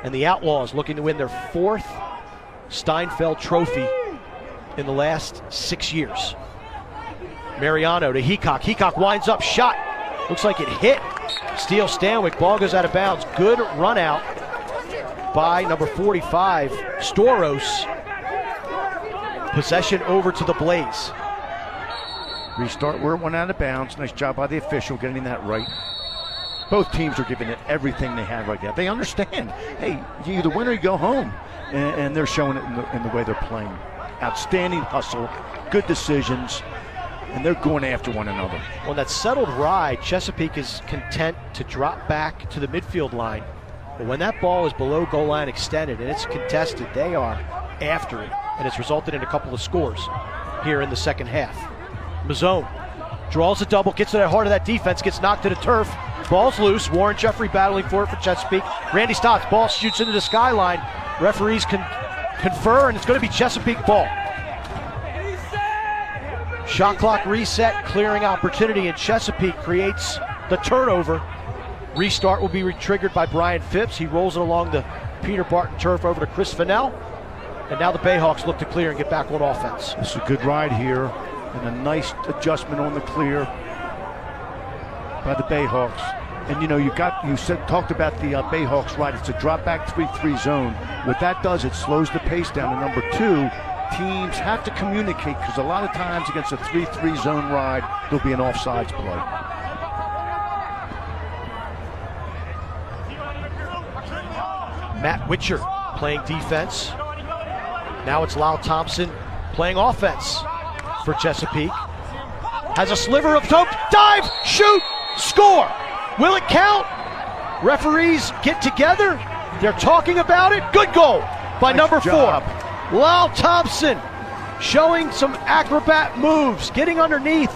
and the Outlaws looking to win their 4th Steinfeld Trophy in the last 6 years. Mariano to Heacock. Heacock winds up, shot. Looks like it hit. Steal Stanwyck. Ball goes out of bounds. Good run out by number 45, Storos. Possession over to the Blaze. Restart where it went out of bounds. Nice job by the official getting that right. Both teams are giving it everything they have right now. They understand, hey, you either win or you go home. And they're showing it in the way they're playing. Outstanding hustle, good decisions, and they're going after one another. On that settled ride, Chesapeake is content to drop back to the midfield line. But when that ball is below goal line extended and it's contested, they are after it. And it's resulted in a couple of scores here in the second half. Mazzone draws a double, gets to the heart of that defense, gets knocked to the turf. Ball's loose. Warren Jeffrey battling for it for Chesapeake. Randy Stotts, ball shoots into the skyline. Referees confer, and it's going to be Chesapeake ball. Shot clock reset, clearing opportunity, and Chesapeake creates the turnover. Restart will be triggered by Brian Phipps. He rolls it along the Peter Barton turf over to Chris Fennell. And now the Bayhawks look to clear and get back on offense. This is a good ride here, and a nice adjustment on the clear by the Bayhawks. And you know, talked about the Bayhawks ride. It's a drop back 3-3 zone. What that does, it slows the pace down. And number 2, teams have to communicate, because a lot of times against a 3-3 zone ride, there'll be an offsides play. Matt Witcher playing defense. Now it's Lyle Thompson playing offense for Chesapeake. Has a sliver of hope. Dive, shoot, score. Will it count? Referees get together. They're talking about it. Good goal by number 4. Lyle Thompson showing some acrobat moves, getting underneath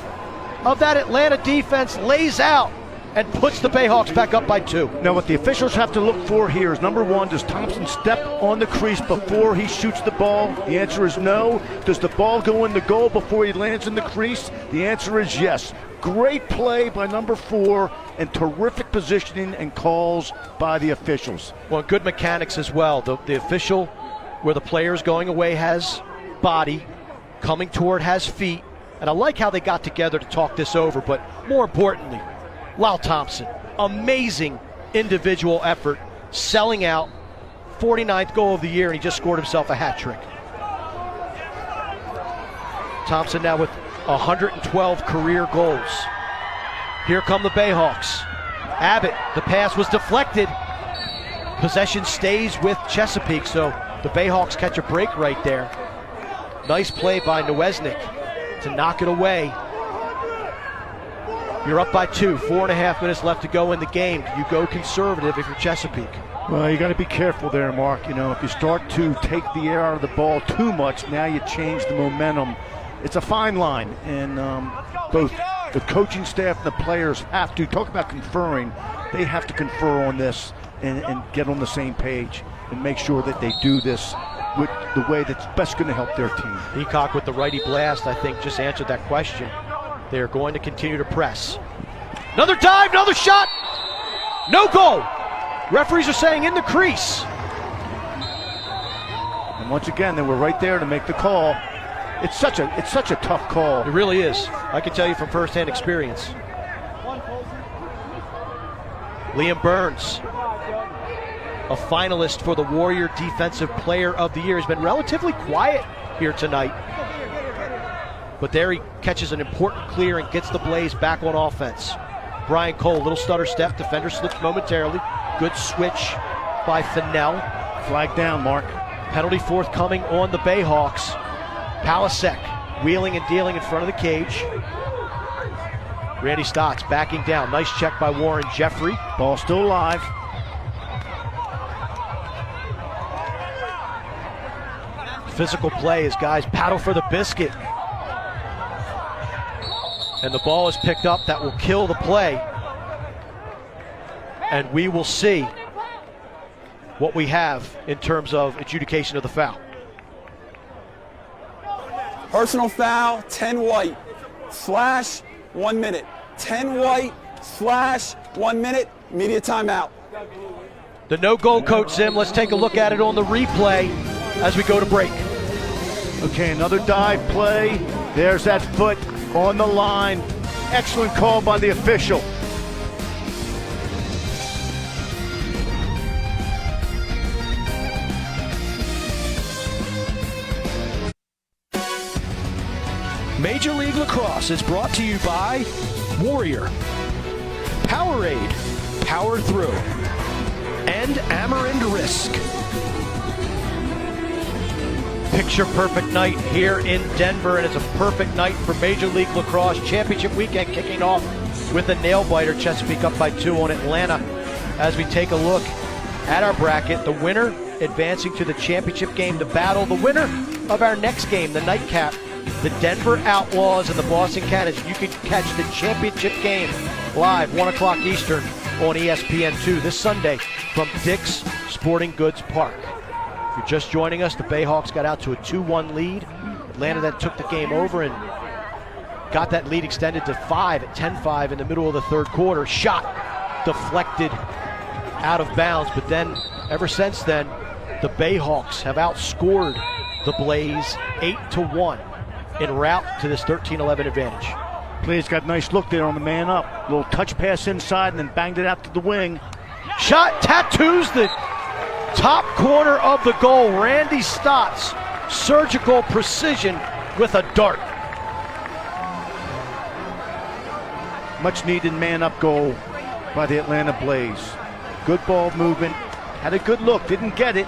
of that Atlanta defense, lays out and puts the Bayhawks back up by 2. Now what the officials have to look for here is, number one, does Thompson step on the crease before he shoots the ball? The answer is no. Does the ball go in the goal before he lands in the crease? The answer is yes. Great play by number 4 and terrific positioning and calls by the officials. Well, good mechanics as well. The official where the player is going away has body, coming toward has feet, and I like how they got together to talk this over, but more importantly, Lyle Thompson, amazing individual effort, selling out, 49th goal of the year, and he just scored himself a hat trick. Thompson now with 112 career goals. Here come the Bayhawks. Abbott, the pass was deflected. Possession stays with Chesapeake, so the Bayhawks catch a break right there. Nice play by Nowesnik to knock it away. You're up by 2, 4.5 minutes left to go in the game. You go conservative if you're Chesapeake. Well, you got to be careful there, Mark. You know, if you start to take the air out of the ball too much, now you change the momentum. It's a fine line, and both the coaching staff and the players have to talk about conferring. They have to confer on this and get on the same page and make sure that they do this with the way that's best going to help their team. Peacock with the righty blast, I think, just answered that question. They're going to continue to press. Another dive, another shot. No goal. Referees are saying in the crease. And once again, they were right there to make the call. It's such a tough call. It really is. I can tell you from firsthand experience. Liam Burns, a finalist for the Warrior Defensive Player of the Year, has been relatively quiet here tonight. But there he catches an important clear and gets the Blaze back on offense. Brian Cole, little stutter step, defender slips momentarily. Good switch by Fennell. Flag down, Mark. Penalty forthcoming on the Bayhawks. Palasek wheeling and dealing in front of the cage. Randy Stotts backing down. Nice check by Warren Jeffrey. Ball still alive. Physical play as guys paddle for the biscuit. And the ball is picked up. That will kill the play. And we will see what we have in terms of adjudication of the foul. Personal foul, 10 white, slash, 1 minute. 10 white, slash, 1 minute, immediate timeout. The no-goal coach, Zim. Let's take a look at it on the replay as we go to break. Okay, another dive play. There's that foot on the line. Excellent call by the official. Major League Lacrosse is brought to you by Warrior, Powerade, Power Through, and Amarend Risk. Picture perfect night here in Denver, and it's a perfect night for Major League Lacrosse Championship weekend, kicking off with a nail-biter. Chesapeake up by 2 on Atlanta. As we take a look at our bracket, the winner advancing to the championship game to battle the winner of our next game, the nightcap, the Denver Outlaws and the Boston Cannons. You can catch the championship game live 1 o'clock Eastern on ESPN2 this Sunday from Dick's Sporting Goods Park. If you're just joining us, the Bayhawks got out to a 2-1 lead. Atlanta then took the game over and got that lead extended to 5 at 10-5 in the middle of the third quarter. Shot deflected out of bounds, but then ever since then, the Bayhawks have outscored the Blaze 8-1 en route to this 13-11 advantage. Blaze got a nice look there on the man up. Little touch pass inside and then banged it out to the wing. Shot tattoos the top corner of the goal. Randy Stotts, surgical precision with a dart. Much needed man up goal by the Atlanta Blaze. Good ball movement, had a good look, didn't get it.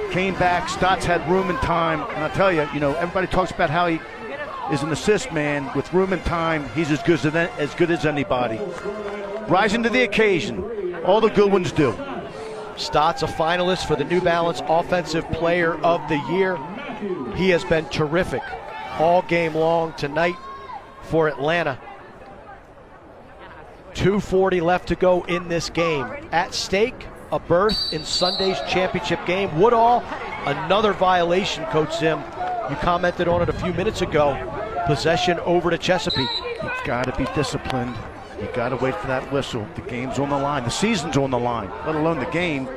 Came back, Stotts had room and time, and I'll tell you, everybody talks about how he is an assist man. With room and time, he's as good as anybody. Rising to the occasion, all the good ones do. Stotts, a finalist for the New Balance Offensive Player of the Year. He has been terrific all game long tonight for Atlanta. 2:40 left to go in this game. At stake, a berth in Sunday's championship game. Woodall, another violation, Coach Zim. You commented on it a few minutes ago. Possession over to Chesapeake. You've got to be disciplined. You've got to wait for that whistle. The game's on the line. The season's on the line, let alone the game.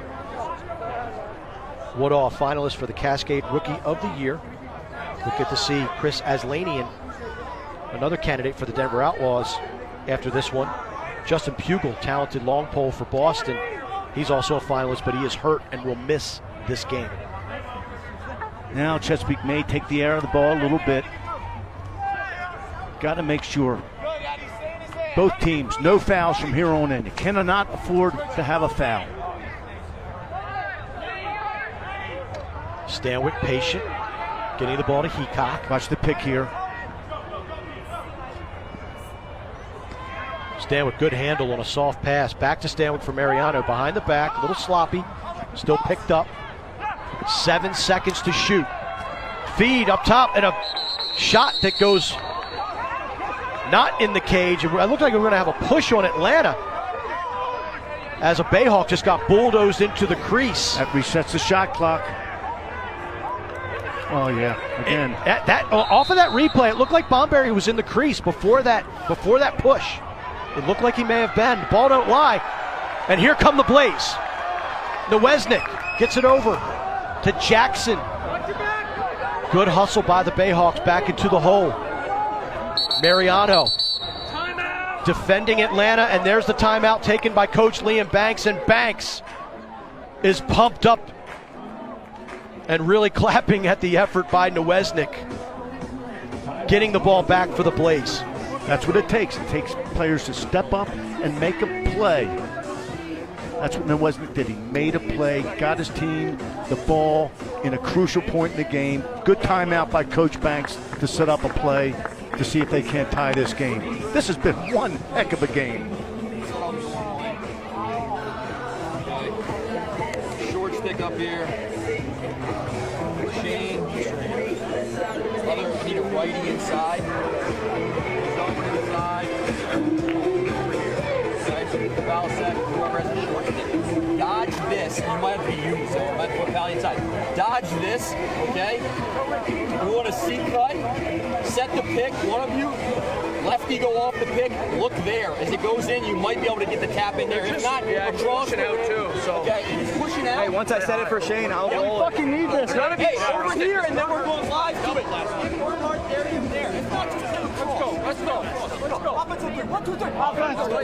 Woodall, finalist for the Cascade Rookie of the Year. We'll get to see Chris Aslanian, another candidate for the Denver Outlaws after this one. Justin Pugel, talented long pole for Boston. He's also a finalist, but he is hurt and will miss this game. Now Chesapeake may take the air of the ball a little bit. Got to make sure both teams, no fouls from here on in. You cannot afford to have a foul. Stanwyck patient, getting the ball to Heacock. Watch the pick here. Stanwyck, good handle on a soft pass. Back to Stanwyck for Mariano. Behind the back, a little sloppy. Still picked up. 7 seconds to shoot. Feed up top and a shot that goes not in the cage. It looked like we were going to have a push on Atlanta as a Bayhawk just got bulldozed into the crease. That resets the shot clock. Oh yeah, again. Off of that replay, it looked like Bomberry was in the crease before that push. It looked like he may have been. The ball don't lie. And here come the Blaze. Nowesnik gets it over to Jackson. Good hustle by the Bayhawks back into the hole. Mariano defending Atlanta, and there's the timeout taken by Coach Liam Banks, and Banks is pumped up and really clapping at the effort by Nowesnik, getting the ball back for the Blaze. That's what it takes. It takes players to step up and make a play. That's what Nowesnik did. He made a play, got his team the ball in a crucial point in the game. Good timeout by Coach Banks to set up a play to see if they can't tie this game. This has been one heck of a game. Short stick up here. Shane. Other need a righty inside. Over inside. Foul set. Whoever has a short stick. Dodge this. You might have to use it. You might have to put Valley inside. Dodge this. Okay. We want a C cut. Set the pick. One of you. Lefty go off the pick. Look there. As it goes in, you might be able to get the tap in there. If not, across. Pushing out too. So. Okay. He's pushing out. Hey, once I set it for Shane, I'll roll it. We fucking need this. Hey, over here, and then we're going live to it. We're marked there and there. If not, just let's go.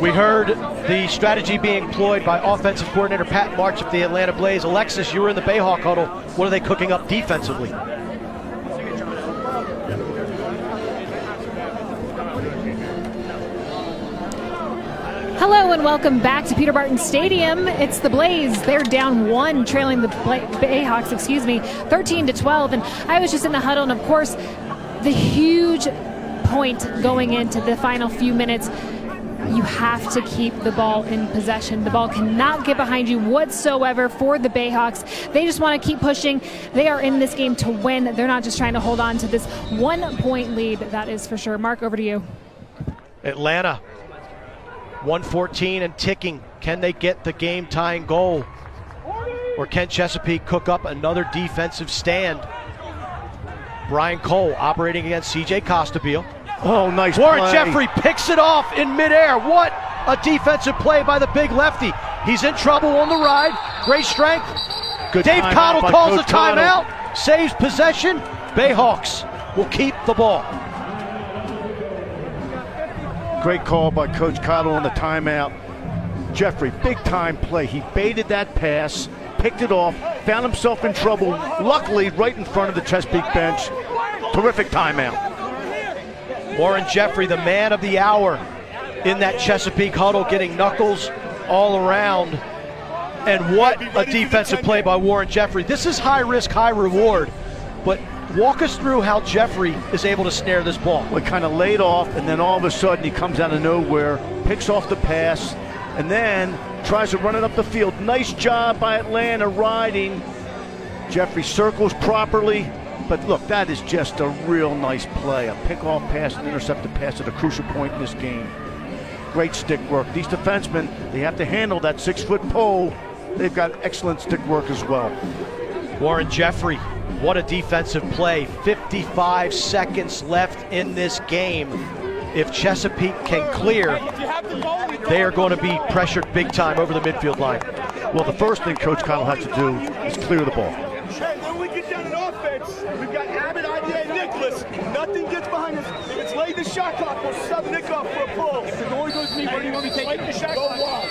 We heard the strategy being employed by offensive coordinator Pat March of the Atlanta Blaze. Alexis, you were in the Bayhawk huddle. What are they cooking up defensively? Hello and welcome back to Peter Barton Stadium. It's the Blaze. They're down one, trailing the Bayhawks, 13-12. And I was just in the huddle, and of course, the huge point going into the final few minutes, you have to keep the ball in possession. The ball cannot get behind you whatsoever for the Bayhawks. They just want to keep pushing. They are in this game to win. They're not just trying to hold on to this 1 point lead, that is for sure. Mark, over to you. Atlanta, 1:14 and ticking. Can they get the game-tying goal? Or can Chesapeake cook up another defensive stand? Brian Cole operating against C.J. Costabile. Oh, nice Warren play. Jeffrey picks it off in midair. What a defensive play by the big lefty. He's in trouble on the ride. Great strength. Good Dave Cottle calls a timeout. Cottle. Saves possession. Bayhawks will keep the ball. Great call by Coach Cottle on the timeout. Jeffrey, big time play. He baited that pass, picked it off, found himself in trouble, luckily right in front of the Chesapeake bench. Terrific timeout. Warren Jeffrey, the man of the hour in that Chesapeake huddle, getting knuckles all around. And what a defensive play by Warren Jeffrey. This is high risk, high reward. But walk us through how Jeffrey is able to snare this ball. Well, kind of laid off, and then all of a sudden he comes out of nowhere, picks off the pass, and then tries to run it up the field. Nice job by Atlanta riding. Jeffrey circles properly, but look, that is just a real nice play. A pick-off pass, an intercepted pass at a crucial point in this game. great stick work. These defensemen, they have to handle that 6-foot pole. They've got excellent stick work as well. Warren Jeffrey, what a defensive play. 55 seconds left in this game. If Chesapeake can clear, they are going to be pressured big time over the midfield line. Well, the first thing Coach Connell has to do is clear the ball. And then we get down in offense. We've got Abbott, Ivy, and Nicholas. Nothing gets behind us. If it's late in the shot clock, we'll sub Nick off for a pull. If the goalie goes to me, where do you want me to take it? Go wide.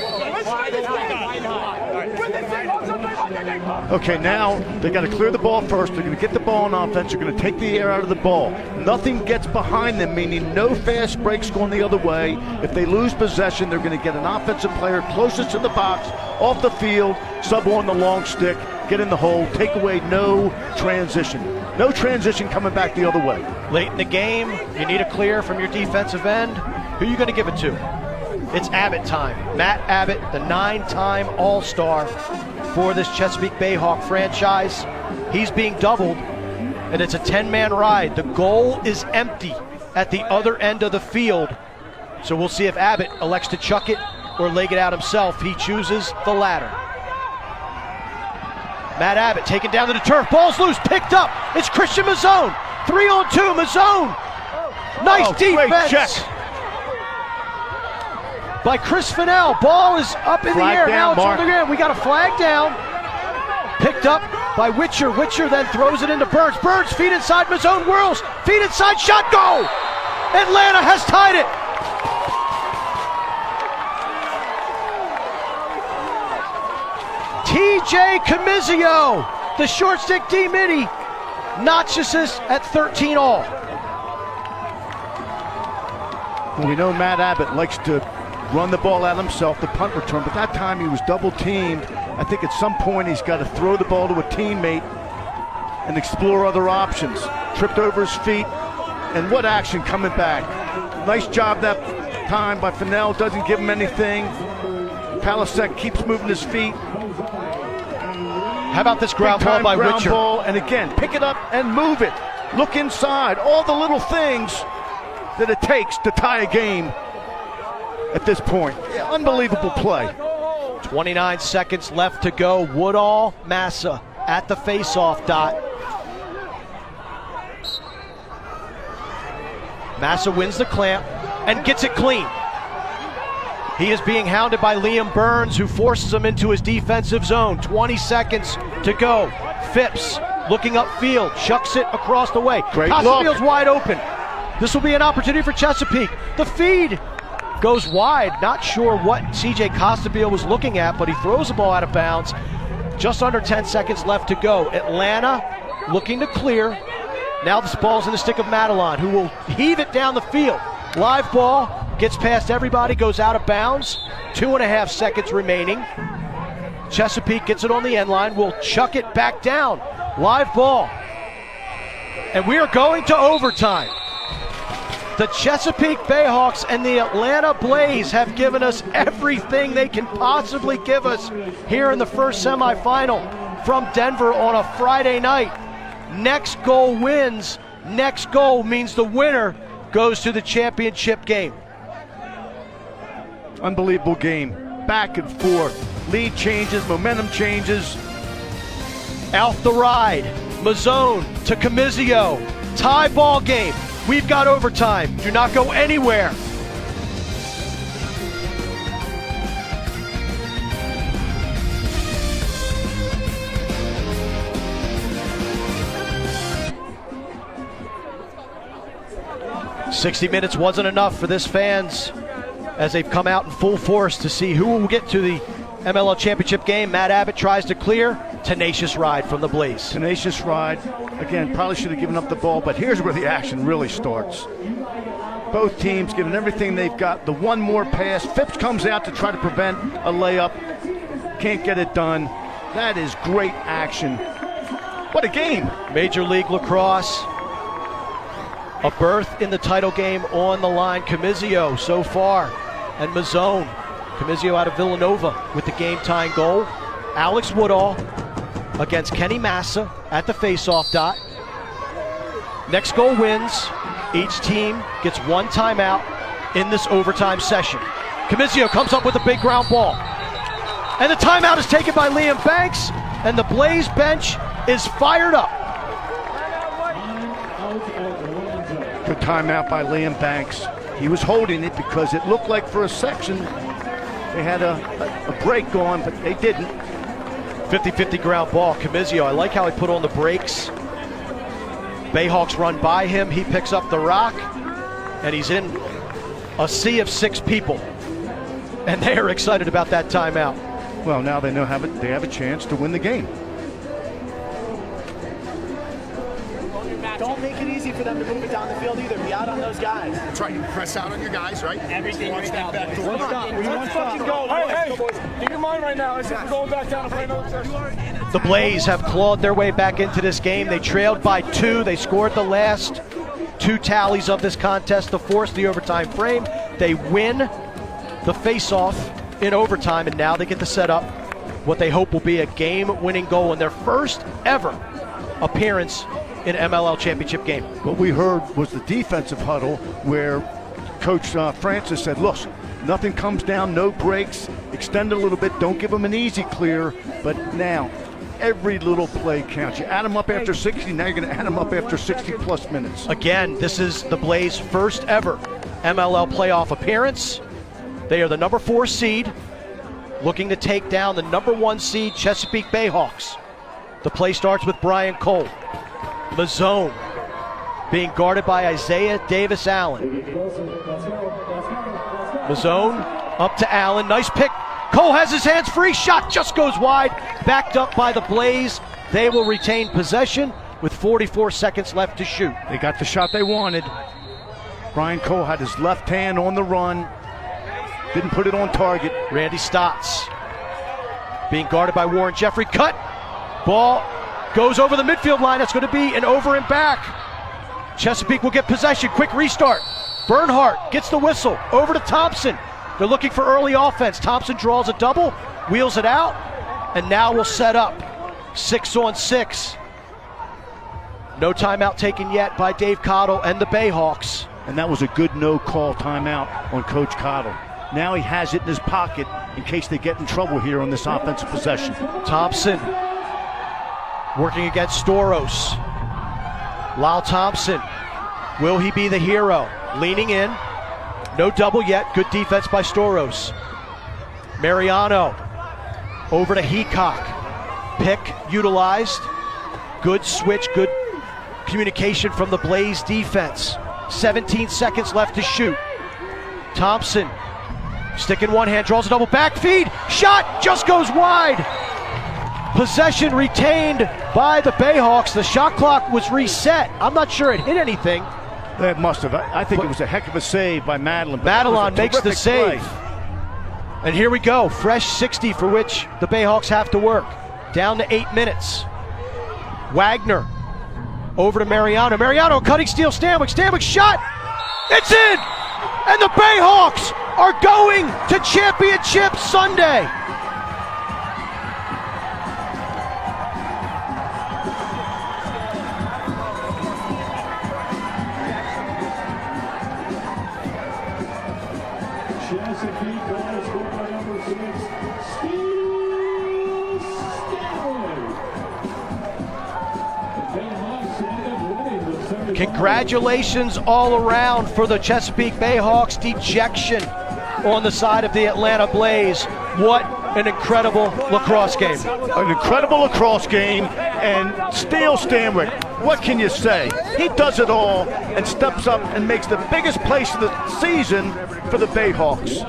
Okay, now they got to clear the ball first. They're going to get the ball on offense. They're going to take the air out of the ball. Nothing gets behind them, meaning no fast breaks going the other way. If they lose possession, they're going to get an offensive player closest to the box, off the field, sub on the long stick, get in the hole, take away no transition. No transition coming back the other way. Late in the game, you need a clear from your defensive end. Who are you going to give it to? It's Abbott time. Matt Abbott, the 9-time All-Star for this Chesapeake Bayhawk franchise. He's being doubled, and it's a 10-man ride. The goal is empty at the other end of the field. So we'll see if Abbott elects to chuck it or leg it out himself. He chooses the latter. Matt Abbott taken down to the turf. Ball's loose, picked up. It's Christian Mazzone. 3-on-2, Mazzone. Nice defense. Check by Chris Fennell. Ball is up in flag the air. Down, now it's on the ground. We got a flag down. Picked up by Witcher. Witcher then throws it into Burns. Burns, feet inside, Mazzone whirls. Feet inside, shot, goal! Atlanta has tied it. TJ Camizio, the short stick D-midi, notches us at 13 all. Well, we know Matt Abbott likes to run the ball out himself, the punt return, but that time he was double teamed. I think at some point he's got to throw the ball to a teammate and explore other options. Tripped over his feet, and what action coming back. Nice job that time by Fennell, doesn't give him anything. Palasek keeps moving his feet. How about this ground ball by Witcher? Ball, and again, pick it up and move it. Look inside, all the little things that it takes to tie a game at this point. Yeah, unbelievable play. 29 seconds left to go. Woodall, Massa at the face-off dot. Massa wins the clamp and gets it clean. He is being hounded by Liam Burns, who forces him into his defensive zone. 20 seconds to go. Phipps looking upfield, chucks it across the way. Great Costabille's look. wide open. This will be an opportunity for Chesapeake. The feed goes wide. Not sure what CJ Costabille was looking at, but he throws the ball out of bounds. Just under 10 seconds left to go. Atlanta looking to clear. Now this ball's in the stick of Madelon, who will heave it down the field. Live ball, gets past everybody, goes out of bounds. 2.5 seconds remaining. Chesapeake gets it on the end line, will chuck it back down. Live ball. And we are going to overtime. The Chesapeake Bayhawks and the Atlanta Blaze have given us everything they can possibly give us here in the first semifinal from Denver on a Friday night. Next goal wins. Next goal means the winner goes to the championship game. Unbelievable game. Back and forth. Lead changes, momentum changes. Out the ride. Mazzone to Camizio. Tie ball game. We've got overtime. Do not go anywhere. "60 minutes wasn't enough for this fans as they've come out in full force to see who will get to the MLL championship game. Matt Abbott tries to clear. Tenacious ride from the Blaze. Tenacious ride. Again, probably should have given up the ball, but here's where the action really starts. Both teams giving everything they've got. The one more pass. Phipps comes out to try to prevent a layup. Can't get it done. That is great action. What a game. Major League Lacrosse. A berth in the title game on the line. Camizio so far. And Mazzone. Camizio out of Villanova with the game-tying goal. Alex Woodall against Kenny Massa at the face-off dot. Next goal wins. Each team gets one timeout in this overtime session. Camizio comes up with a big ground ball. And the timeout is taken by Liam Banks, and the Blaze bench is fired up. Good timeout by Liam Banks. He was holding it because it looked like for a section they had a break going, but they didn't. 50-50 ground ball. Camizio, I like how he put on the brakes. Bayhawks run by him. He picks up the rock, and he's in a sea of 6 people. And they are excited about that timeout. Well, now they know they have a chance to win the game. Don't make it easy for them to move it down the field either. Be out on those guys. That's right. You press out on your guys, right? Everything right now. One stop. Let's fucking go. Hey, keep your mind right now. We're going back down to play another session. The Blaze have clawed their way back into this game. They trailed by 2. They scored the last 2 tallies of this contest to force the overtime frame. They win the face-off in overtime, and now they get to set up what they hope will be a game-winning goal in their first ever appearance in MLL championship game. What we heard was the defensive huddle where Coach Francis said, look, nothing comes down, no breaks, extend a little bit, don't give them an easy clear, but now every little play counts. You add them up after 60, now you're going to add them up after 60 plus minutes. Again, this is the Blaze first ever MLL playoff appearance. They are the number 4 seed, looking to take down the number 1 seed Chesapeake Bayhawks. The play starts with Brian Cole. Mazzone being guarded by Isaiah Davis Allen. Mazzone up to Allen. Nice pick. Cole has his hands free. Shot just goes wide. Backed up by the Blaze. They will retain possession with 44 seconds left to shoot. They got the shot they wanted. Brian Cole had his left hand on the run. Didn't put it on target. Randy Stotts being guarded by Warren Jeffrey. Cut. Ball goes over the midfield line. That's going to be an over and back. Chesapeake will get possession. Quick restart. Bernhardt gets the whistle. Over to Thompson. They're looking for early offense. Thompson draws a double, wheels it out, and now we'll set up 6-on-6. No timeout taken yet by Dave Cottle and the Bayhawks. And that was a good no-call timeout on Coach Cottle. Now he has it in his pocket in case they get in trouble here on this offensive possession. Thompson working against Storos. Lyle Thompson, will he be the hero? Leaning in, no double yet, good defense by Storos. Mariano, over to Heacock. Pick utilized, good switch, good communication from the Blaze defense. 17 seconds left to shoot. Thompson, stick in one hand, draws a double back feed, shot just goes wide. Possession retained by the Bayhawks. The shot clock was reset. I'm not sure it hit anything. It must have. I think it was a heck of a save by Madeline. Madeline makes the save. Play. And here we go. Fresh 60 for which the Bayhawks have to work. Down to 8 minutes. Wagner over to Mariano. Mariano cutting steal Stanwyck. Stanwyck shot. It's in! And the Bayhawks are going to Championship Sunday. Congratulations all around for the Chesapeake Bayhawks. Dejection on the side of the Atlanta Blaze. What an incredible lacrosse game. An incredible lacrosse game, and Steele Stanwyck, what can you say? He does it all and steps up and makes the biggest place of the season for the Bayhawks.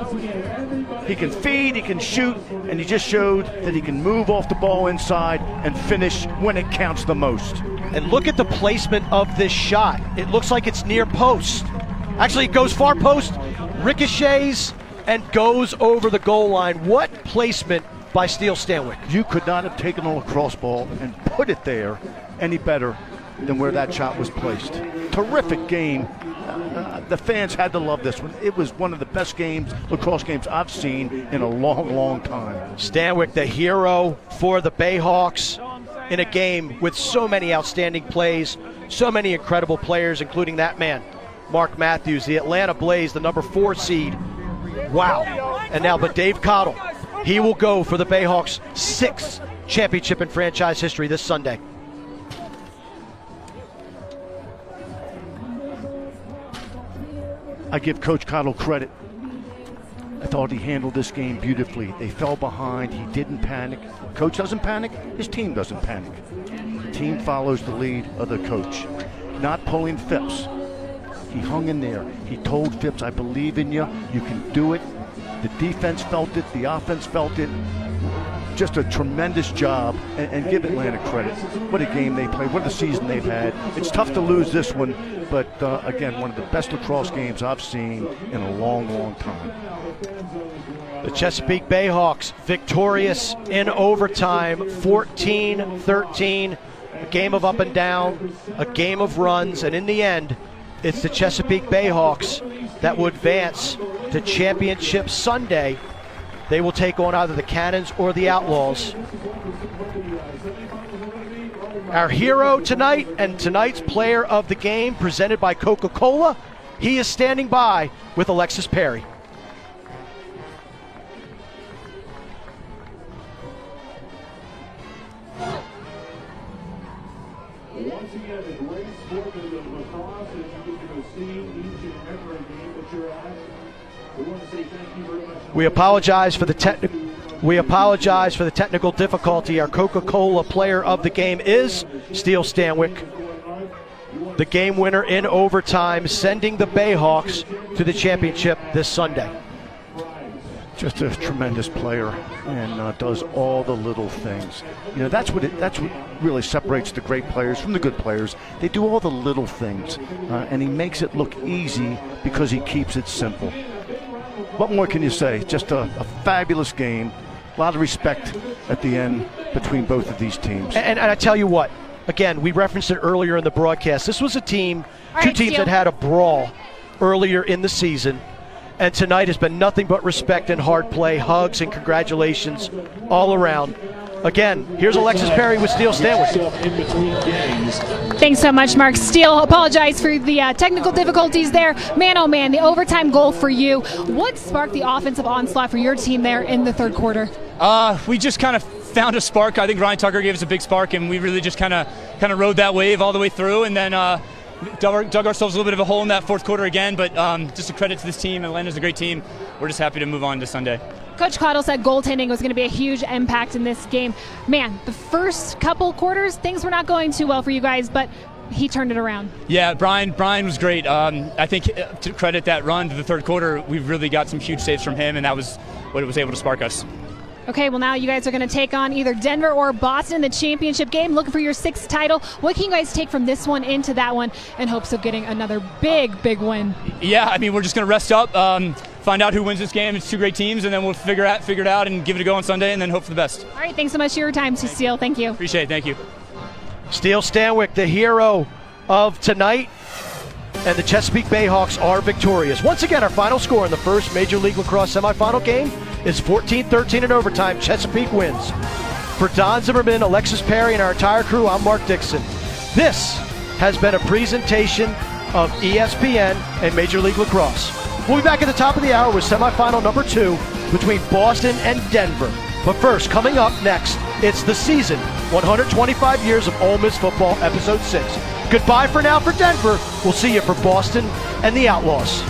He can feed, he can shoot, and he just showed that he can move off the ball inside and finish when it counts the most. And look at the placement of this shot. It looks like it's near post. Actually, it goes far post, ricochets, and goes over the goal line. What placement by Steele Stanwyck. You could not have taken a lacrosse ball and put it there any better than where that shot was placed. Terrific game. The fans had to love this one. It was one of the best lacrosse games I've seen in a long, long time. Stanwyck, the hero for the Bayhawks in a game with so many outstanding plays, so many incredible players, including that man, Mark Matthews. The Atlanta Blaze, the number 4 seed, Wow. And now, but Dave Cottle, he will go for the Bayhawks' 6th championship in franchise history this Sunday. I give Coach Cottle credit. I thought he handled this game beautifully. They fell behind. He didn't panic. Coach doesn't panic. His team doesn't panic. The team follows the lead of the coach. Not pulling Phipps. He hung in there. He told Phipps, I believe in you. You can do it. The defense felt it. The offense felt it. Just a tremendous job, and give Atlanta credit. What a game they played. What a season they've had. It's tough to lose this one, but again, one of the best lacrosse games I've seen in a long, long time. The Chesapeake Bayhawks victorious in overtime, 14-13. A game of up and down, a game of runs, and in the end, it's the Chesapeake Bayhawks that will advance to Championship Sunday. They will take on either the Cannons or the Outlaws. Our hero tonight and tonight's player of the game, presented by Coca-Cola, he is standing by with Alexis Perry. Once again, a great sport of lacrosse that you get to see each and every game that you're at. We want to say thank you very much. We apologize for the technical difficulty. Our Coca-Cola player of the game is Steele Stanwyck, the game winner in overtime, sending the Bayhawks to the championship this Sunday. Just a tremendous player, and does all the little things. You know, that's what really separates the great players from the good players. They do all the little things, and he makes it look easy because he keeps it simple. What more can you say? Just a fabulous game. A lot of respect at the end between both of these teams. And I tell you what, again, we referenced it earlier in the broadcast. This was a team, two teams that had a brawl earlier in the season. And tonight has been nothing but respect and hard play, hugs and congratulations all around. Again, here's Alexis Perry with Steele Stanwyck. Thanks so much, Mark. Steele, apologize for the technical difficulties there. Man, oh man, the overtime goal for you. What sparked the offensive onslaught for your team there in the third quarter? We just kind of found a spark. I think Ryan Tucker gave us a big spark, and we really just kind of rode that wave all the way through, and then dug ourselves a little bit of a hole in that fourth quarter again. But just a credit to this team. Atlanta's a great team. We're just happy to move on to Sunday. Coach Cottle said goaltending was going to be a huge impact in this game. Man, the first couple quarters, things were not going too well for you guys, but he turned it around. Yeah, Brian was great. I think to credit that run to the third quarter, we really got some huge saves from him, and that was what was able to spark us. Okay, well now you guys are going to take on either Denver or Boston in the championship game, looking for your 6th title. What can you guys take from this one into that one in hopes of getting another big win? Yeah, I mean, we're just going to rest up, find out who wins this game. It's two great teams, and then we'll figure it out and give it a go on Sunday, and then hope for the best. All right, thanks so much for your time, Steele. Thank you. Appreciate it. Thank you. Steele Stanwyck, the hero of tonight, and the Chesapeake Bayhawks are victorious. Once again, our final score in the first Major League Lacrosse semifinal game is 14-13 in overtime. Chesapeake wins. For Don Zimmerman, Alexis Perry, and our entire crew, I'm Mark Dixon. This has been a presentation of ESPN and Major League Lacrosse. We'll be back at the top of the hour with semifinal number 2 between Boston and Denver. But first, coming up next, it's the season 125 Years of Ole Miss Football, Episode 6. Goodbye for now for Denver. We'll see you for Boston and the Outlaws.